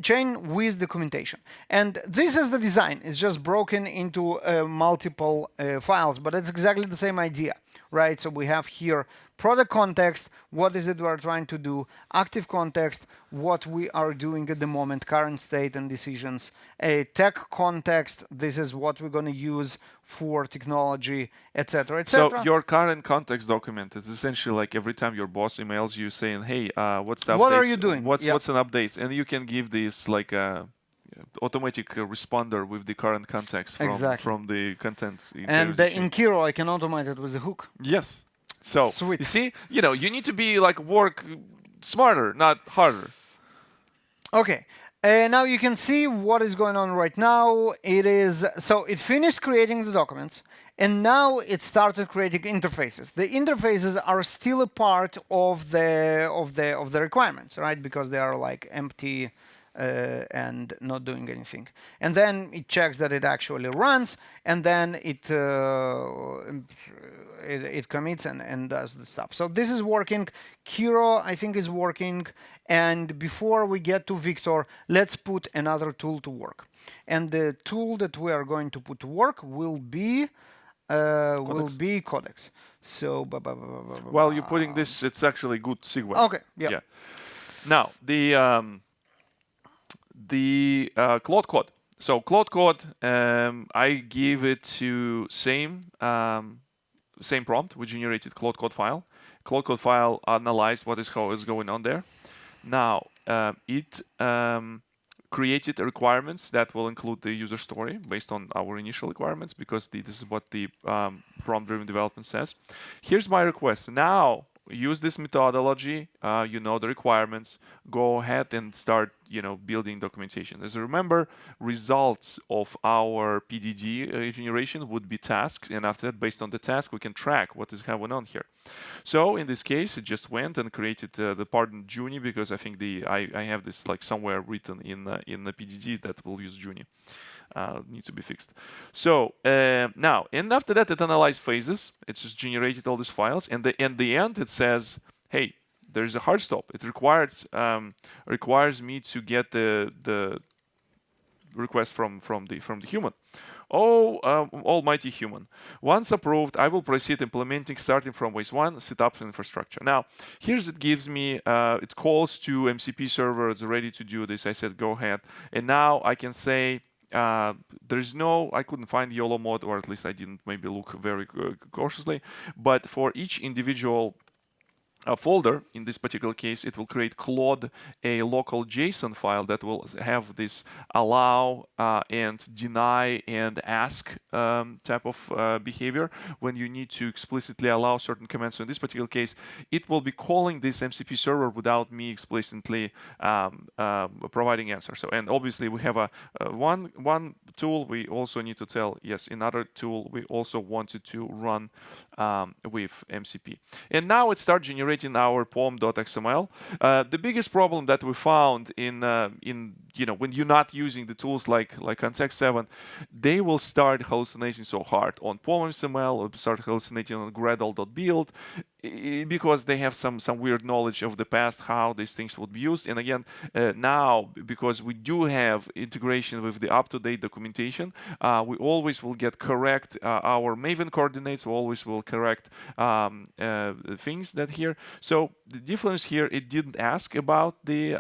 chain with documentation, and this is the design. It's just broken into multiple files, but it's exactly the same idea, right? So we have here product context, what is it we're trying to do, active context, what we are doing at the moment, current state and decisions, a tech context, this is what we're going to use for technology, etc., So etc. your current context document is essentially like every time your boss emails you saying, "Hey, what's the updates? What are you doing?" What's Yep. what's an updates?" And you can give this like a automatic responder with the current context Exactly. from the content. And in Kiro, I can automate it with a hook. Yes. So Sweet. you see, you need to be like work smarter, not harder. Okay. Now you can see what is going on right now. It finished creating the documents, and now it started creating interfaces. The interfaces are still a part of the requirements, right? Because they are like empty and not doing anything. And then it checks that it actually runs, and then it commits and does the stuff. So this is working. Kiro, I think, is working. And before we get to Viktor, let's put another tool to work. And the tool that we are going to put to work will be Codex. So While you're putting this, it's actually good segue. Okay. Yeah. Now the Claude Code. So Claude Code, I give it to same prompt. We generated Claude Code file. Claude Code file analyzed how is going on there. Now it created requirements that will include the user story based on our initial requirements, because this is what the prompt-driven development says. Here's my request. Now use this methodology. The requirements. Go ahead and start building documentation. As you remember, results of our PDD generation would be tasks, and after that, based on the task, we can track what is going on here. So in this case, it just went and created the part in Juni, because I think I have this like somewhere written in the PDD that will use Juni. Needs to be fixed. So now, and after that, it analyzed phases. It just generated all these files, and in the end, it says, "Hey, there's a hard stop. It requires me to get the request from the human. Oh, almighty human. Once approved, I will proceed implementing starting from phase 1, set up infrastructure. Now, here's it gives me, it calls to MCP server, it's ready to do this. I said, go ahead. And now I can say, there's no, I couldn't find YOLO mode, or at least I didn't maybe look very cautiously. But for each individual folder, in this particular case, it will create Claude a local JSON file that will have this allow and deny and ask type of behavior when you need to explicitly allow certain commands. So in this particular case, it will be calling this MCP server without me explicitly providing answer. So, and obviously we have a one tool. We also need to tell yes. Another tool we also wanted to run with MCP, and now it starts generating our pom.xml. The biggest problem that we found in when you're not using the tools like Context 7, they will start hallucinating so hard on pom.xml, or start hallucinating on gradle.build, because they have some weird knowledge of the past how these things would be used. And again, now because we do have integration with the up-to-date documentation, we always will get correct our Maven coordinates. We always will correct things that here. So the difference here, it didn't ask about the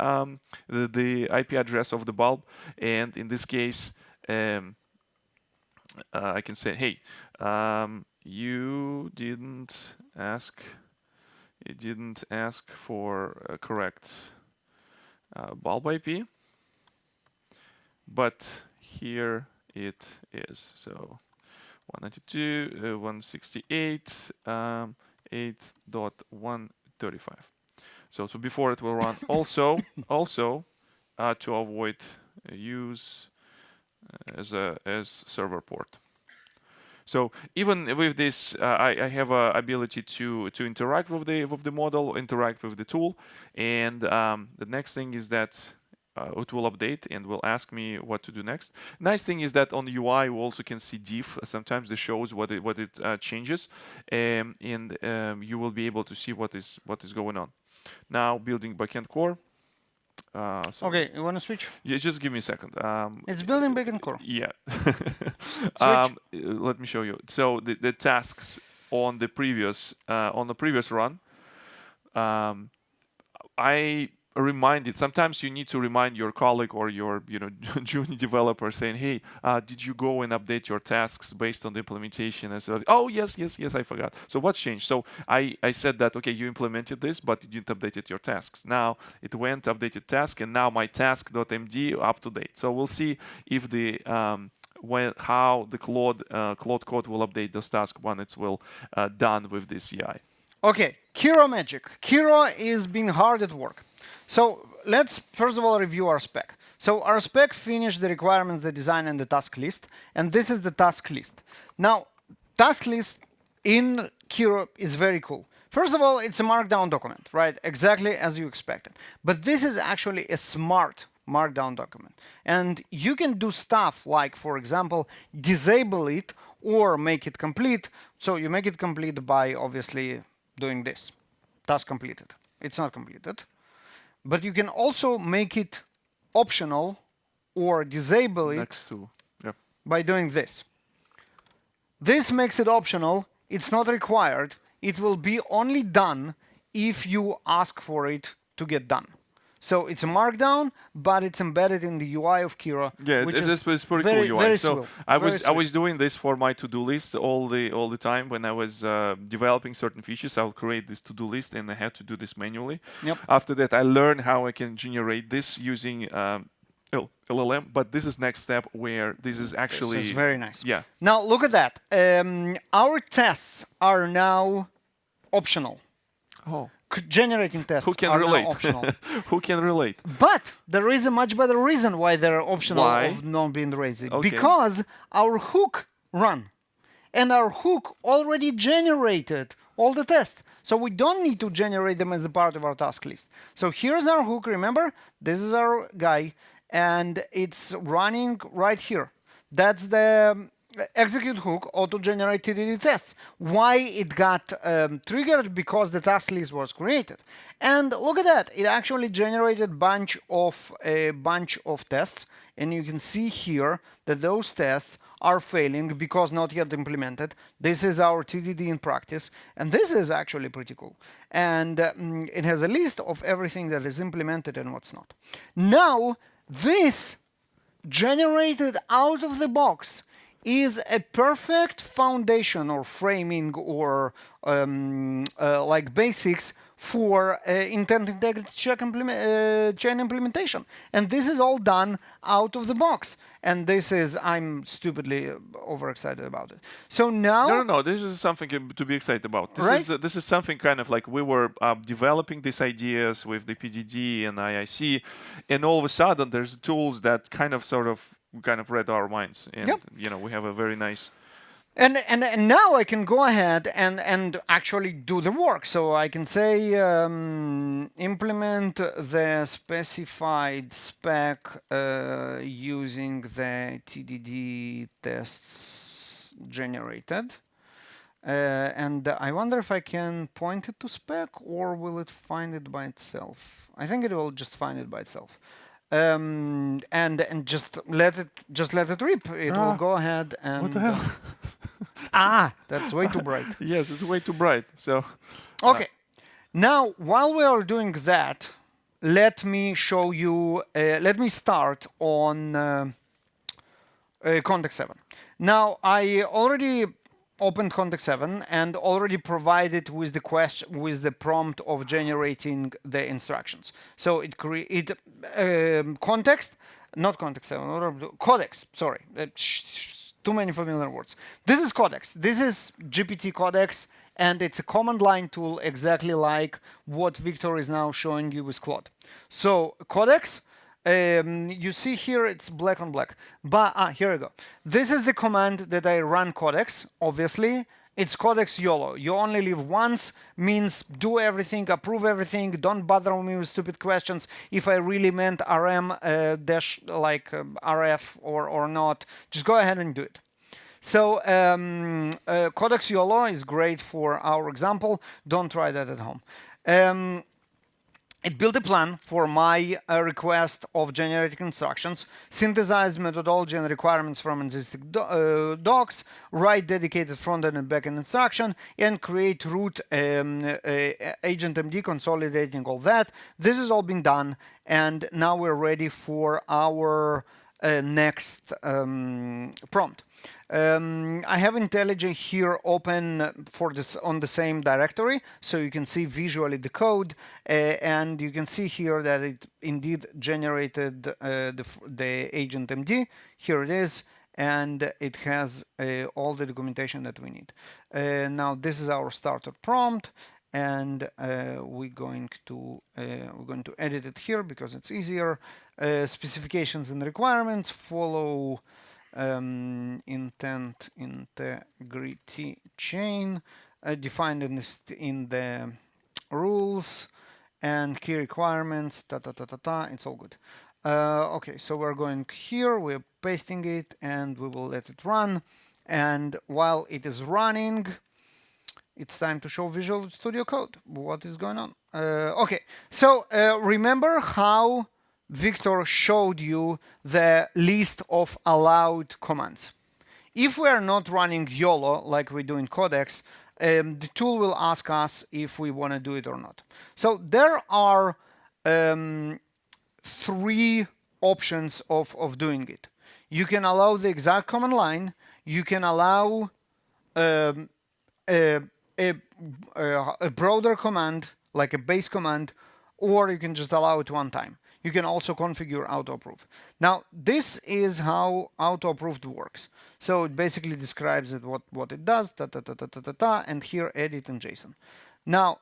IP address of the bulb, and in this case, I can say, hey, you didn't ask. It didn't ask for a correct bulb IP, but here it is. So 192, 168, 8.135. So before it will run also to avoid use as server port. So even with this, I have a ability to interact with the model, interact with the tool, and the next thing is that it will update and will ask me what to do next. Nice thing is that on the UI we also can see diff. Sometimes it shows what it changes, and you will be able to see what is going on. Now building backend core. Okay, you want to switch? Yeah, just give me a second. It's building backend core. Yeah. Let me show you. So the tasks on the previous run, I reminded. Sometimes you need to remind your colleague or your junior developer saying, "Hey, did you go and update your tasks based on the implementation?" And so, "Oh yes, I forgot." So what's changed? So I said that okay, you implemented this, but you didn't update your tasks. Now it went updated task, and now my task.md up to date. So we'll see if the how the Claude code will update those tasks when it's done with this CI. Okay, Kiro magic. Kiro is being hard at work. So let's first of all review our spec. So our spec finished the requirements, the design, and the task list. And this is the task list. Now, task list in Kiro is very cool. First of all, it's a markdown document, right? Exactly as you expected. But this is actually a smart markdown document. And you can do stuff like, for example, disable it or make it complete. So you make it complete by obviously doing this. Task completed. It's not completed. But you can also make it optional or disable it by doing this. This makes it optional. It's not required. It will be only done if you ask for it to get done. So it's a markdown, but it's embedded in the UI of Kiro. Yeah, which it's pretty very, cool UI. very So I was doing this for my to-do list all the time when I was developing certain features. I would create this to-do list, and I had to do this manually. Yep. After that, I learned how I can generate this using LLM. But this is next step where this is actually this is very nice. Yeah. Now look at that. Our tests are now optional. Oh. Generating tests Who can are relate? now optional. Who can relate? But there is a much better reason why they're optional of not being raised. Okay. Because our hook run. And our hook already generated all the tests. So we don't need to generate them as a part of our task list. So here's our hook, remember? This is our guy. And it's running right here. That's the execute hook auto-generate TDD tests. Why it got triggered? Because the task list was created. And look at that. It actually generated a bunch of tests. And you can see here that those tests are failing because not yet implemented. This is our TDD in practice, and this is actually pretty cool. And it has a list of everything that is implemented and what's not. Now, this generated out of the box is a perfect foundation or framing or like basics for intent integrity check chain implementation. And this is all done out of the box. And this is, I'm stupidly overexcited about it. So now... No. This is something to be excited about. This is something kind of like we were developing these ideas with the PDD and IIC, and all of a sudden there's tools that kind of read our minds. And, we have a very nice... And now I can go ahead and actually do the work. So I can say implement the specified spec using the TDD tests generated. And I wonder if I can point it to spec, or will it find it by itself? I think it will just find it by itself. And just let it rip. It will go ahead and... What the hell? That's way too bright. Yes, it's way too bright. So okay. Now, while we are doing that, let me show you. Let me start on context 7. Now, I already opened context 7 and already provided with the prompt of generating the instructions. So it create context, not context 7, codex. Sorry. Too many familiar words. This is codex. This is GPT codex, and it's a command line tool exactly like what Viktor is now showing you with Claude. So codex, you see here it's black on black. But here we go. This is the command that I run codex. Obviously, it's codex YOLO. You only live once, means do everything, approve everything, don't bother me with stupid questions. If I really meant RM dash like RF or not, just go ahead and do it. So codex YOLO is great for our example. Don't try that at home. It built a plan for my request of generating instructions, synthesize methodology and requirements from existing docs, write dedicated front-end and back-end instruction, and create root agent MD, consolidating all that. This has all been done, and now we're ready for our next prompt. I have IntelliJ here open for this on the same directory, so you can see visually the code, and you can see here that it indeed generated the agent MD. Here it is, and it has all the documentation that we need. Now this is our starter prompt, and we're going to edit it here because it's easier. Specifications and requirements follow intent integrity chain defined in the rules and key requirements. It's all good. Okay, so we're going here, we're pasting it, and we will let it run. And while it is running, it's time to show Visual Studio Code. What is going on? Okay, so remember how Viktor showed you the list of allowed commands. If we are not running YOLO like we do in Codex, the tool will ask us if we want to do it or not. So there are 3 options of doing it. You can allow the exact command line, you can allow a broader command, like a base command, or you can just allow it one time. You can also configure auto-approve. Now, this is how auto-approved works. So it basically describes it, what it does, and here edit in JSON. Now,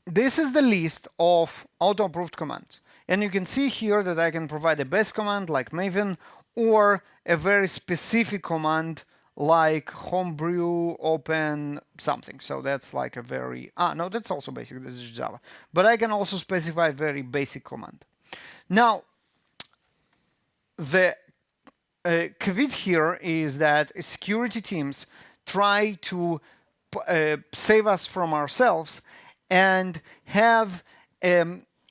this is the list of auto-approved commands. And you can see here that I can provide a base command like Maven, or a very specific command like homebrew open something. So that's like a very, no, that's also basic, this is Java. But I can also specify a very basic command. Now, the caveat here is that security teams try to save us from ourselves and have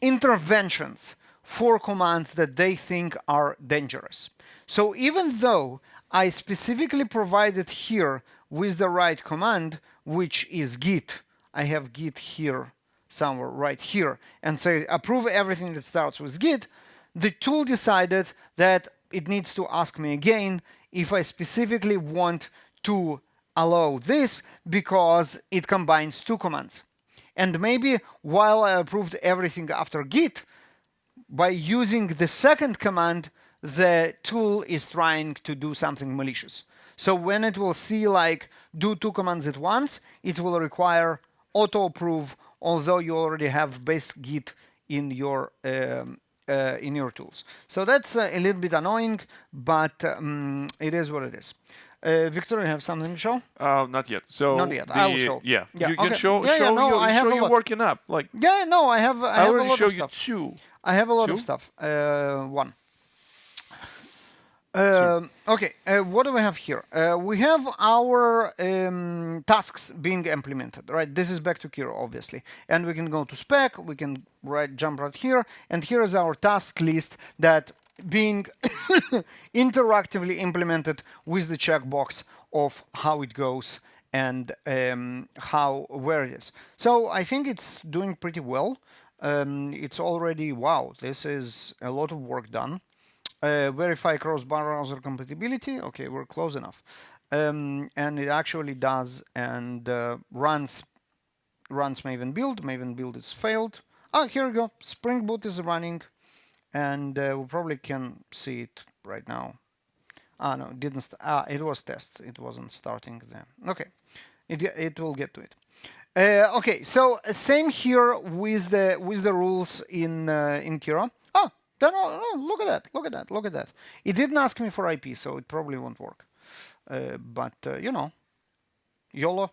interventions for commands that they think are dangerous. So even though I specifically provided here with the right command, which is git. I have git here somewhere right here and say approve everything that starts with git. The tool decided that it needs to ask me again if I specifically want to allow this because it combines two commands. And maybe while I approved everything after git, by using the second command, the tool is trying to do something malicious. So when it will see like do two commands at once, it will require auto approve, although you already have base git in your tools. So that's a little bit annoying, but it is what it is. Victor, you have something to show? Not yet. So Not yet. I will show. Yeah, Yeah, you can okay. show Yeah, show no, you I have show a you lot. working up. Like Yeah, no, I have I a already lot showed of you stuff. two. I have a lot of Two? stuff. One. Okay, what do we have here? We have our tasks being implemented, right? This is back to Kira, obviously. And we can go to spec, we can jump right here, and here is our task list that being interactively implemented with the checkbox of how it goes and where it is. So I think it's doing pretty well. It's already, wow, this is a lot of work done. Verify cross-browser compatibility. Okay, we're close enough. And it actually does and runs Maven build. Maven build is failed. Oh, here we go. Spring Boot is running, and we probably can see it right now. Ah, no, it didn't. It was tests. It wasn't starting then. Okay, it will get to it. Okay, so same here with the rules in Kira. Oh, look at that! Look at that! Look at that! It didn't ask me for IP, so it probably won't work. But you know, YOLO.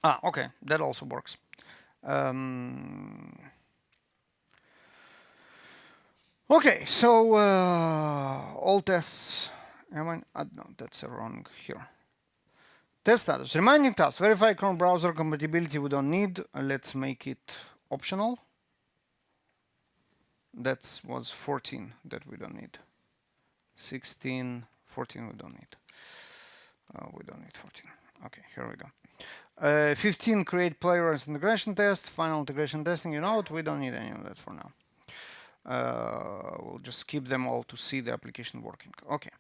Ah, okay, that also works. Okay, so all tests. No, that's wrong here. Test status. Reminding task. Verify Chrome browser compatibility. We don't need. Let's make it optional. That was 14 that we don't need. 16, 14 we don't need. We don't need 14. Okay, here we go. 15, create player integration test. Final integration testing. You know what? We don't need any of that for now. We'll just keep them all to see the application working. Okay.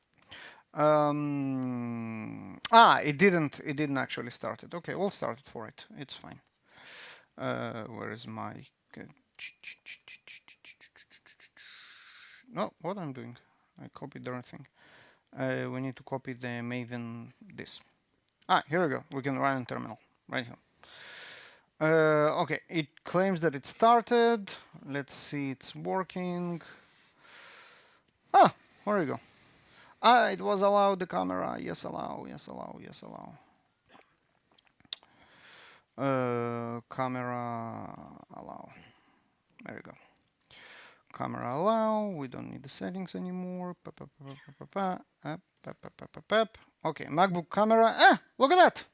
It didn't actually start it. Okay, we'll start it for it. It's fine. Where is my... No, what I'm doing? I copied the wrong thing. We need to copy the Maven this. Here we go. We can run in terminal right here. Okay, it claims that it started. Let's see, it's working. There we go. It was allowed the camera. Yes, allow. Yes, allow. Yes, allow. Camera allow. There we go. Camera allow. We don't need the settings anymore. Okay, MacBook camera. Look at that.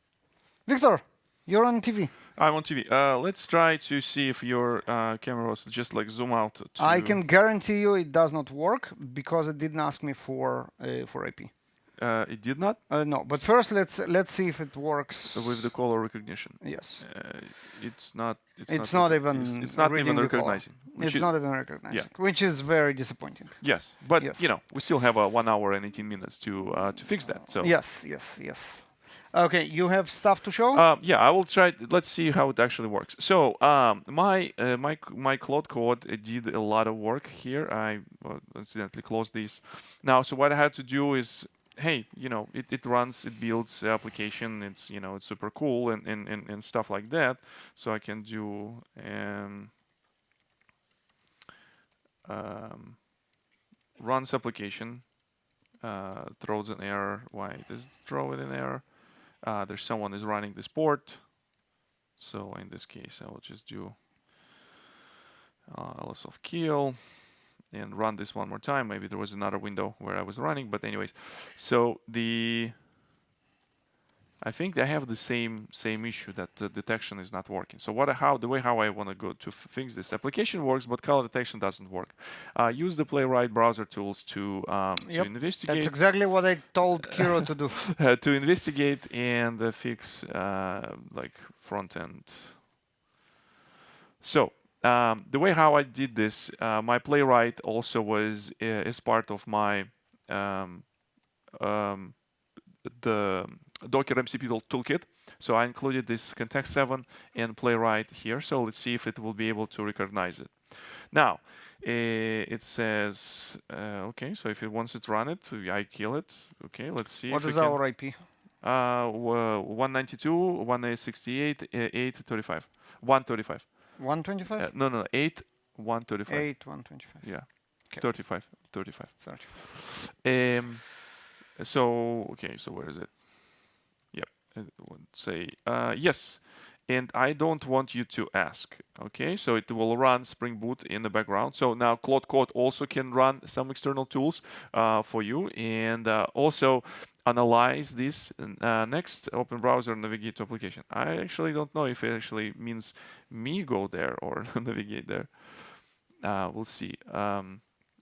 Victor, you're on TV. I'm on TV. Let's try to see if your camera was just like zoom out. I can guarantee you it does not work because it didn't ask me for IP. It did not? No, but first let's see if it works. With the color recognition. Yes. It's not even recognizing. It's not even recognizing, which is very disappointing. Yes, but you know, we still have 1 hour and 18 minutes to fix that. So yes. Okay, you have stuff to show? Yeah, I will try. Let's see how it actually works. So my Claude code did a lot of work here. I accidentally closed these. Now, so what I had to do is, hey, you know, it runs, it builds the application. It's, you know, it's super cool and stuff like that. So I can do runs application, throws an error. Why does it throw it an error? There's someone is running this port. So in this case, I will just do ls of kill and run this one more time. Maybe there was another window where I was running, but anyways. So the I think they have the same issue that the detection is not working. So the way how I want to go to fix this application works, but color detection doesn't work. Use the Playwright browser tools to Yep, investigate. that's exactly what I told Kiro to do. To investigate and fix like front end. So the way how I did this, my Playwright also was as part of my the Docker MCP toolkit. So I included this context 7 and Playwright here. So let's see if it will be able to recognize it. Now, it says, okay, so if it wants it to run it, I kill it. Okay, let's see. What if is we can, our IP? 192, 168, 835. 135. 125? No, 8, 135. 8, 125. Yeah, Okay. 35. 35. 35. So, okay, so where is it? Yep, it would say, yes, and I don't want you to ask. Okay, so it will run Spring Boot in the background. So now Claude Code also can run some external tools for you, and also analyze this. Next, open browser, navigate to application. I actually don't know if it actually means me go there or navigate there. We'll see.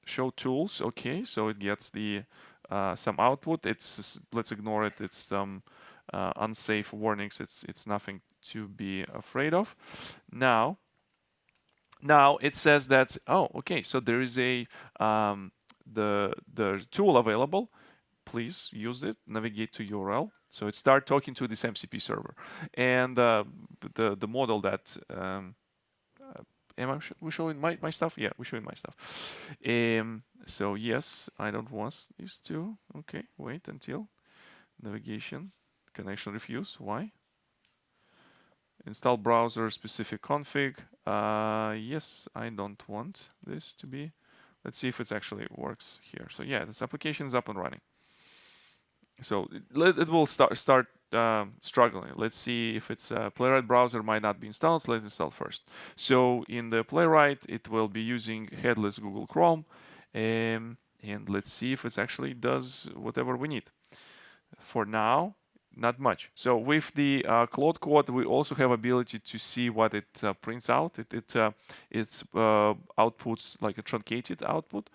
Show tools. Okay, so it gets the some output. Let's ignore it. It's some unsafe warnings. It's nothing to be afraid of. Now it says that okay, so there is a the tool available. Please use it. Navigate to URL. So it start talking to this MCP server, and the model that. We showing my stuff? Yeah, we're showing my stuff. So yes, I don't want these two. Okay, wait until navigation connection refuse. Why? Install browser specific config. Yes, I don't want this to be. Let's see if it actually works here. So yeah, this application is up and running. So it will start struggling. Let's see if it's Playwright browser might not be installed. So let's install first. So in the Playwright, it will be using headless Google Chrome, and let's see if it actually does whatever we need. For now, not much. So with the Claude Code, we also have ability to see what it prints out. It outputs like a truncated output.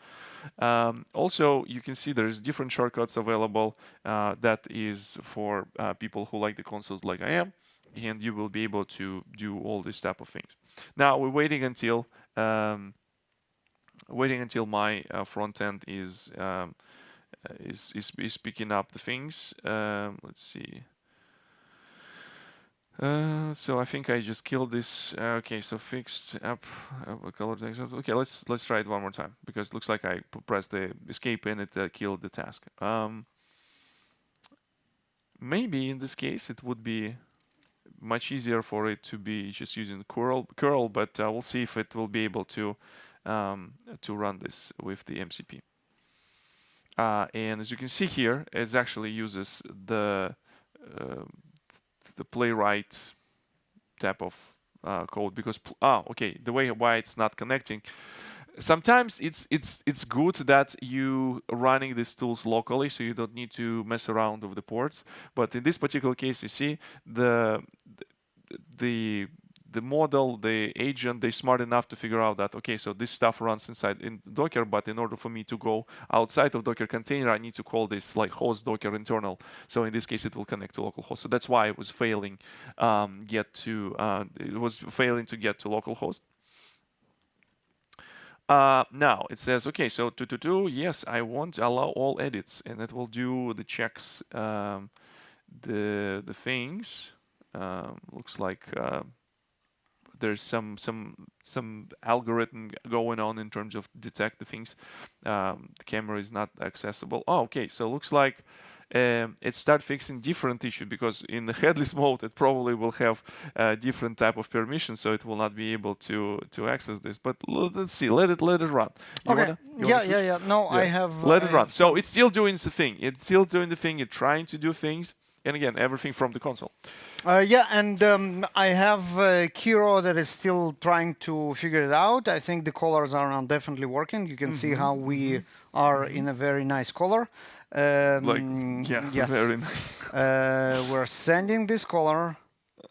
Also, you can see there's different shortcuts available that is for people who like the consoles like I am, and you will be able to do all these type of things. Now we're waiting until my front end is picking up the things. Let's see. So I think I just killed this. Okay, so fixed app color text. Okay, let's try it one more time because it looks like I pressed the escape and it killed the task. Maybe in this case it would be much easier for it to be just using curl, but we'll see if it will be able to run this with the MCP. And as you can see here, it actually uses the Playwright type of code because okay, the way why it's not connecting. Sometimes it's good that you running these tools locally, so you don't need to mess around with the ports. But in this particular case, you see the model, the agent, they're smart enough to figure out that, okay, so this stuff runs inside in Docker, but in order for me to go outside of Docker container, I need to call this like host Docker internal. So in this case, it will connect to localhost. So that's why it was failing get to localhost. Now it says, okay, so to yes, I want to allow all edits, and it will do the checks, the things. Looks like there's some algorithm going on in terms of detect the things. The camera is not accessible. Oh, okay, so looks like it start fixing different issue because in the headless mode it probably will have different type of permission, so it will not be able to access this. But let's see, let it run. Okay. Yeah. No, yeah. I have. Let it run. So it's still doing the thing. It's still doing the thing. It's trying to do things. And again, everything from the console. Yeah, and I have Kiro that is still trying to figure it out. I think the colors are now definitely working. You can see how we are in a very nice color. Like, yeah, Yes. very nice. We're sending this color.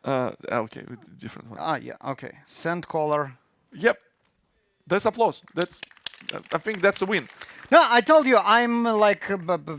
Okay, with different one. Yeah, okay. Send color. Yep, that's applause. That's, I think that's a win. No, I told you I'm like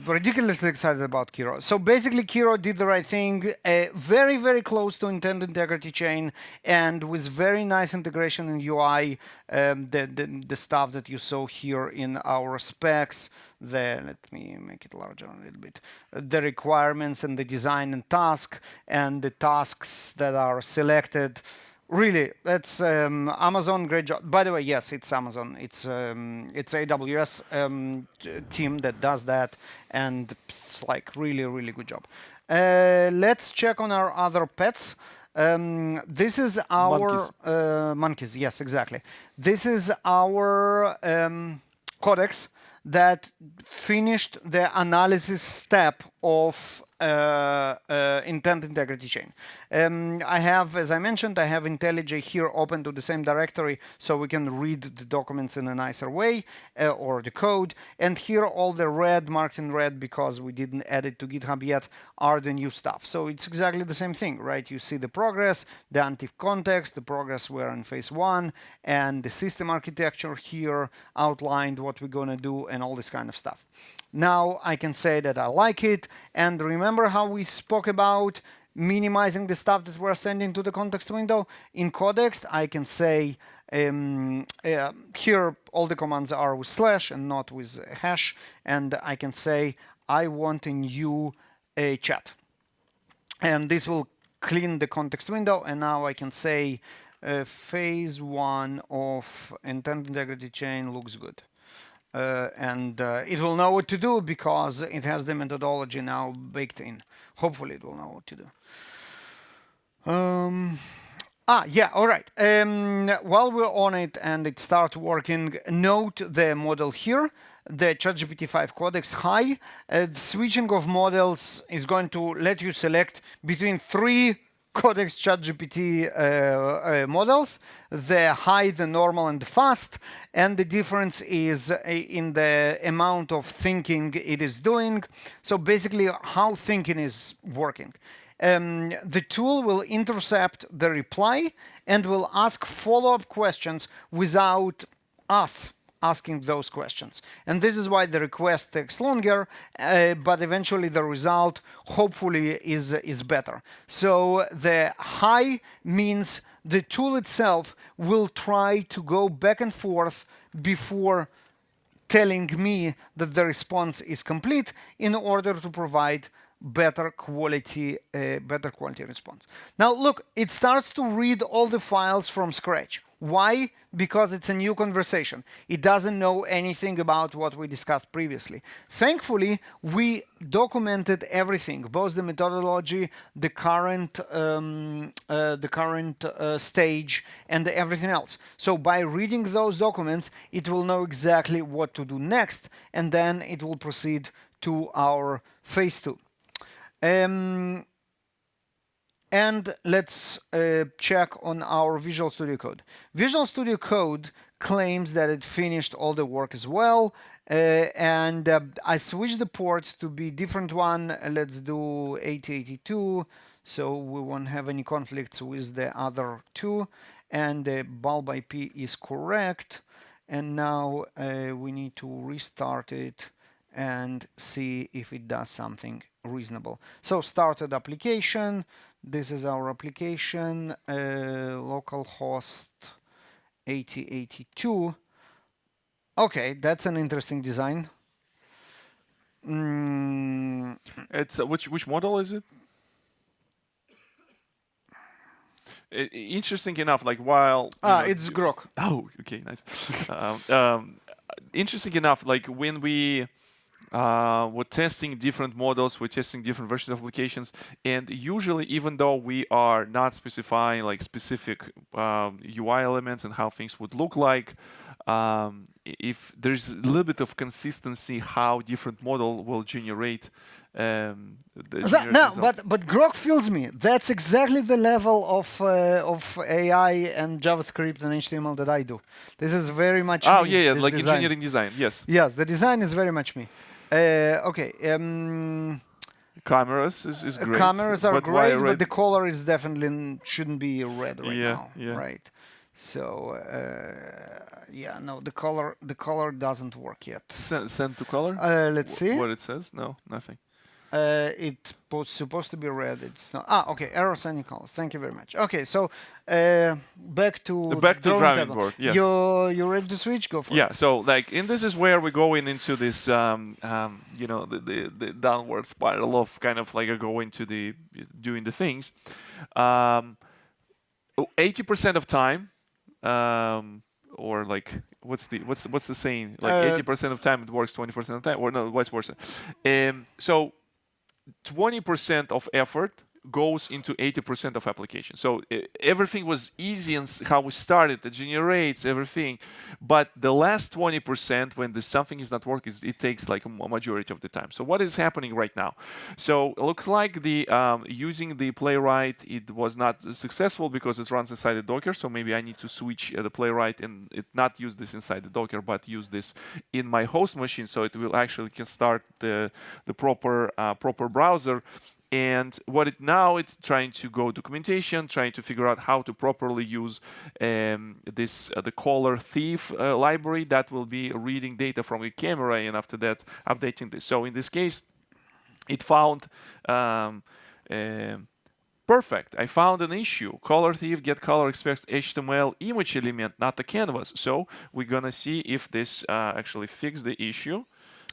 ridiculously excited about Kiro. So basically, Kiro did the right thing, very, very close to intent integrity chain, and with very nice integration in UI. The stuff that you saw here in our specs. Let me make it larger a little bit. The requirements and the design and task, and the tasks that are selected. Really, that's Amazon. Great job. By the way, yes, it's Amazon. It's AWS team that does that, and it's like really, really good job. Let's check on our other pets. This is our monkeys. Yes, exactly. This is our codex that finished the analysis step of intent integrity chain. I have, as I mentioned, I have IntelliJ here open to the same directory so we can read the documents in a nicer way, or the code. And here all the red, marked in red because we didn't add it to GitHub yet, are the new stuff. So it's exactly the same thing, right? You see the progress, the anti context, the progress we're in phase 1, and the system architecture here outlined what we're gonna do and all this kind of stuff. Now I can say that I like it, and remember how we spoke about minimizing the stuff that we're sending to the context window? In Codex, I can say here all the commands are with slash and not with hash, and I can say I want a new chat. And this will clean the context window, and now I can say phase 1 of intent integrity chain looks good. And it will know what to do because it has the methodology now baked in. Hopefully it will know what to do. Yeah, all right. While we're on it and it starts working, note the model here, the ChatGPT 5 Codex High. Switching of models is going to let you select between 3 Codex ChatGPT models, the high, the normal, and the fast, and the difference is in the amount of thinking it is doing. So basically, how thinking is working. The tool will intercept the reply and will ask follow-up questions without us asking those questions. And this is why the request takes longer, but eventually the result hopefully is better. So the high means the tool itself will try to go back and forth before telling me that the response is complete in order to provide better quality response. Now look, it starts to read all the files from scratch. Why? Because it's a new conversation. It doesn't know anything about what we discussed previously. Thankfully, we documented everything, both the methodology, the current stage, and everything else. So by reading those documents, it will know exactly what to do next, and then it will proceed to our phase 2. And let's check on our Visual Studio Code. Visual Studio Code claims that it finished all the work as well. And I switched the port to be different one. Let's do 8082, so we won't have any conflicts with the other 2. And the bulb IP is correct. And now we need to restart it and see if it does something reasonable. So started application. This is our application, localhost 8082. Okay, that's an interesting design. It's which model is it? Interesting enough, like while it's Grok. Oh, okay, nice. Interesting enough, like when we're testing different models, we're testing different versions of applications, and usually, even though we are not specifying like specific UI elements and how things would look like, if there's a little bit of consistency how different model will generate the generic No, result. but Grok fills me. That's exactly the level of AI and JavaScript and HTML that I do. This is very much Oh me. yeah, yeah, This like design. engineering design. Yes, Yes, the design is very much me. Okay. cameras is great, Cameras are but why great, but red? the color is definitely shouldn't be red right Yeah, now, yeah. right? So yeah, no, the color doesn't work yet. Send to color. Let's see. What it says? No, nothing. It was supposed to be red. It's not. Ah, okay. Error sending color. Thank you very much. Okay, so back to Back to drawing drawing table. board. Yes. You ready to switch? Go for Yeah. it. So like, and this is where we're going into this, you know, the downward spiral of kind of like go into the doing the things. 80% of time, or like what's the saying? Like 80% of time it works 20% of time, or no, vice versa. So 20% of effort goes into 80% of application. So everything was easy and how we started, it generates everything. But the last 20%, when something is not working, it takes like a majority of the time. So what is happening right now? So it looks like the using the Playwright, it was not successful because it runs inside the Docker. So maybe I need to switch the Playwright and not use this inside the Docker, but use this in my host machine. So it will actually can start the proper browser. And what it's trying to go documentation, trying to figure out how to properly use this the caller thief library that will be reading data from your camera, and after that updating this. So in this case, it found perfect. I found an issue. Color thief get color expects HTML image element, not the canvas. So we're gonna see if this actually fix the issue.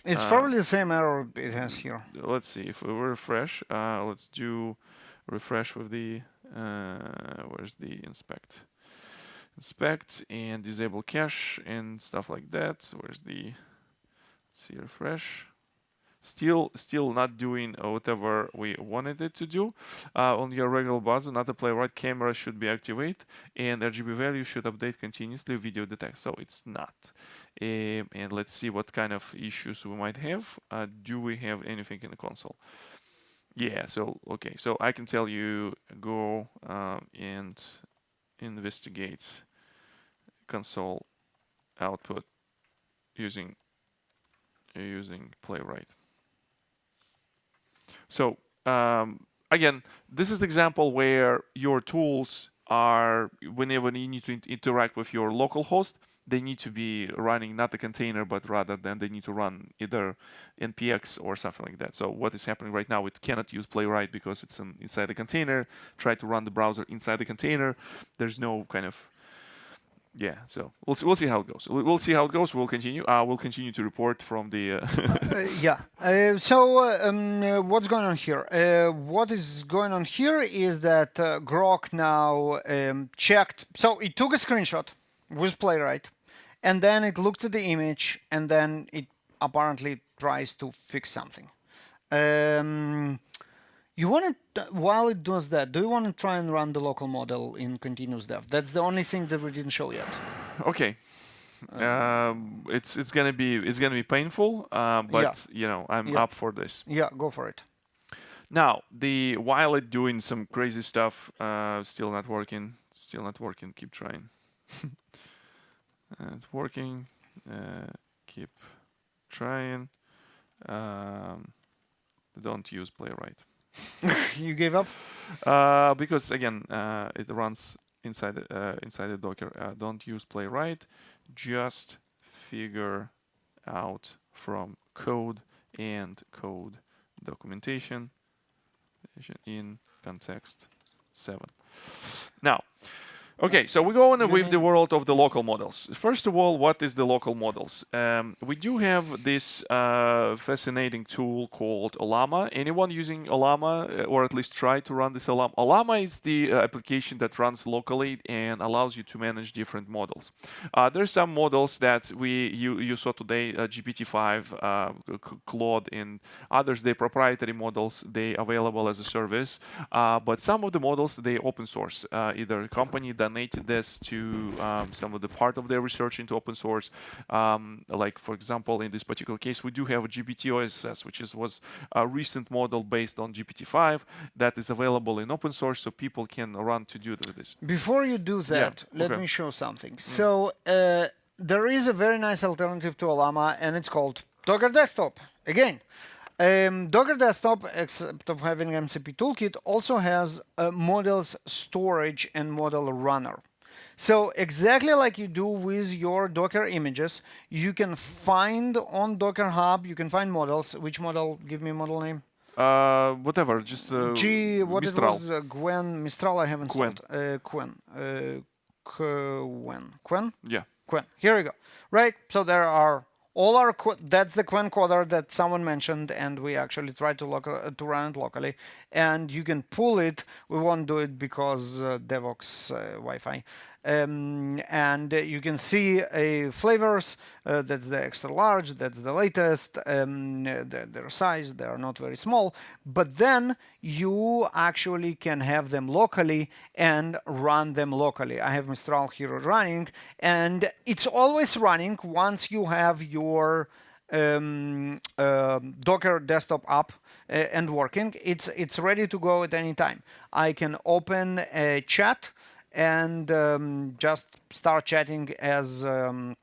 It's probably the same error it has here. Let's see if we refresh. Let's do refresh with the where's the inspect and disable cache and stuff like that. Where's the, let's see, refresh. Still not doing whatever we wanted it to do. On your regular browser, not the Playwright camera should be activated, and RGB value should update continuously. Video detect. So it's not. And let's see what kind of issues we might have. Do we have anything in the console? Yeah. So okay. So I can tell you go and investigate console output using Playwright. So again, this is the example where your tools are, whenever you need to interact with your local host, they need to be running not the container, but rather than they need to run either npx or something like that. So what is happening right now, it cannot use Playwright because it's inside the container. Try to run the browser inside the container. There's no kind of, yeah, so we'll see how it goes. We'll see how it goes. We'll continue to report from the. Yeah. So what's going on here? What is going on here is that Grok now checked. So it took a screenshot with Playwright, and then it looked at the image, and then it apparently tries to fix something. You want to, while it does that, do you want to try and run the local model in continuous dev? That's the only thing that we didn't show yet. Okay. It's gonna be painful, but Yeah. I'm Yeah. up for this. Yeah, go for it. Now, while it doing some crazy stuff, still not working. Keep trying. It's working. Keep trying. Don't use Playwright. You gave up? Because again, it runs inside the Docker. Don't use Playwright. Just figure out from code and code documentation in context 7. Now, okay, so we go on with the world of the local models. First of all, what is the local models? We do have this fascinating tool called Ollama. Anyone using Ollama, or at least try to run this Ollama? Ollama is the application that runs locally and allows you to manage different models. There's some models that you saw today, GPT-5, Claude, and others. They're proprietary models. They available as a service. But some of the models, they open source. Either a company that donated this to some of the part of their research into open source. Like for example, in this particular case, we do have a GPT OSS, which was a recent model based on GPT-5 that is available in open source, so people can run to do this. Before you do that, let okay. me show something. So there is a very nice alternative to Olama, and it's called Docker Desktop. Again, Docker Desktop, except of having MCP toolkit, also has models storage and model runner. So exactly like you do with your Docker images, you can find on Docker Hub, you can find models. Which model? Give me a model name. Whatever, just What Mistral. it was? Gwen. Mistral I haven't Quen. installed. Quen? Yeah. Quen. Here we go. Right, so there are all our, that's the Quen coder that someone mentioned, and we actually try to run it locally. And you can pull it. We won't do it because Devox Wi-Fi. And you can see flavors. That's the extra large. That's the latest. Their size. They are not very small. But then you actually can have them locally and run them locally. I have Mistral here running, and it's always running once you have your Docker desktop up and working. It's ready to go at any time. I can open a chat and just start chatting as I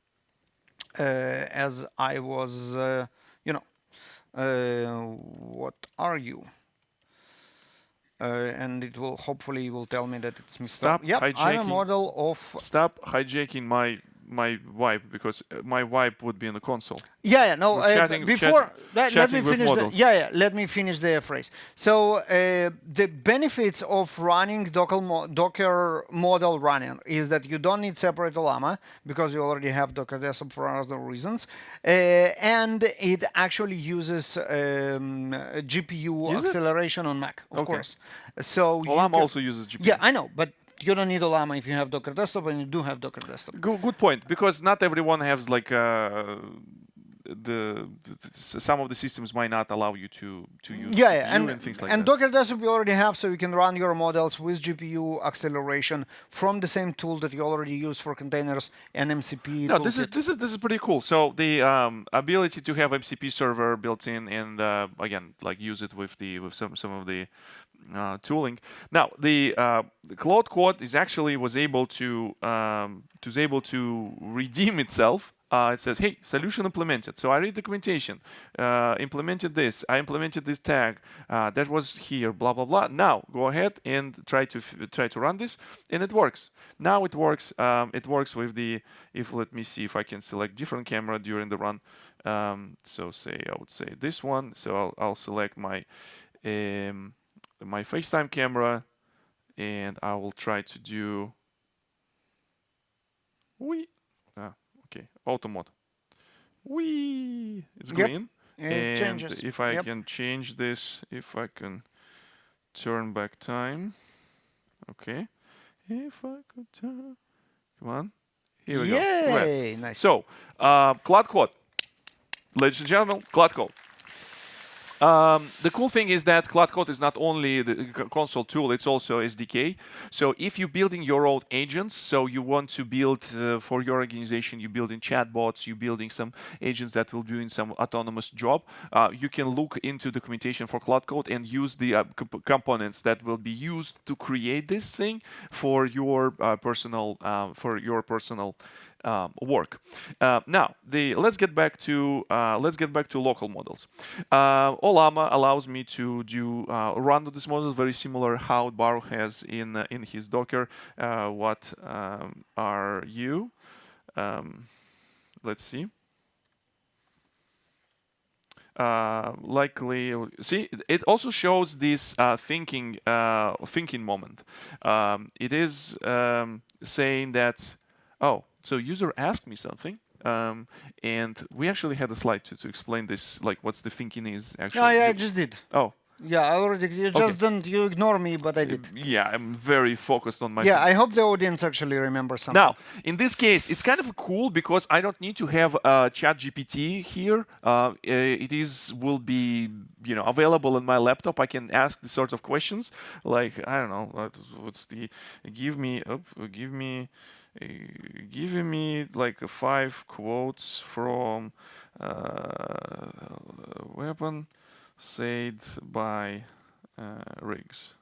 was, what are you? And it will hopefully will tell me that it's Mr. Stop Yep, I'm a hijacking. model of. Stop hijacking my wipe, because my wipe would be in the console. Yeah, no. Before let me finish. Let me finish the phrase. So the benefits of running Docker model running is that you don't need separate Olama because you already have Docker Desktop for other reasons, and it actually uses GPU acceleration on Mac, of course. So Olama also uses GPU. Yeah, I know, but you don't need Olama if you have Docker Desktop, and you do have Docker Desktop. Good point, because not everyone has like some of the systems might not allow you to use GPU and things like that. Docker Desktop you already have, so you can run your models with GPU acceleration from the same tool that you already use for containers and MCP. No, this is pretty cool. So the ability to have MCP server built in, and again, like use it with some of the tooling. Now the Claude Code was able to redeem itself. It says, hey, solution implemented. So I read documentation, implemented this, I implemented this tag, that was here, blah, blah, blah. Now go ahead and try to run this, and it works. Now it works. It works with let me see if I can select different camera during the run. So I would say this one. So I'll select my FaceTime camera, and I will try to do okay, auto mode. It's green. It changes. If I can change this, if I can turn back time. Okay. If I could turn. Come on. Here we go. Yay! Nice. So, Claude Code. Ladies and gentlemen, Claude Code. The cool thing is that Claude Code is not only the console tool, it's also SDK. So if you're building your own agents, so you want to build for your organization, you're building chatbots, you're building some agents that will do in some autonomous job, you can look into documentation for Claude Code and use the components that will be used to create this thing for your personal work. Now, let's get back to local models. Olama allows me to run these models very similar how Baruch has in his Docker. What are you? Let's see. Likely, see, it also shows this thinking moment. It is saying that, so user asked me something, and we actually had a slide to explain this, like what's the thinking is actually. Oh, yeah, I just did. Oh, Yeah, I already. You Okay. just didn't. You ignore me, but I did. Yeah, I'm very focused on my Yeah, things. I hope the audience actually remembers something. Now, in this case, it's kind of cool because I don't need to have ChatGPT here. It is will be available on my laptop. I can ask the sorts of questions like I don't know what's the give me uh, give me like 5 quotes from weapon said by Riggs.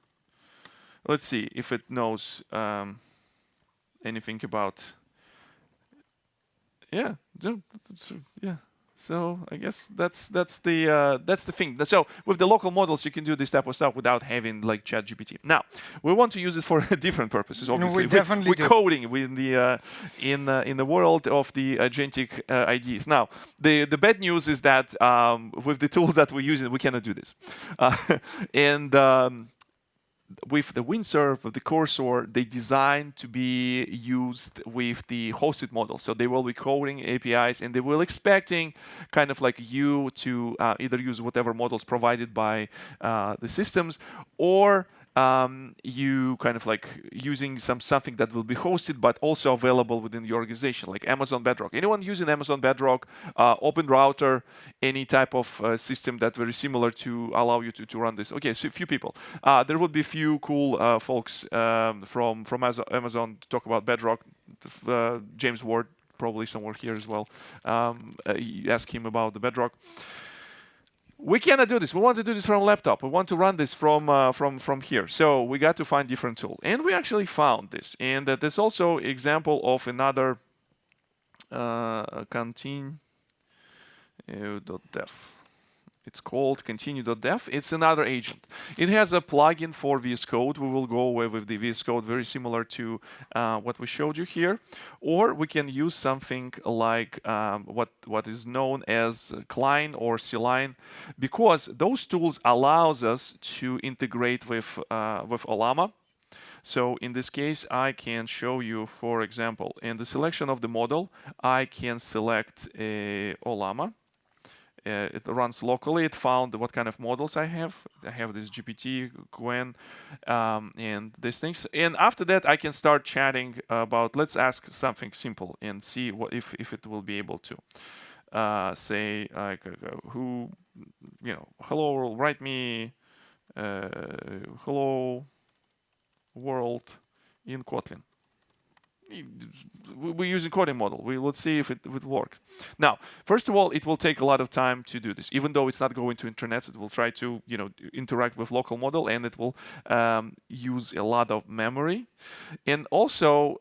Let's see if it knows anything about. Yeah, yeah. So I guess that's the thing. So with the local models, you can do this type of stuff without having like ChatGPT. Now we want to use it for different purposes. Obviously, definitely we're do. coding in the world of the agentic IDs. Now the bad news is that with the tools that we're using, we cannot do this, and with the Windsurf, with the Cursor, they designed to be used with the hosted model. So they will be calling APIs and they will expecting kind of like you to either use whatever models provided by the systems or you kind of like using something that will be hosted but also available within your organization, like Amazon Bedrock. Anyone using Amazon Bedrock, Open Router, any type of system that very similar to allow you to run this? Okay, so a few people. There will be a few cool folks from Amazon to talk about Bedrock. James Ward probably somewhere here as well. Ask him about the Bedrock. We cannot do this. We want to do this from a laptop. We want to run this from here. So we got to find different tool, and we actually found this. And there's also example of another continue.dev. It's called continue.dev. It's another agent. It has a plugin for VS Code. We will go away with the VS Code, very similar to what we showed you here. Or we can use something like what is known as Klein or C-Line, because those tools allows us to integrate with Olama. So in this case, I can show you, for example, in the selection of the model, I can select a Olama. It runs locally. It found what kind of models I have. I have this GPT, Gwen, and these things. And after that, I can start chatting about. Let's ask something simple and see what if it will be able to say like who, hello, write me hello world in Kotlin. We're using coding model. Let's see if it would work. Now, first of all, it will take a lot of time to do this. Even though it's not going to internet, it will try to interact with local model, and it will use a lot of memory. And also,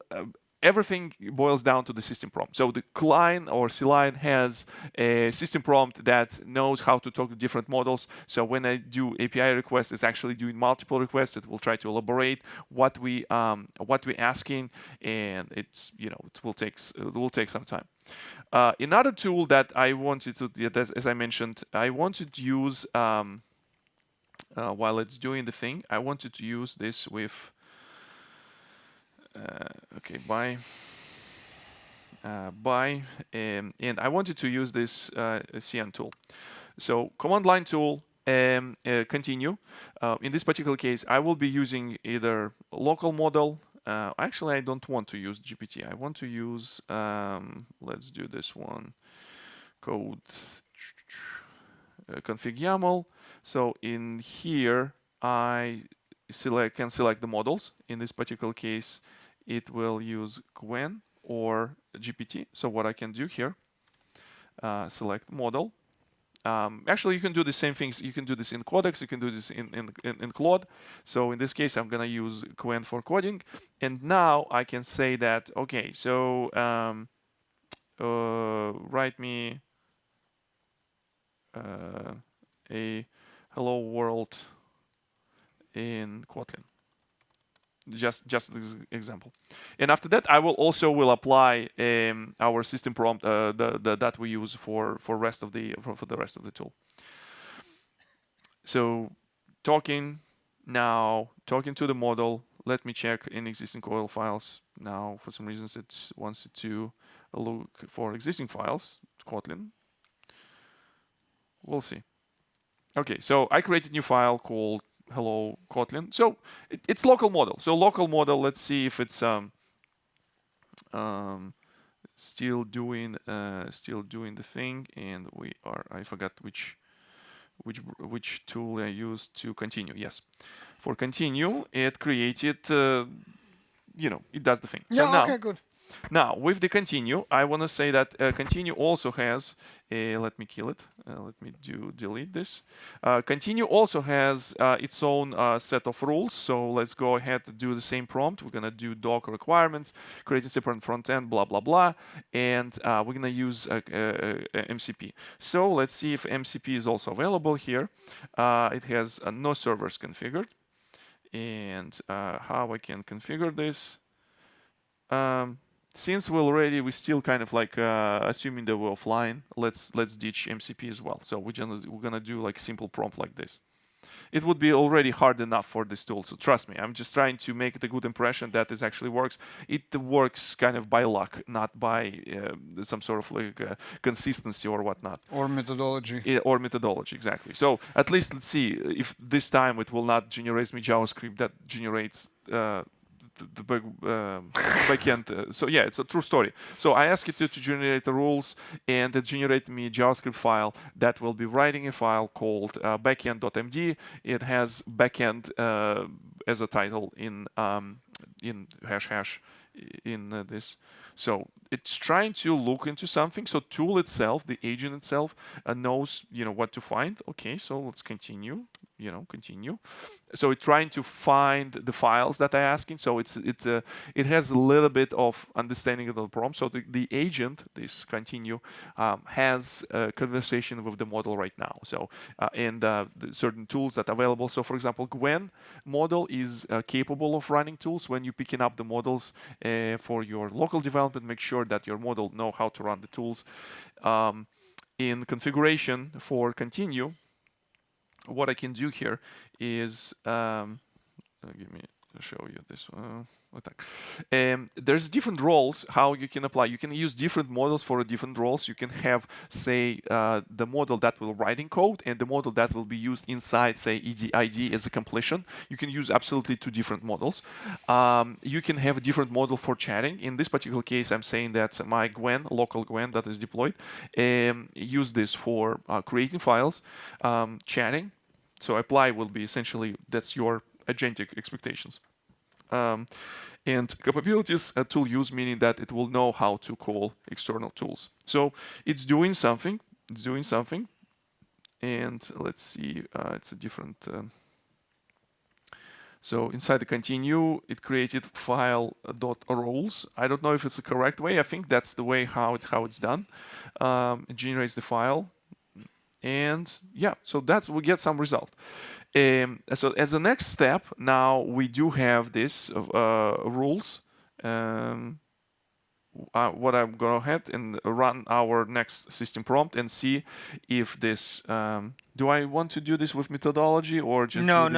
everything boils down to the system prompt. So the Klein or C-Line has a system prompt that knows how to talk to different models. So when I do API requests, it's actually doing multiple requests. It will try to elaborate what we're asking, and it will take some time. Another tool that I wanted to, as I mentioned, I wanted to use while it's doing the thing. I wanted to use this with. Okay, by and I wanted to use this CN tool. So command line tool, continue. In this particular case, I will be using either local model. Actually, I don't want to use GPT. I want to use, let's do this one, code config YAML. So in here, I can select the models. In this particular case, it will use Gwen or GPT. So what I can do here, select model. Actually, you can do the same things. You can do this in Codex. You can do this in Claude. So in this case, I'm going to use Gwen for coding. And now I can say that, okay, so write me a hello world in Kotlin. Just this example. And after that, I will apply our system prompt that we use for the rest of the tool. So talking to the model. Let me check in existing coil files. Now, for some reasons, it wants to look for existing files. Kotlin. We'll see. Okay, so I created a new file called hello Kotlin. So it's local model. So local model, let's see if it's um, still doing the thing. And I forgot which tool I used to continue. Yes, for continue, it created, it does the thing. So Yeah, now, okay, good. now with the continue, I want to say that continue also has let me kill it. Let me delete this. Continue also has its own set of rules. So let's go ahead and do the same prompt. We're gonna do doc requirements, create a separate front end, blah blah blah, and we're gonna use MCP. So let's see if MCP is also available here. It has no servers configured, and how I can configure this. Since we still kind of like assuming that we're offline, let's ditch MCP as well. So we're gonna do like simple prompt like this. It would be already hard enough for this tool, so trust me. I'm just trying to make it a good impression that this actually works. It works kind of by luck, not by some sort of like consistency or whatnot. Or methodology. Or methodology, exactly. So at least let's see if this time it will not generate me JavaScript that generates the backend. So yeah, it's a true story. So I asked it to generate the rules, and it generated me a JavaScript file that will be writing a file called backend.md. It has backend as a title in hash in this. So it's trying to look into something. So tool itself, the agent itself, knows what to find. Okay, so let's continue. Continue. So it's trying to find the files that I'm asking. So it has a little bit of understanding of the prompt. So the agent, this continue, has a conversation with the model right now. So and certain tools that are available. So for example, Gwen model is capable of running tools. When you're picking up the models for your local development, make sure that your model know how to run the tools. In configuration for continue, what I can do here is give me to show you this one. There's different roles how you can apply. You can use different models for different roles. You can have, say, the model that will write in code and the model that will be used inside, say, ID as a completion. You can use absolutely two different models. You can have a different model for chatting. In this particular case, I'm saying that my Gwen, local Gwen that is deployed, use this for creating files, chatting. So apply will be essentially, that's your agentic expectations. And capabilities tool use, meaning that it will know how to call external tools. So it's doing something. And let's see, it's a different. So inside the continue, it created file.roles. I don't know if it's the correct way. I think that's the way how it's done. It generates the file. And yeah, so we get some result. So as a next step, now we do have this rules. What I'm going to ahead and run our next system prompt and see if this. Do I want to do this with methodology or just No.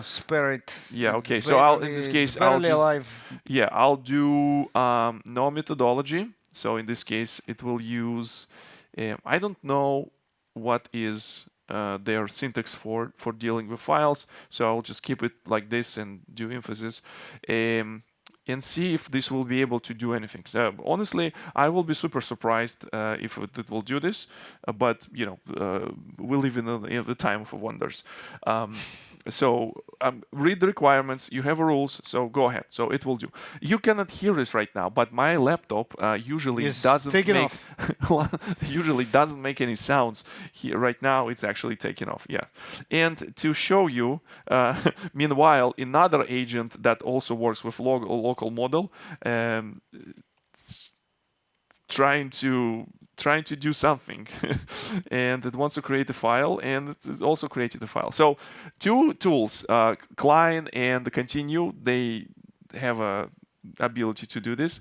Spare it. Yeah. Okay. So in this case, I'll just alive. Yeah, I'll do no methodology. So in this case, it will use. I don't know what is their syntax for dealing with files. So I'll just keep it like this and do emphasis. And see if this will be able to do anything. So honestly, I will be super surprised if it will do this. But we live in the time of wonders. So read the requirements. You have rules, so go ahead. So it will do. You cannot hear this right now, but my laptop usually doesn't make any sounds. Here right now, it's actually taking off. Yeah. And to show you, meanwhile, another agent that also works with local model, trying to do something and it wants to create a file, and it's also created a file. So two tools, Client and Continue, they have ability to do this.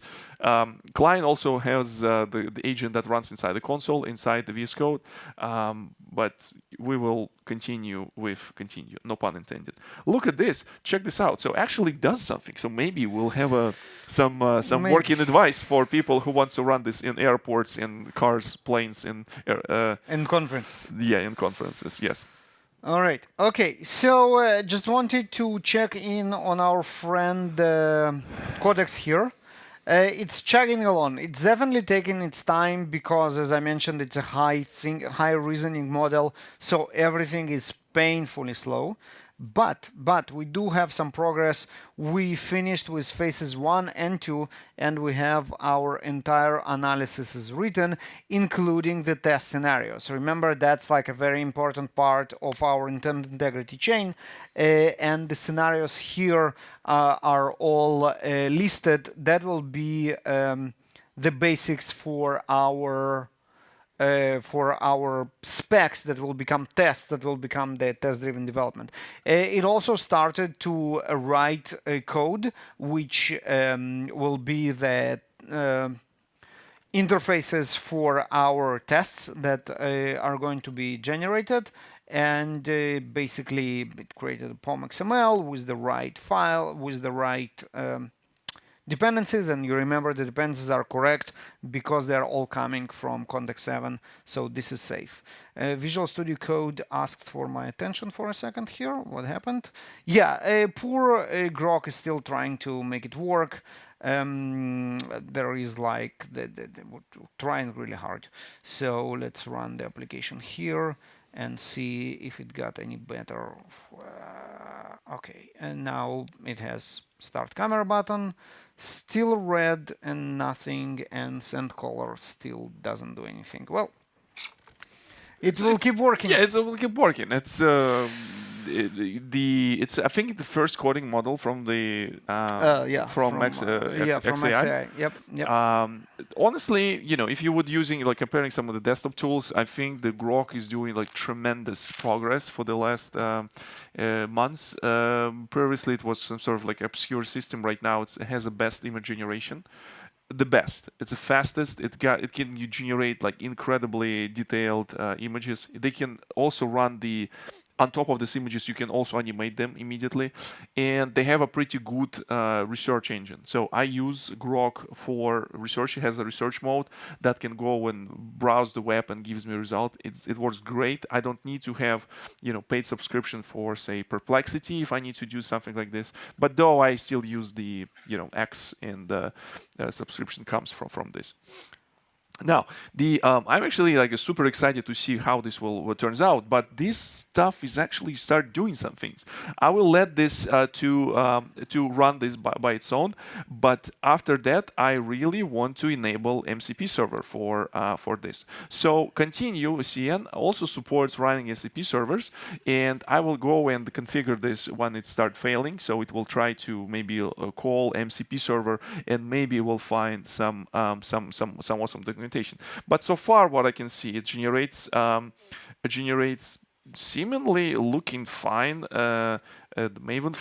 Client also has the agent that runs inside the console, inside the VS Code, but we will continue with continue, no pun intended. Look at this, check this out. So actually does something. So maybe we'll have some working advice for people who want to run this in airports, in cars, planes, in conferences. Yeah, in conferences, yes. All right. Okay. So just wanted to check in on our friend Codex here. It's chugging along. It's definitely taking its time because, as I mentioned, it's a high reasoning model, so everything is painfully slow. But we do have some progress. We finished with phases 1 and 2, and we have our entire analysis is written, including the test scenarios. Remember, that's like a very important part of our intent integrity chain, and the scenarios here are all listed. That will be the basics for our specs that will become tests, that will become the test-driven development. It also started to write a code which will be the interfaces for our tests that are going to be generated. And basically, it created a POM XML with the right file, with the right dependencies, and you remember the dependencies are correct because they're all coming from context 7, so this is safe. Visual Studio Code asked for my attention for a second here. What happened? Yeah, poor Grok is still trying to make it work. There is like they're trying really hard. So let's run the application here and see if it got any better. Okay, and now it has start camera button. Still red and nothing, and send color still doesn't do anything. Well, it will keep working. Yeah, it will keep working. It's I think the first coding model from the from XAI. Yep. Honestly, if you would using like comparing some of the desktop tools, I think the Grok is doing like tremendous progress for the last months. Previously, it was some sort of like obscure system. Right now, it has the best image generation. The best. It's the fastest. It can you generate like incredibly detailed images. They can also run on top of these images, you can also animate them immediately, and they have a pretty good research engine. So I use Grok for research. It has a research mode that can go and browse the web and gives me a result. It works great. I don't need to have paid subscription for say Perplexity if I need to do something like this. But though I still use the X, and the subscription comes from this. Now, I'm actually like super excited to see how this will turns out. But this stuff is actually start doing some things. I will let this to run this by its own. But after that, I really want to enable MCP server for this. So continue CN also supports running MCP servers, and I will go and configure this when it start failing. So it will try to maybe call MCP server, and maybe we'll find some awesome documentation. But so far, what I can see, it generates seemingly looking fine. Maven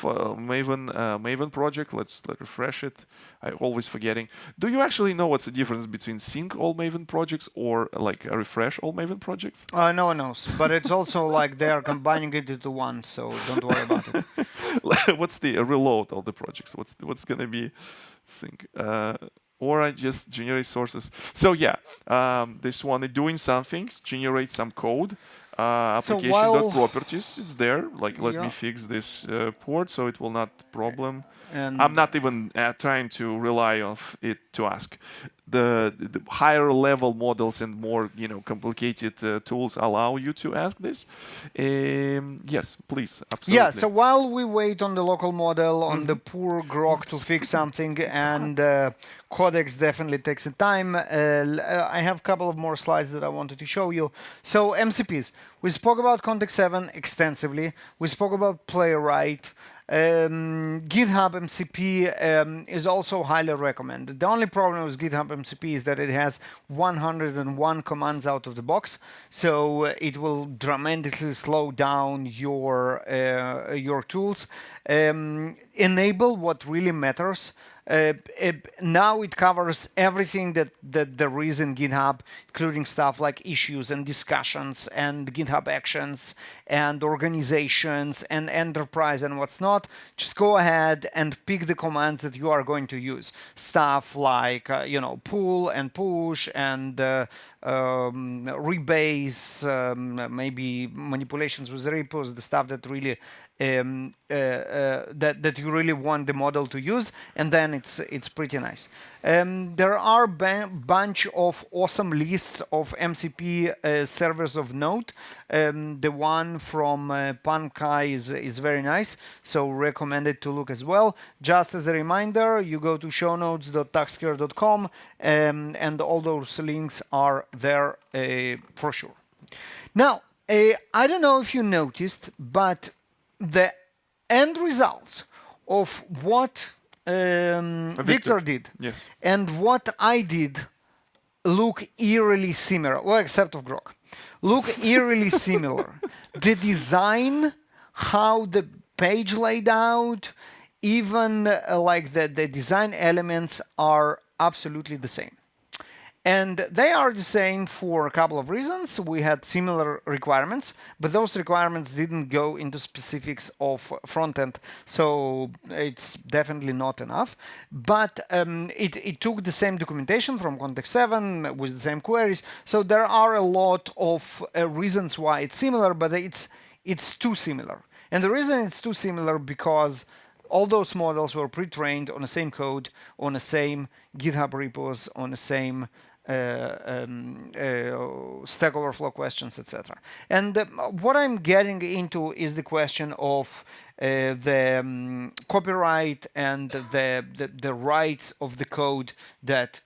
project. Let's refresh it. I always forgetting. Do you actually know what's the difference between sync all Maven projects or like refresh all Maven projects? No one knows, but it's also like they are combining it into one, so don't worry about it. What's the reload all the projects? What's gonna be sync? Or I just generate sources. So yeah, this one is doing something, generate some code. Application.properties, it's there. Like, let me fix this port so it will not problem. And I'm not even trying to rely on it to ask. The higher level models and more complicated tools allow you to ask this. Yes, please, absolutely. Yeah. So while we wait on the local model, on the poor Grok to fix something, and Codex definitely takes some time. I have a couple of more slides that I wanted to show you. So MCPs. We spoke about Context 7 extensively. We spoke about Playwright. GitHub MCP is also highly recommended. The only problem with GitHub MCP is that it has 101 commands out of the box, so it will dramatically slow down your tools. Enable what really matters. Now it covers everything that there is in GitHub, including stuff like issues and discussions and GitHub actions and organizations and enterprise and what's not. Just go ahead and pick the commands that you are going to use. Stuff like pull and push and rebase, maybe manipulations with repos, the stuff that really that you really want the model to use, and then it's pretty nice. There are bunch of awesome lists of MCP servers of note. The one from Pankai is very nice, so recommended to look as well. Just as a reminder, you go to shownotes.taxcare.com, and all those links are there for sure. Now, I don't know if you noticed, but the end results of what Viktor did Yes. and what I did look eerily similar, well, except of Grok, look eerily similar. The design, how the page laid out, even like the design elements are absolutely the same. And they are the same for a couple of reasons. We had similar requirements, but those requirements didn't go into specifics of front end, so it's definitely not enough. But it took the same documentation from Context 7 with the same queries, so there are a lot of reasons why it's similar, but it's too similar. And the reason it's too similar because all those models were pre-trained on the same code, on the same GitHub repos, on the same Stack Overflow questions, etc. And what I'm getting into is the question of the copyright and the rights of the code that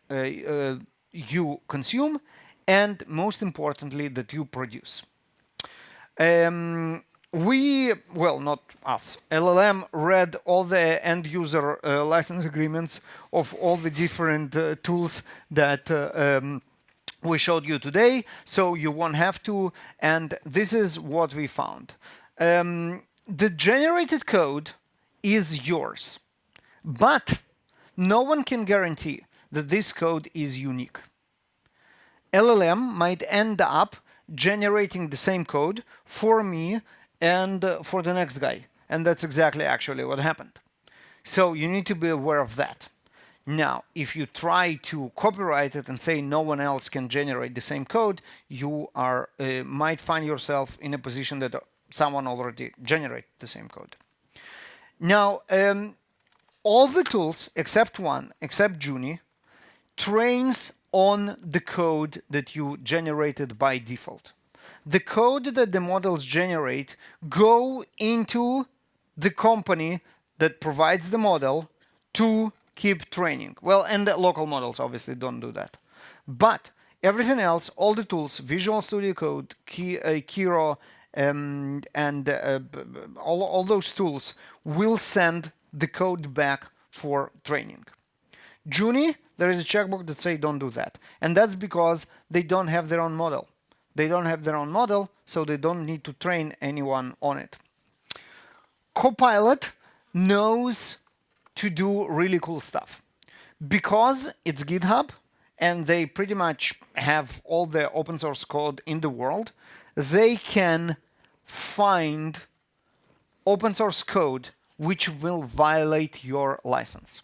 you consume, and most importantly, that you produce. Well, not us, LLM read all the end user license agreements of all the different tools that we showed you today, so you won't have to. And this is what we found. The generated code is yours, but no one can guarantee that this code is unique. LLM might end up generating the same code for me and for the next guy. And that's exactly actually what happened. So you need to be aware of that. Now, if you try to copyright it and say no one else can generate the same code, you are might find yourself in a position that someone already generated the same code. Now, all the tools except one, except Juni, trains on the code that you generated by default. The code that the models generate go into the company that provides the model to keep training. Well, and the local models obviously don't do that. But everything else, all the tools, Visual Studio Code, Kiro, and all those tools will send the code back for training. Juni, there is a checkbox that says don't do that. And that's because they don't have their own model. They don't have their own model, so they don't need to train anyone on it. Copilot knows to do really cool stuff. Because it's GitHub, and they pretty much have all the open source code in the world, they can find open source code which will violate your license.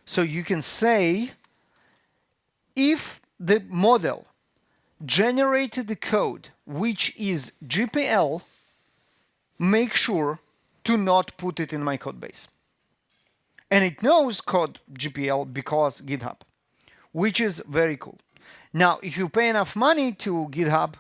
So you can say, if the model generated the code which is GPL, make sure to not put it in my code base. And it knows code GPL because GitHub, which is very cool. Now, if you pay enough money to GitHub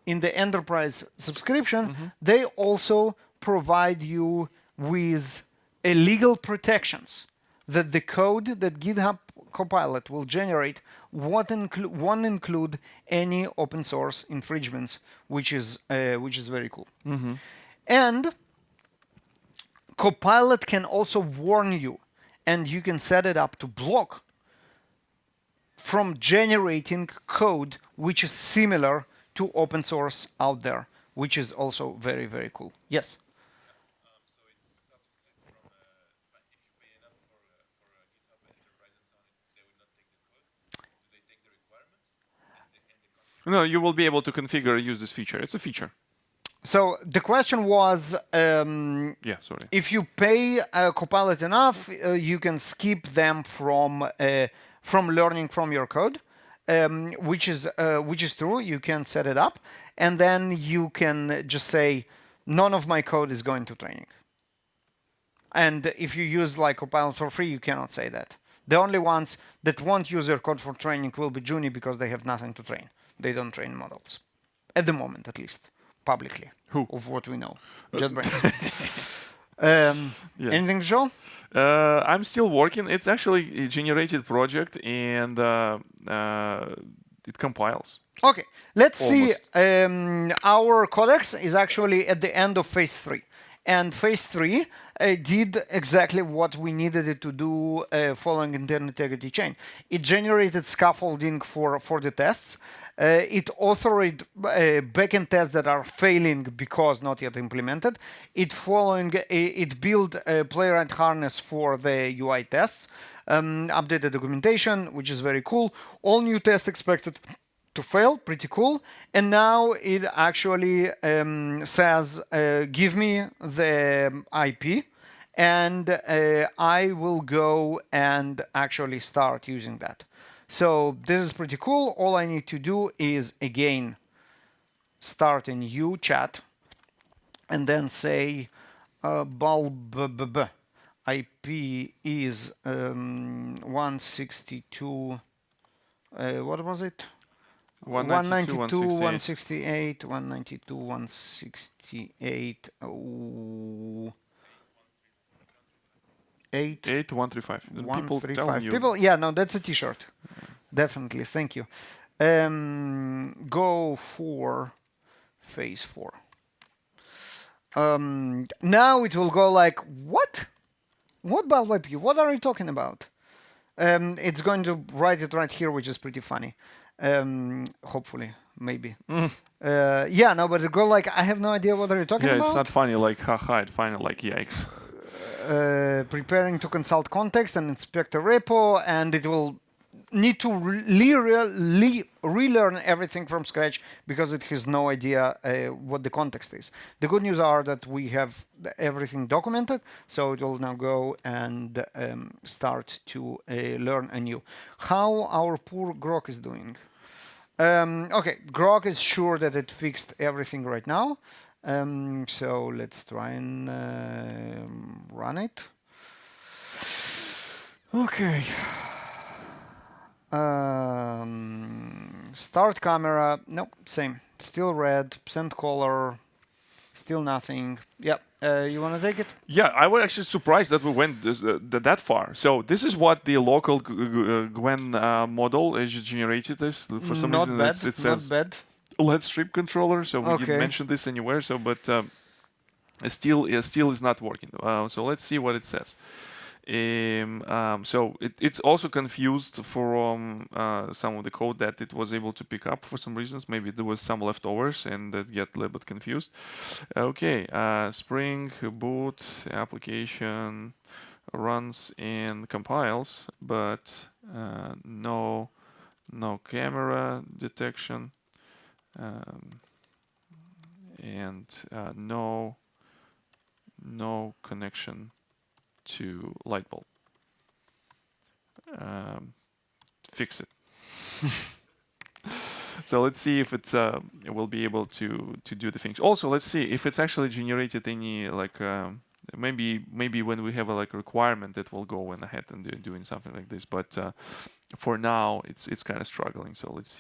in the enterprise subscription, they also provide you with legal protections that the code that GitHub Copilot will generate won't include any open source infringements, which is very cool. And Copilot can also warn you, and you can set it up to block from generating code which is similar to open source out there, which is also very, very cool. Yes? So it stops it from, if you pay enough for No, you will be able to configure use this feature. It's a feature. So the question was, Yeah, sorry. if you pay Copilot enough, you can skip them from learning from your code, which is true. You can set it up, and then you can just say, none of my code is going to training. And if you use like Copilot for free, you cannot say that. The only ones that won't use your code for training will be Juni because they have nothing to train. They don't train models, at the moment at least, publicly. Who? Of what we know, JetBrains. Yeah. Anything to show? I'm still working. It's actually a generated project, and it compiles. Okay, let's see. Almost. Our codex is actually at the end of phase 3. And phase 3 did exactly what we needed it to do following internal integrity chain. It generated scaffolding for the tests. It authored backend tests that are failing because not yet implemented. It built a playwright harness for the UI tests. Updated documentation, which is very cool. All new tests expected to fail, pretty cool. And now it actually says, give me the IP, and I will go and actually start using that. So this is pretty cool. All I need to do is, again, start a new chat, and then say bulb IP is 162, what was it? 192, 168, 192, 168, 8, 135. People telling you. People, yeah, no, that's a t-shirt. Definitely, thank you. Go for phase 4. Now it will go like, what? What bulb IP? What are you talking about? It's going to write it right here, which is pretty funny. Hopefully, maybe. Yeah, no, but it go like, I have no idea what are you talking about. Yeah, it's not funny like haha, it's funny like yikes. Preparing to consult context and inspect a repo, and it will need to relearn everything from scratch because it has no idea what the context is. The good news are that we have everything documented, so it will now go and start to learn anew. How our poor Grok is doing? Okay, Grok is sure that it fixed everything right now. So let's try and run it. Okay. Start camera. Nope, same. Still red. Send color. Still nothing. Yep. You want to take it? Yeah, I was actually surprised that we went that far. So this is what the local Gwen model is generated this. For some not reason, bad. it says not bad. LED strip controller. So we didn't mention this anywhere. So, but still is not working. So let's see what it says. So it's also confused from some of the code that it was able to pick up for some reasons. Maybe there was some leftovers and that get a little bit confused. Okay, Spring boot application runs and compiles, but no camera detection and no connection to light bulb. Fix it. So let's see if it will be able to do the things. Also, let's see if it's actually generated any like maybe when we have a like requirement that will go ahead and doing something like this. But for now, it's kind of struggling. So let's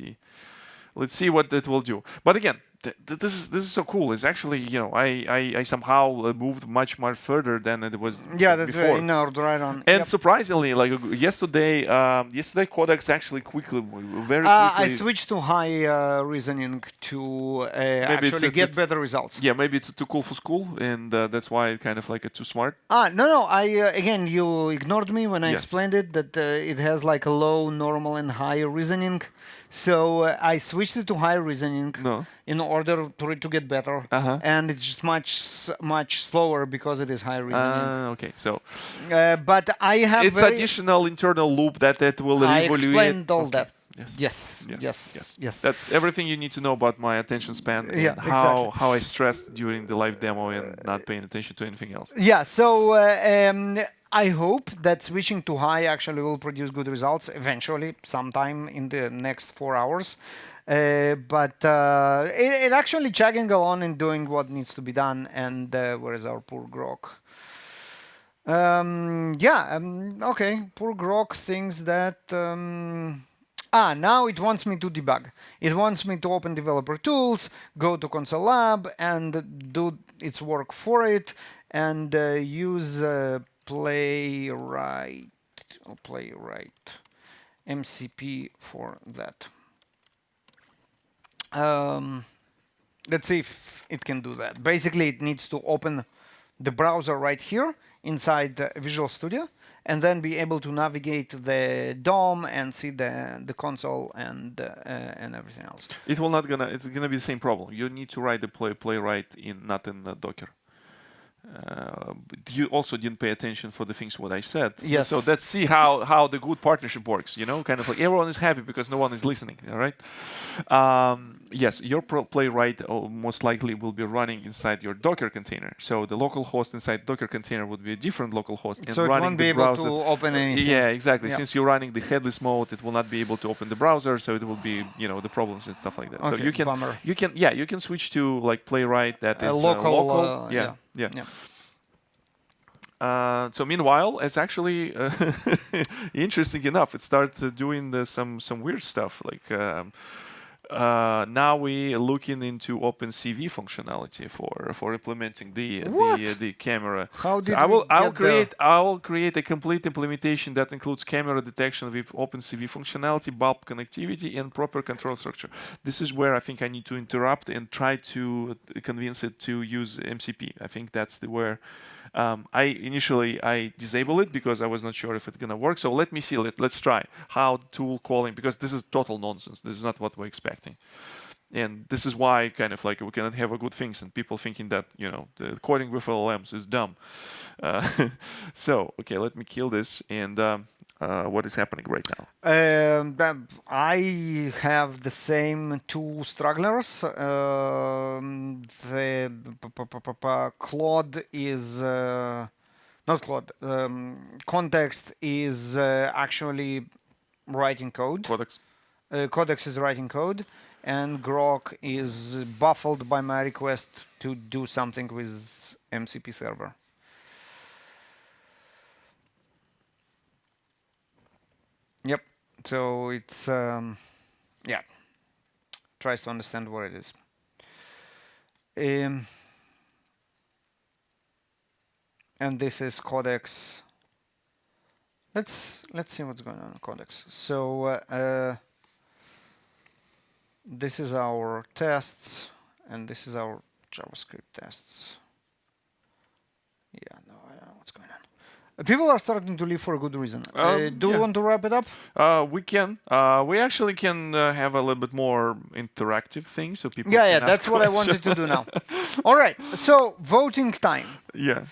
see what that will do. But again, this is so cool. It's actually, I somehow moved much further than it was before. In our right on. And surpringly, like yesterday Codex actually very quickly. I switched to high reasoning to actually get better results. Yeah, maybe it's too cool for school, and that's why it kind of like too smart. No. Again, you ignored me when I explained it that it has like a low, normal, and high reasoning. So I switched it to high reasoning in order for it to get better, and it's just much slower because it is high reasoning. Okay, so but I have additional internal loop that will evaluate. I explained all that. Yes. Yes. That's everything you need to know about my attention span and Yeah, how I stressed during the live demo and not paying attention to anything else. Yeah, so I hope that switching to high actually will produce good results eventually, sometime in the next 4 hours. But it actually chugging along and doing what needs to be done. And where is our poor Grok? Okay, poor Grok thinks that. Now it wants me to debug. It wants me to open developer tools, go to console lab, and do its work for it, and use playwright MCP for that. Let's see if it can do that. Basically, it needs to open the browser right here inside Visual Studio, and then be able to navigate the DOM and see the console and everything else. It's gonna be the same problem. You need to write the playwright not in Docker. You also didn't pay attention for the things what I said. Yes. So let's see how the good partnership works. Kind of like everyone is happy because no one is listening. All right. Yes, your playwright most likely will be running inside your Docker container. So the local host inside Docker container would be a different local host. So it won't be able to open anything. Yeah, exactly. Yeah. Since you're running the headless mode, it will not be able to open the browser. So it will be the problems and stuff like that. Okay, so you can switch to like playwright that is local. Yeah. So meanwhile, it's actually interesting enough. It started doing some weird stuff. Like now we looking into OpenCV functionality for implementing the camera. How did I'll create a complete implementation that includes camera detection with OpenCV functionality, bulb connectivity, and proper control structure. This is where I think I need to interrupt and try to convince it to use MCP. I think that's where. I disable it because I was not sure if it's gonna work. So let me see. Let's try how tool calling, because this is total nonsense. This is not what we're expecting, and this is why kind of like we cannot have a good things and people thinking that the coding with LLMs is dumb. So okay, let me kill this and. What is happening right now? I have the same two strugglers. The Claude is not Claude. Context is actually writing code. Codex. Codex is writing code, and Grok is baffled by my request to do something with MCP server. Yep. So it's tries to understand where it is. And this is Codex. Let's see what's going on in Codex. So this is our tests, and this is our JavaScript tests. Yeah, no, I don't know what's going on. People are starting to leave for a good reason. Do you want to wrap it up? We can. We actually can have a little bit more interactive things so people. Yeah, can that's ask what I wanted to do now. All right. So voting time. Yeah.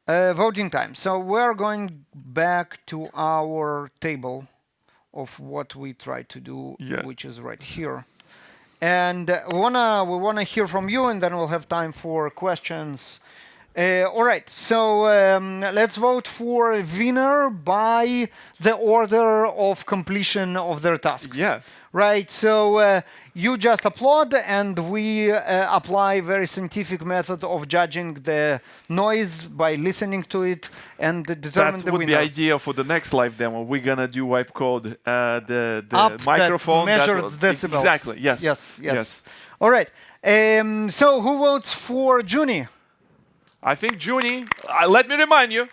Voting time. So we're going back to our table of what we tried to do, which is right here. And we wanna hear from you, and then we'll have time for questions. All right, so let's vote for a winner by the order of completion of their tasks. Yeah. Right, so you just applaud, and we apply very scientific method of judging the noise by listening to it and determine the winner. That would be idea for the next live demo. We're gonna do wipe code the Up microphone that measures decibels. Exactly. Yes. All right. So who votes for Junie? I think Junie. Let me remind you.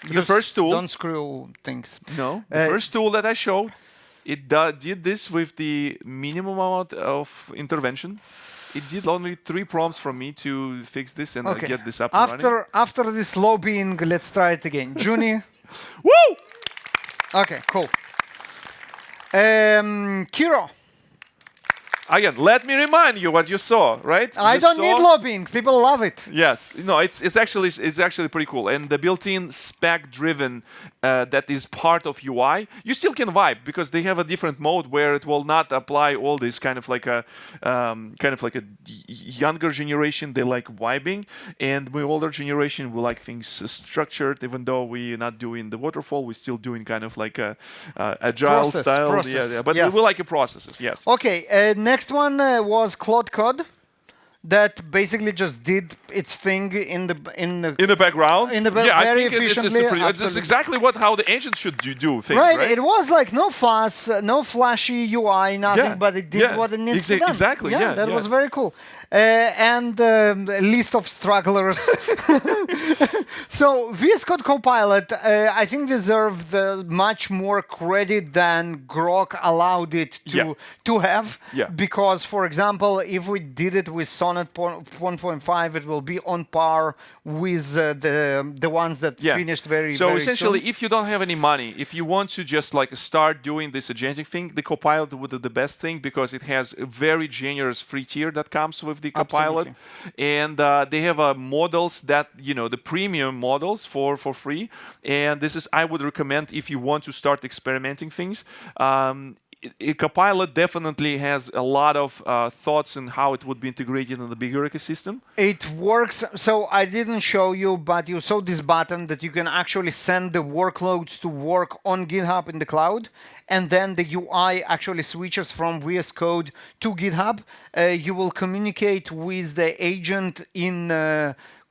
The first tool. Don't screw things. No. The first tool that I showed, it did this with the minimum amount of intervention. It did only 3 prompts from me to fix this and get this up and running. After this lobbying, let's try it again. Junie. Woo! Okay, cool. Kiro. Again, let me remind you what you saw, right? I You don't saw- need lobbying. People love it. Yes, no, it's actually pretty cool, and the built-in spec-driven that is part of UI. You still can vibe because they have a different mode where it will not apply all this kind of like a younger generation. They like vibing, and the older generation will like things structured. Even though we're not doing the waterfall, we're still doing kind of like a agile style. Process, Yeah, but yes. we like the processes. Yes. Okay, next one was Claude Code, that basically just did its thing in the In the background, In the yeah, I very think it's efficiently, it's absolutely. exactly how the agent should do things, right. right? It was like no fuss, no flashy UI, nothing, Yeah, but it did yeah, what it needs to do. exactly, yeah, that yeah. was very cool. And a list of strugglers. So VS Code Copilot, I think, deserved much more credit than Grok allowed it to have. Yeah. Because, for example, if we did it with Sonnet 1.5, it will be on par with the ones that finished very, so very essentially, soon. if you don't have any money, if you want to just like start doing this agentic thing, the Copilot would be the best thing because it has a very generous free tier that comes with the Copilot, and they have models that the premium models for free. And this is, I would recommend if you want to start experimenting things. Copilot definitely has a lot of thoughts on how it would be integrated in the bigger ecosystem. It works. So I didn't show you, but you saw this button that you can actually send the workloads to work on GitHub in the cloud, and then the UI actually switches from VS Code to GitHub. You will communicate with the agent in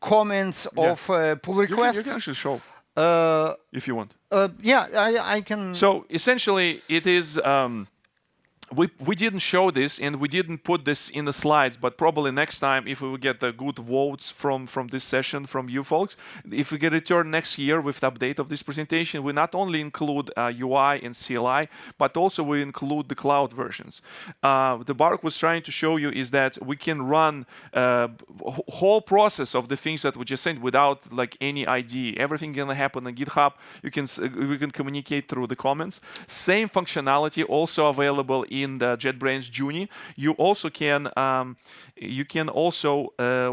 comments of pull requests. You can actually show if you want. I can. So essentially, it is. We didn't show this and we didn't put this in the slides, but probably next time, if we will get the good votes from this session from you folks, if we get a return next year with the update of this presentation, we not only include UI and CLI, but also we include the cloud versions. The Baruch was trying to show you is that we can run whole process of the things that we just said without like any IDE. Everything gonna happen on GitHub. We can communicate through the comments. Same functionality also available in the JetBrains Juni. You also can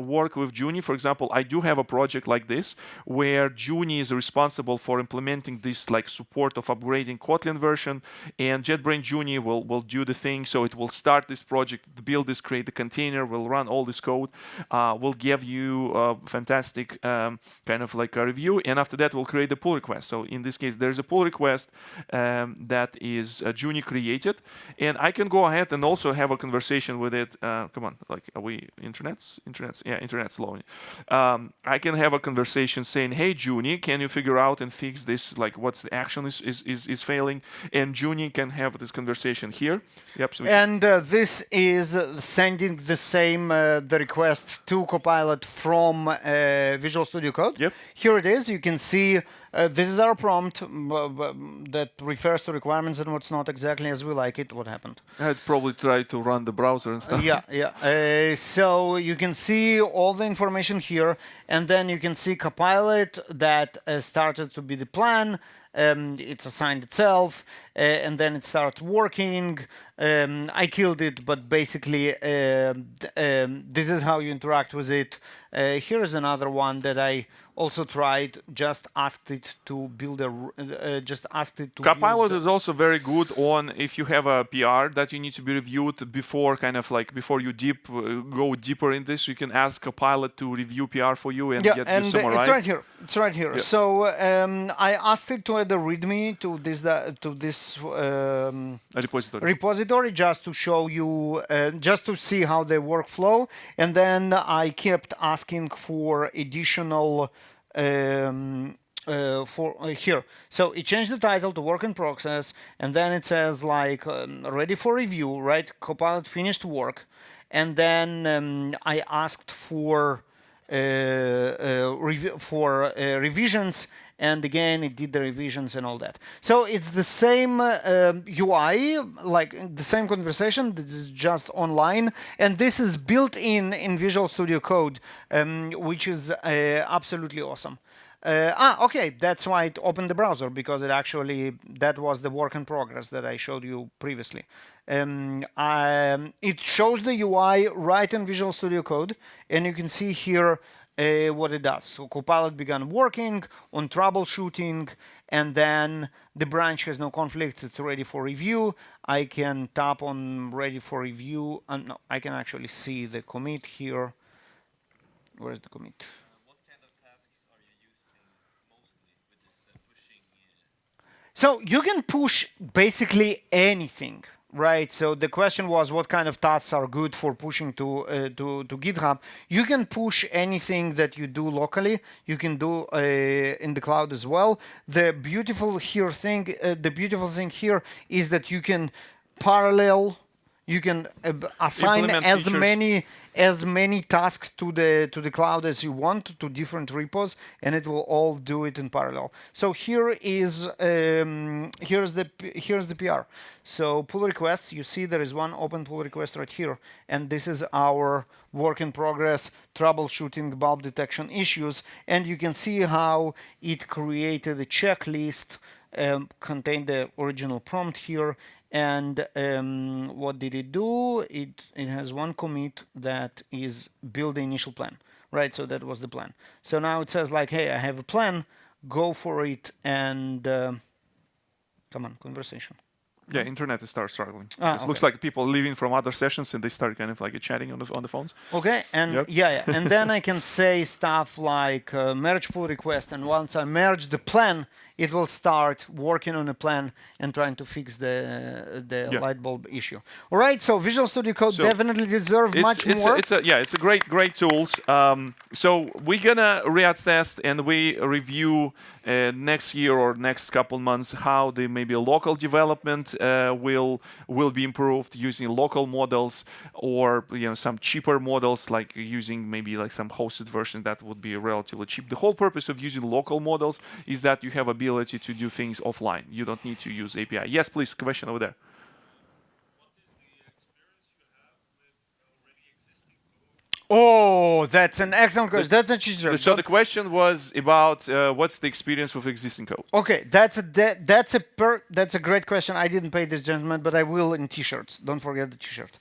work with Juni. For example, I do have a project like this where Juni is responsible for implementing this like support of upgrading Kotlin version, and JetBrains Juni will do the thing. So it will start this project, build this, create the container, will run all this code, will give you a fantastic kind of like a review, and after that we'll create the pull request. So in this case, there's a pull request that is Juni created, and I can go ahead and also have a conversation with it. Come on, like, are we internets? Yeah, internet's low. I can have a conversation saying, hey, Juni, can you figure out and fix this? Like, what's the action is failing? And Juni can have this conversation here. Yep. So and this is sending the same the request to Copilot from Visual Studio Code. Yep. Here it is. You can see this is our prompt that refers to requirements and what's not exactly as we like it. What happened? I'd probably try to run the browser and stuff. So you can see all the information here, and then you can see Copilot that started to be the plan. It's assigned itself, and then it starts working. I killed it, but basically this is how you interact with it. Here is another one that I also tried. Just asked it to build Copilot is also very good on if you have a PR that you need to be reviewed before you go deeper in this. You can ask Copilot to review PR for you and get you summarized. It's right here. Yeah. So I asked it to add a README to this repository just to show you, just to see how they workflow, and then I kept asking for additional. Here. So it changed the title to work in process, and then it says like ready for review, right? Copilot finished work, and then I asked for revisions, and again it did the revisions and all that. So it's the same UI, like the same conversation. This is just online, and this is built in Visual Studio Code, which is absolutely awesome. Okay, that's why it opened the browser, because that was the work in progress that I showed you previously. It shows the UI right in Visual Studio Code, and you can see here what it does. So Copilot began working on troubleshooting, and then the branch has no conflicts. It's ready for review. I can tap on ready for review, and no, I can actually see the commit here. Where's the commit? What kind of tasks are you using mostly with this pushing? So you can push basically anything, right? So the question was, what kind of tasks are good for pushing to GitHub? You can push anything that you do locally. You can do in the cloud as well. The beautiful thing here is that you can parallel. You can assign Implement as many tasks to the cloud as you want, to different repos, and it will all do it in parallel. So here's the PR. So pull requests. You see there is one open pull request right here, and this is our work in progress troubleshooting bulb detection issues. And you can see how it created a checklist, contained the original prompt here. And what did it do? It has one commit that is build the initial plan, right? So that was the plan. So now it says like, hey, I have a plan, go for it, and come on, conversation. Yeah, internet starts struggling. Ah, It okay. looks like people leaving from other sessions and they start kind of like chatting on the phones. Okay, and Yep. yeah, and then I can say stuff like merge pull request, and once I merge the plan, it will start working on a plan and trying to fix the light bulb issue. All right, so Visual Studio Code So definitely deserves much more. It's a great tools. So we're gonna React test and we review next year or next couple months how the maybe local development will be improved using local models, or some cheaper models like using maybe like some hosted version that would be relatively cheap. The whole purpose of using local models is that you have ability to do things offline. You don't need to use API. Yes, please, question over there. What is the experience you have with already existing code? Oh, that's an excellent question. That's a cheater. So the question was about what's the experience with existing code. Okay, that's a great question. I didn't pay this gentleman, but I will in t-shirts. Don't forget the t-shirt.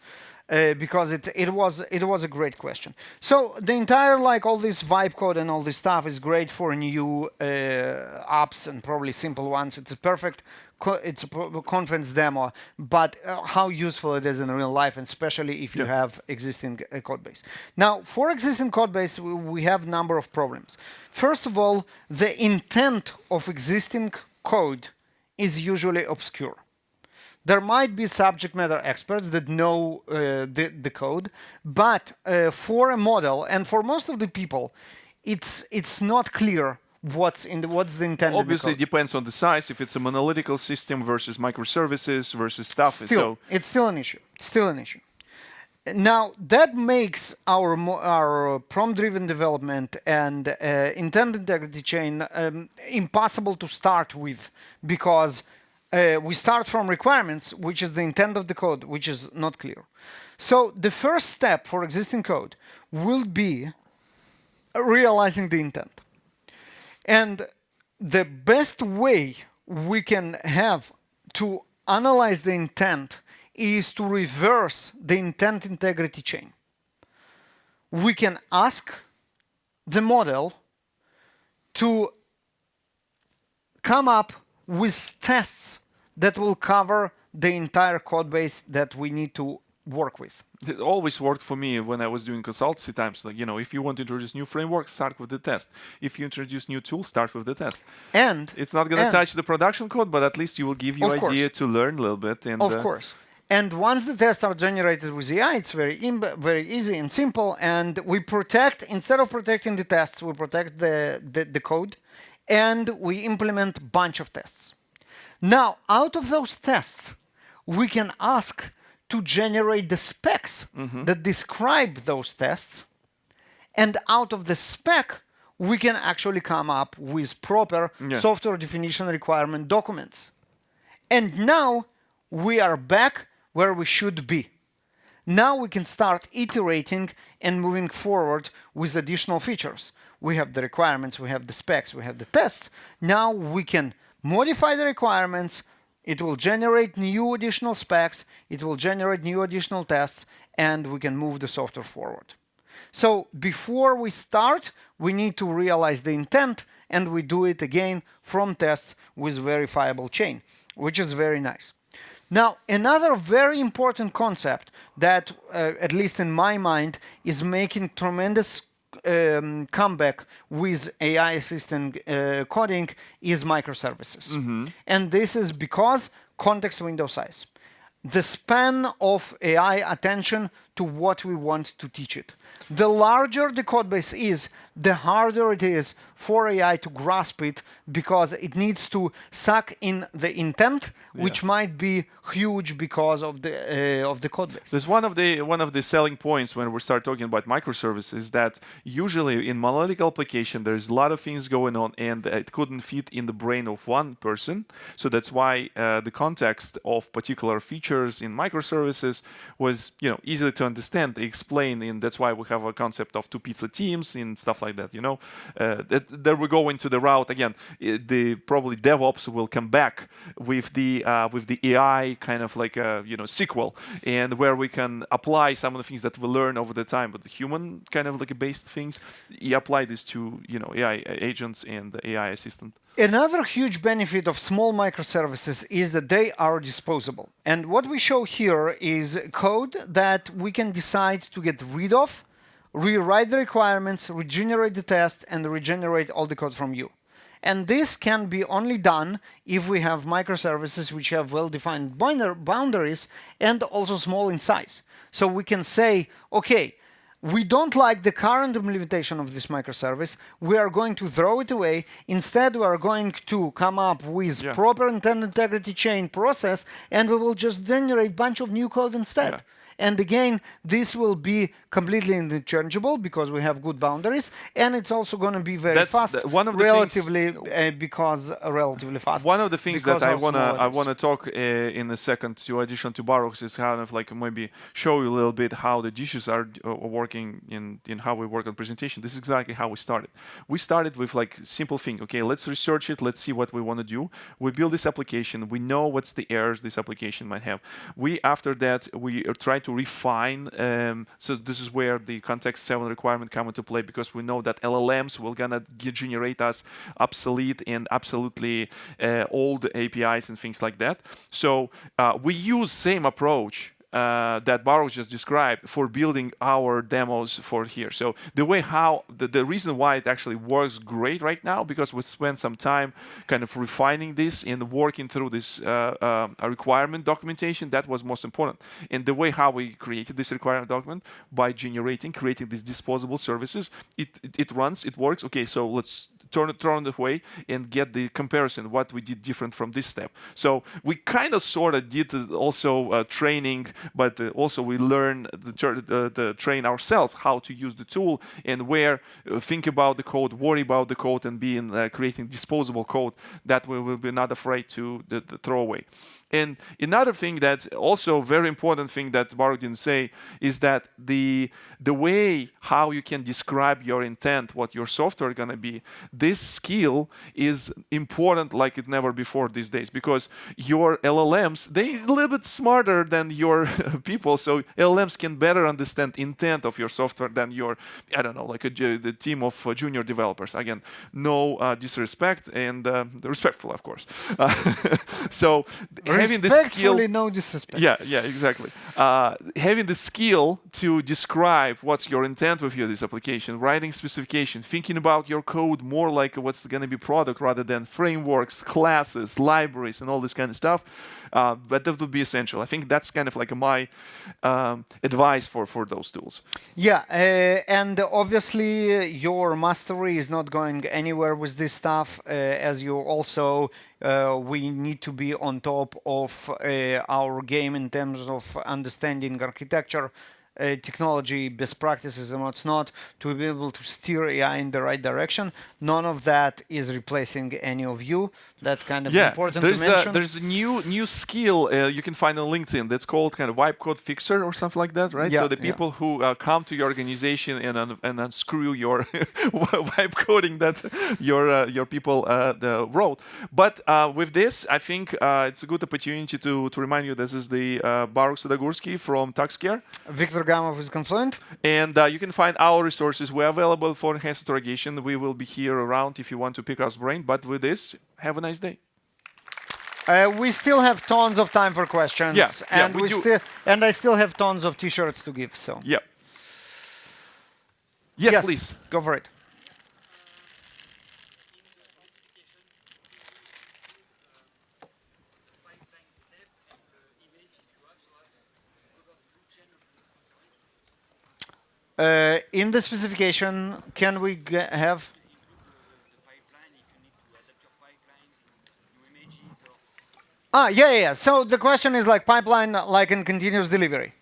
Because it was a great question. So the entire, like, all this vibe code and all this stuff is great for new apps and probably simple ones. It's a perfect conference demo, but how useful it is in real life, and especially if you have existing code base. Now, for existing code base, we have number of problems. First of all, the intent of existing code is usually obscure. There might be subject matter experts that know the code, but for a model and for most of the people, it's not clear what's the intent. Obviously, of it the code. depends on the size. If it's a monolithical system versus microservices versus stuff. It's still an issue. It's still an issue. Now that makes our prompt-driven development and intent integrity chain impossible to start with, because we start from requirements, which is the intent of the code, which is not clear. So the first step for existing code will be realizing the intent. And the best way we can have to analyze the intent is to reverse the intent integrity chain. We can ask the model to come up with tests that will cover the entire code base that we need to work with. It always worked for me when I was doing consultancy times. Like, if you want to introduce new framework, start with the test. If you introduce new tools, start with the test. And it's not going to touch the production code, but at least you will give you idea to learn a little bit. And, of course. And once the tests are generated with AI, it's very easy and simple. And we protect, instead of protecting the tests, we protect the code, and we implement a bunch of tests. Now, out of those tests, we can ask to generate the specs that describe those tests. And out of the spec, we can actually come up with proper software definition requirement documents. And now we are back where we should be. Now we can start iterating and moving forward with additional features. we have the requirements, we have the specs, we have the tests. Now we can modify the requirements. It will generate new additional specs. It will generate new additional tests, and we can move the software forward. So before we start, we need to realize the intent, and we do it again from tests with verifiable chain, which is very nice. Now, another very important concept that, at least in my mind, is making tremendous comeback with AI assistant coding is microservices. And this is because context window size. The span of AI attention to what we want to teach it. The larger the code base is, the harder it is for AI to grasp it because it needs to suck in the intent, which might be huge because of the code base. There's one of the selling points when we start talking about microservices that usually in monolithic application there's a lot of things going on and it couldn't fit in the brain of one person. So that's why the context of particular features in microservices was easily to understand, explain, and that's why we have a concept of two pizza teams and stuff like that. There we go into the route again. The probably DevOps will come back with the AI kind of like a sequel, and where we can apply some of the things that we learn over the time, but the human kind of like based things. You apply this to AI agents and the AI assistant. Another huge benefit of small microservices is that they are disposable. And what we show here is code that we can decide to get rid of, rewrite the requirements, regenerate the test, and regenerate all the code from you. And this can be only done if we have microservices which have well-defined boundaries and also small in size. So we can say, okay, we don't like the current implementation of this microservice. We are going to throw it away. Instead, we are going to come up with proper intent integrity chain process, and we will just generate a bunch of new code instead. And again, this will be completely interchangeable because we have good boundaries, and it's also going to be very fast, relatively fast. One of the things that I wanna talk in a second, to addition to Baruch, is kind of like maybe show you a little bit how the dishes are working in how we work on presentation. This is exactly how we started. We started with like simple thing. Okay, let's research it. Let's see what we want to do. We build this application. We know what's the errors this application might have. After that we try to refine. So this is where the context 7 requirement come into play, because we know that LLMs will gonna generate us obsolete and absolutely old APIs and things like that. So we use same approach that Baruch just described for building our demos for here. So the way how the reason why it actually works great right now, because we spent some time kind of refining this and working through this requirement documentation. That was most important. And the way how we created this requirement document by creating these disposable services, it runs, it works. Okay, so let's turn it away and get the comparison, what we did different from this step. So we kind of sort of did also training, but also we learn the train ourselves how to use the tool and where think about the code, worry about the code, and be in creating disposable code that we will be not afraid to throw away. And another thing that's also very important thing that Baruch didn't say is that the way how you can describe your intent, what your software is gonna be, this skill is important like it never before these days, because your LLMs, they a little bit smarter than your people, so LLMs can better understand intent of your software than your, I don't know, like the team of junior developers. Again, no disrespect, and respectful, of course. So having the skill, no disrespect. Yeah, exactly. Having the skill to describe what's your intent with this application, writing specification, thinking about your code more like what's going to be product rather than frameworks, classes, libraries, and all this kind of stuff. But that would be essential. I think that's kind of like my advice for those tools. Yeah, and obviously your mastery is not going anywhere with this stuff, as you also we need to be on top of our game in terms of understanding architecture, technology, best practices, and what's not, to be able to steer AI in the right direction. None of that is replacing any of you. That's kind of important to mention. There's a new skill you can find on LinkedIn that's called kind of wipe code fixer or something like that, right? Yeah, So the people who come to your organization and unscrew your wipe coding that your people wrote. But with this, I think it's a good opportunity to remind you this is the Baruch Sadogursky from TaxCare. Viktor Gamov is Confluent. And you can find our resources. We're available for enhanced interrogation. We will be here around if you want to pick us brain. But with this, have a nice day. We still have tons of time for questions. And I still have tons of T-shirts to give. So. Yeah. Yes, please. Go for it. In the specification, can we have? Yeah. So the question is like pipeline, like in continuous delivery.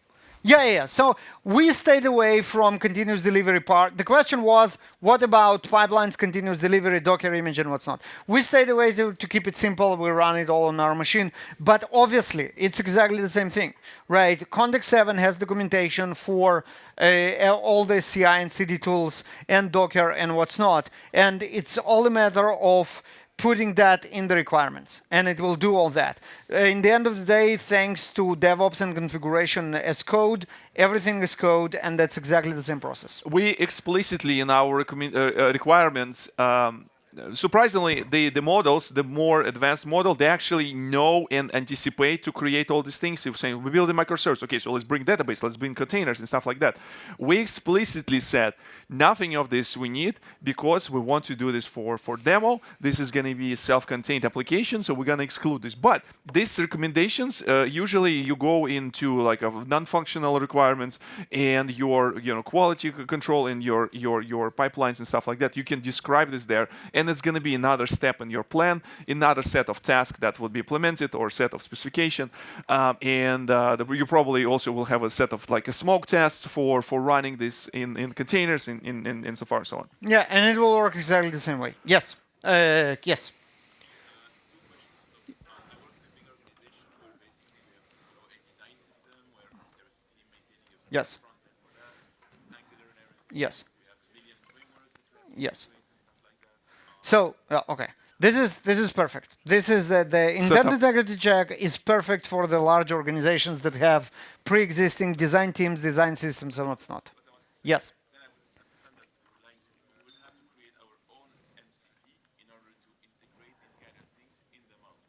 Yeah. So we stayed away from continuous delivery part. The question was, what about pipelines, continuous delivery, Docker image, and what's not? We stayed away to keep it simple. We run it all on our machine. But obviously, it's exactly the same thing, right? Context 7 has documentation for all the CI and CD tools and Docker and what's not. And it's all a matter of putting that in the requirements, and it will do all that. In the end of the day, thanks to DevOps and configuration as code, everything is code, and that's exactly the same process. We explicitly in our requirements, surprisingly, the models, the more advanced model, they actually know and anticipate to create all these things. If saying we build a microservice, okay, so let's bring database, let's bring containers and stuff like that. We explicitly said nothing of this we need because we want to do this for demo. This is going to be a self-contained application, so we're going to exclude this. But these recommendations, usually you go into like a non-functional requirements and your quality control and your pipelines and stuff like that. You can describe this there. And it's going to be another step in your plan, another set of tasks that will be implemented or set of specification. You probably also will have a set of like a smoke tests for running this in containers and so far and so on. Yeah, and it will work exactly the same way. Yes. Yes. Yes. Yes. Yes. So, okay. This is perfect. This is the intent integrity check is perfect for the large organizations that have pre-existing design teams, design systems, and what's not. Yes.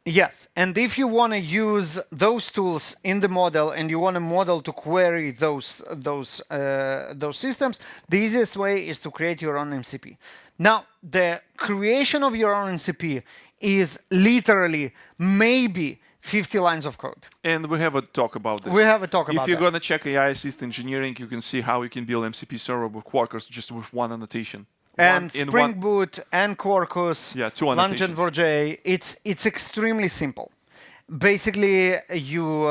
Yes, and if you want to use those tools in the model and you want a model to query those systems, the easiest way is to create your own MCP. Now, the creation of your own MCP is literally maybe 50 lines of code. And we have a talk about this. We have a talk about If you're that. going to check AI assist engineering, you can see how you can build MCP server with Quarkers just with one annotation. And Spring Boot and Quarkus, Longchat4j, it's extremely simple. Basically, you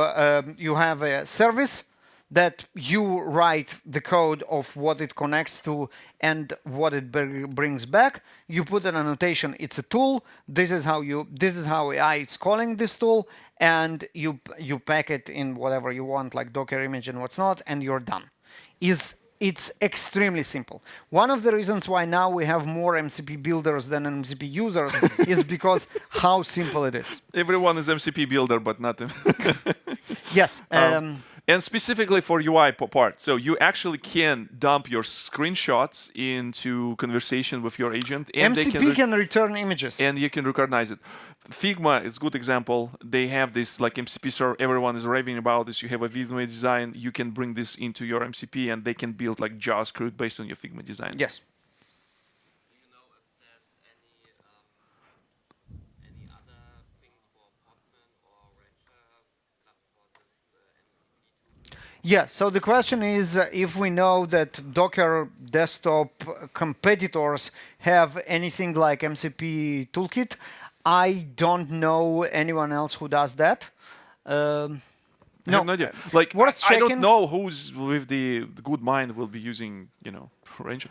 have a service that you write the code of what it connects to and what it brings back. You put an annotation. It's a tool. This is how AI is calling this tool, and you pack it in whatever you want, like Docker image and what's not, and you're done. It's extremely simple. One of the reasons why now we have more MCP builders than MCP users is because how simple it is. Everyone is MCP builder, but not. Yes. And specifically for UI part, so you actually can dump your screenshots into conversation with your agent, and MCP can return images, and you can recognize it. Figma is a good example. They have this like MCP server. Everyone is raving about this. You have a Figma design. You can bring this into your MCP, and they can build like JavaScript based on your Figma design. Yes. Do you know if there's any other thing for Podman or Rancher for this MCP tool? Yeah, so the question is if we know that Docker desktop competitors have anything like MCP toolkit. I don't know anyone else who does that. I No, have no idea. Like, worth I don't checking. know who's with the good mind will be using, range.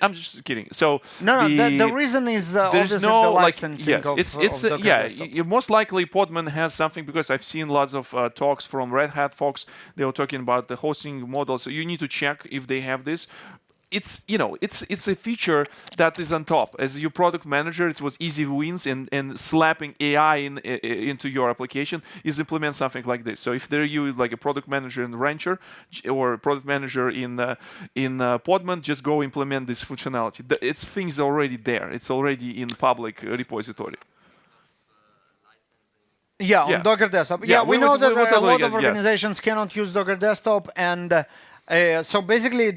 I'm just kidding. So No, the reason is there's obviously no the like licensing it's of Docker yeah. Desktop. Most likely Podman has something because I've seen lots of talks from Red Hat folks. They were talking about the hosting model. So you need to check if they have this. It's a feature that is on top. As your product manager, it was easy wins, and slapping AI into your application is implement something like this. So if there you like a product manager in Rancher or a product manager in Podman, just go implement this functionality. It's things already there. It's already in public repository. Yeah, on Yeah. Docker Desktop. Yeah, Yeah, we know that we a totally lot get of it, yes. organizations cannot use Docker Desktop, and so basically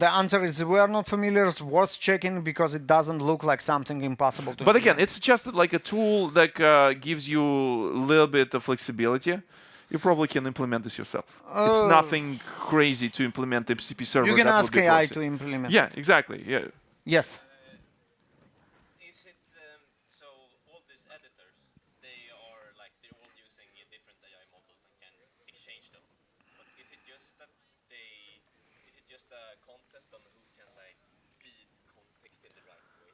the answer is we are not familiar. It's worth checking because it doesn't look like something impossible to But again, implement. it's just like a tool that gives you a little bit of flexibility. You probably can implement this yourself. It's nothing crazy to implement MCP server. You can that ask would be AI proxy. to implement Yeah, it. exactly. Yeah. Yes. Is it so all these editors, they are like they're all using different AI models and can exchange those. But is it just that is it just a contest on who can like feed context in the right way?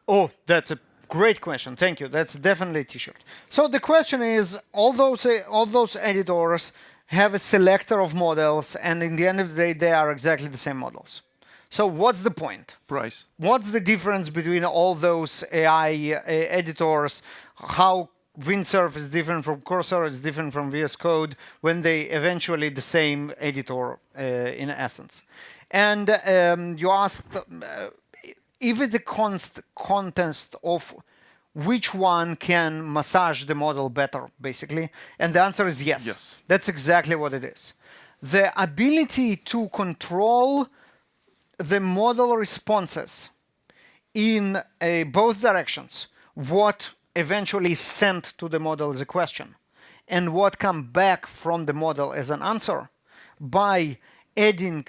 Oh, that's a great question. Thank you. That's definitely a T-shirt. So the question is, all those editors have a selector of models, and in the end of the day, they are exactly the same models. So what's the point? Price. What's the difference between all those AI editors? How Windsurf is different from Cursor, is different from VS Code when they eventually the same editor in essence. And you asked if it's a contest of which one can massage the model better, basically. And the answer is yes. Yes. That's exactly what it is. The ability to control the model responses in both directions, what eventually is sent to the model as a question and what come back from the model as an answer by adding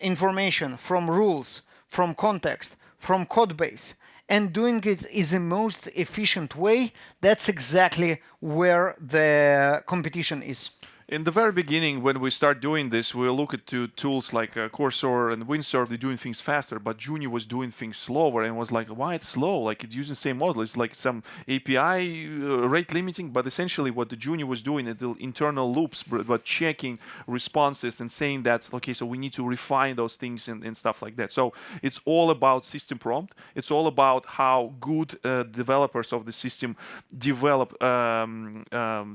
information from rules, from context, from code base, and doing it is the most efficient way. That's exactly where the competition is. In the very beginning, when we start doing this, we look at tools like Cursor and Windsurf. They're doing things faster, but Juni was doing things slower and was like, why it's slow? Like it's using the same model. It's like some API rate limiting, but essentially what the Juni was doing is the internal loops, but checking responses and saying that, okay, so we need to refine those things and stuff like that. So it's all about system prompt. It's all about how good developers of the system develop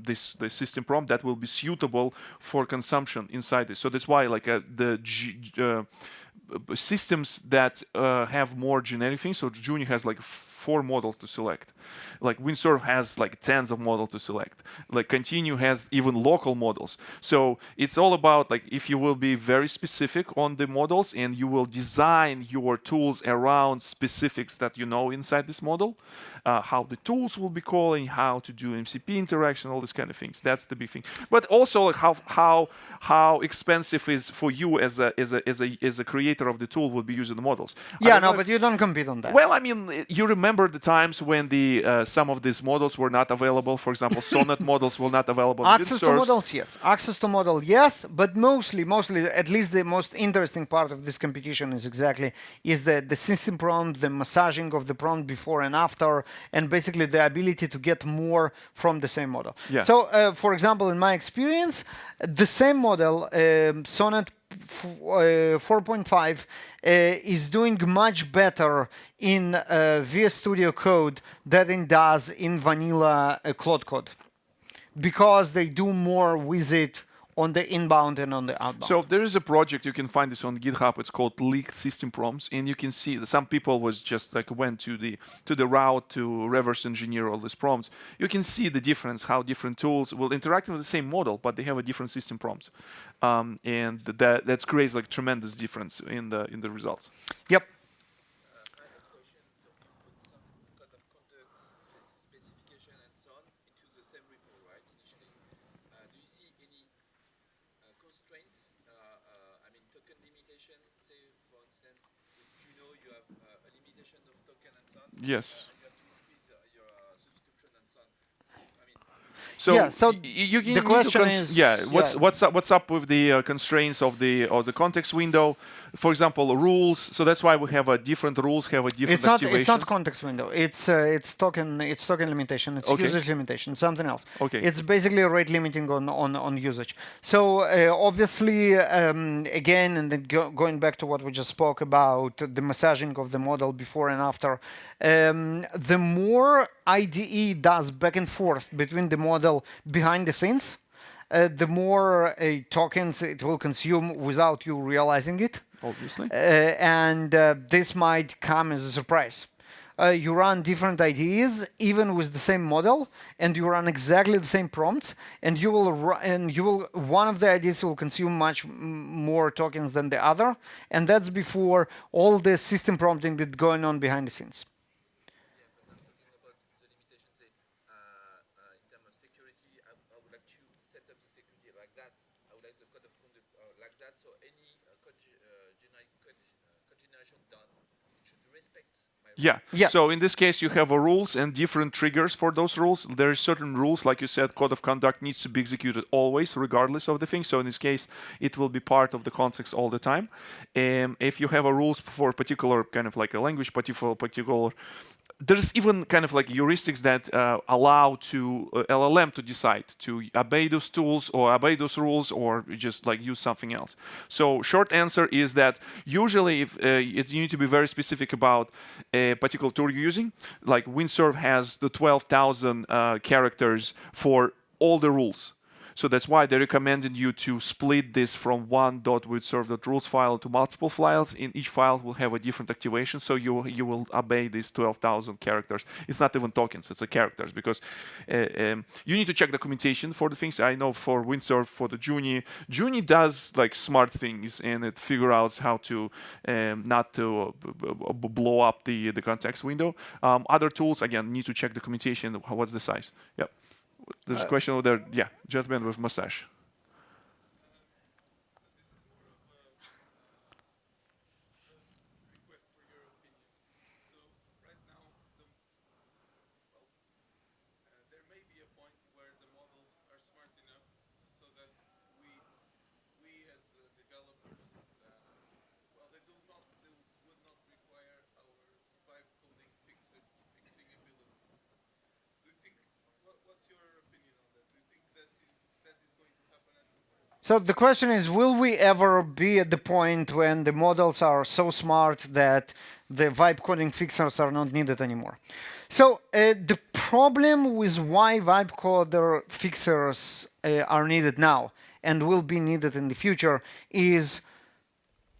this system prompt that will be suitable for consumption inside this. So that's why like systems that have more generic things. So Juni has like 4 models to select. Like Windsurf has like tens of models to select. Like Continue has even local models. So it's all about like if you will be very specific on the models and you will design your tools around specifics that you know inside this model, how the tools will be calling, how to do MCP interaction, all these kind of things. That's the big thing. But also like how expensive is for you as a creator of the tool would be using the models. Yeah, no, but you don't compete on that. Well, I mean, you remember the times when some of these models were not available. For example, Sonnet models were not available. Access to models, yes. Access to model, yes. But mostly, at least the most interesting part of this competition is the system prompt, the massaging of the prompt before and after, and basically the ability to get more from the same model. Yeah. So, for example, in my experience, the same model, Sonnet 4.5 is doing much better in VS Studio Code than it does in vanilla Claude Code because they do more with it on the inbound and on the outbound. So there is a project, you can find this on GitHub. It's called Leaked System Prompts, and you can see that some people was just like went to the route to reverse engineer all these prompts. You can see the difference, how different tools will interact with the same model, but they have a different system prompts, and that creates like tremendous difference in the results. Yep. I have a question. So you put some kind of context specification and so on into the same repo, right? Initially, do you see any constraints? I mean, token limitation. Say, for instance, with Juno, you have a limitation of token and so on. Yes. And you have to increase your subscription and so on. I mean, So, Yeah, so you the need question to is, what's up with the constraints of the context window? For example, rules. So that's why we have a different rules, have a different activations. It's not context window. It's token limitation. It's Okay. usage limitation. Something else. Okay. It's basically rate limiting on usage. So obviously, again, and then going back to what we just spoke about, the massaging of the model before and after. The more IDE does back and forth between the model behind the scenes, the more tokens it will consume without you realizing it. Obviously. And this might come as a surprise. You run different IDEs even with the same model, and you run exactly the same prompts, and one of the IDEs will consume much more tokens than the other, and that's before all the system prompting that's going on behind the scenes. Yeah, but I'm talking about the limitation, say, in terms of security, I would like to set up the security like that. I would like the code of conduct like that. So any code generation done, it should respect my Yeah. Yeah. So in this case, you have rules and different triggers for those rules. There are certain rules, like you said, code of conduct needs to be executed always, regardless of the thing. So in this case, it will be part of the context all the time. If you have a rules for a particular kind of like a language, particular there's even kind of like heuristics that allow to LLM to decide to obey those tools or obey those rules or just like use something else. So short answer is that usually if you need to be very specific about a particular tool you're using. Like Windsurf has the 12,000 characters for all the rules. So that's why they recommended you to split this from one .windsurf.rules file to multiple files. In each file will have a different activation, so you will obey these 12,000 characters. It's not even tokens; it's the characters because you need to check documentation for the things. I know for Windsurf, for the Juni does like smart things and it figures out how to not to blow up the context window. Other tools again need to check documentation. What's the size? Yep. There's a question over there. Yeah, gentleman with mustache. request for your opinion. So right now, there may be a point where the models are smart enough so that we as developers, they would not require our vibe coding fixing ability. Do you think? What's your opinion on that? Do you think that is going to happen at some point? So the question is, will we ever be at the point when the models are so smart that the vibe coding fixers are not needed anymore? So the problem with why vibe coder fixers are needed now and will be needed in the future is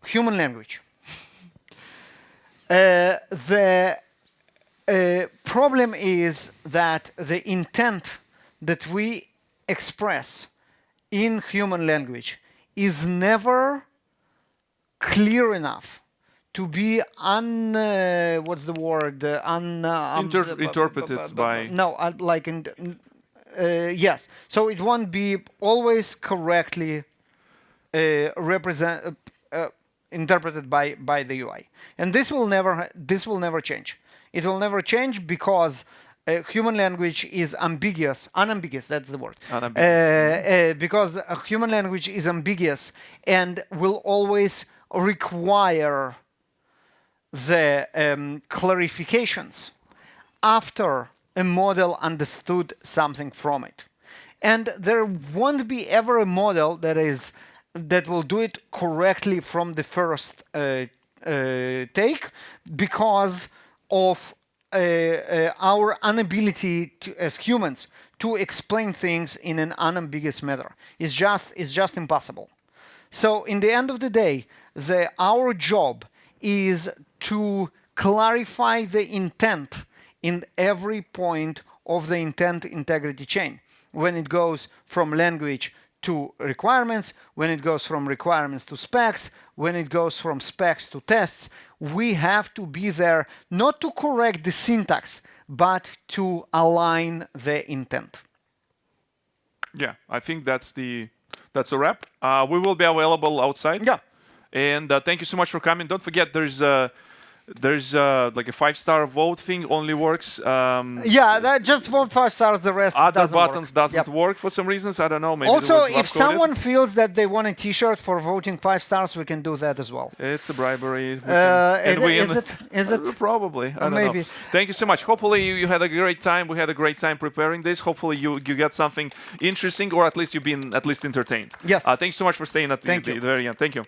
human language. The problem is that the intent that we express in human language is never clear enough to be what's the word Interpreted by no like yes, so it won't be always correctly interpreted by the UI, and this will never change. It will never change because human language is unambiguous, that's the word. Because human language is ambiguous and will always require the clarifications after a model understood something from it. And there won't be ever a model that will do it correctly from the first take because of our inability as humans to explain things in an unambiguous manner. It's just impossible. So in the end of the day, our job is to clarify the intent in every point of the intent integrity chain. When it goes from language to requirements, when it goes from requirements to specs, when it goes from specs to tests, we have to be there not to correct the syntax, but to align the intent. Yeah, I think that's a wrap. We will be available outside. Yeah. And thank you so much for coming. Don't forget, there's There's like a 5-star vote thing only works. Yeah, that just vote 5 stars. The rest Other doesn't buttons work. doesn't Yep. work for some reasons. I don't know. Maybe Also, it was if love-coded. someone feels that they want a T-shirt for voting 5 stars, we can do that as well. It's a bribery. We can- and we Is it? Is it? Probably. I don't maybe. know. Thank you so much. Hopefully you had a great time. We had a great time preparing this. Hopefully you get something interesting, or at least you've been at least entertained. Yes. Thanks so much for staying at Thank the you. very end. Thank you.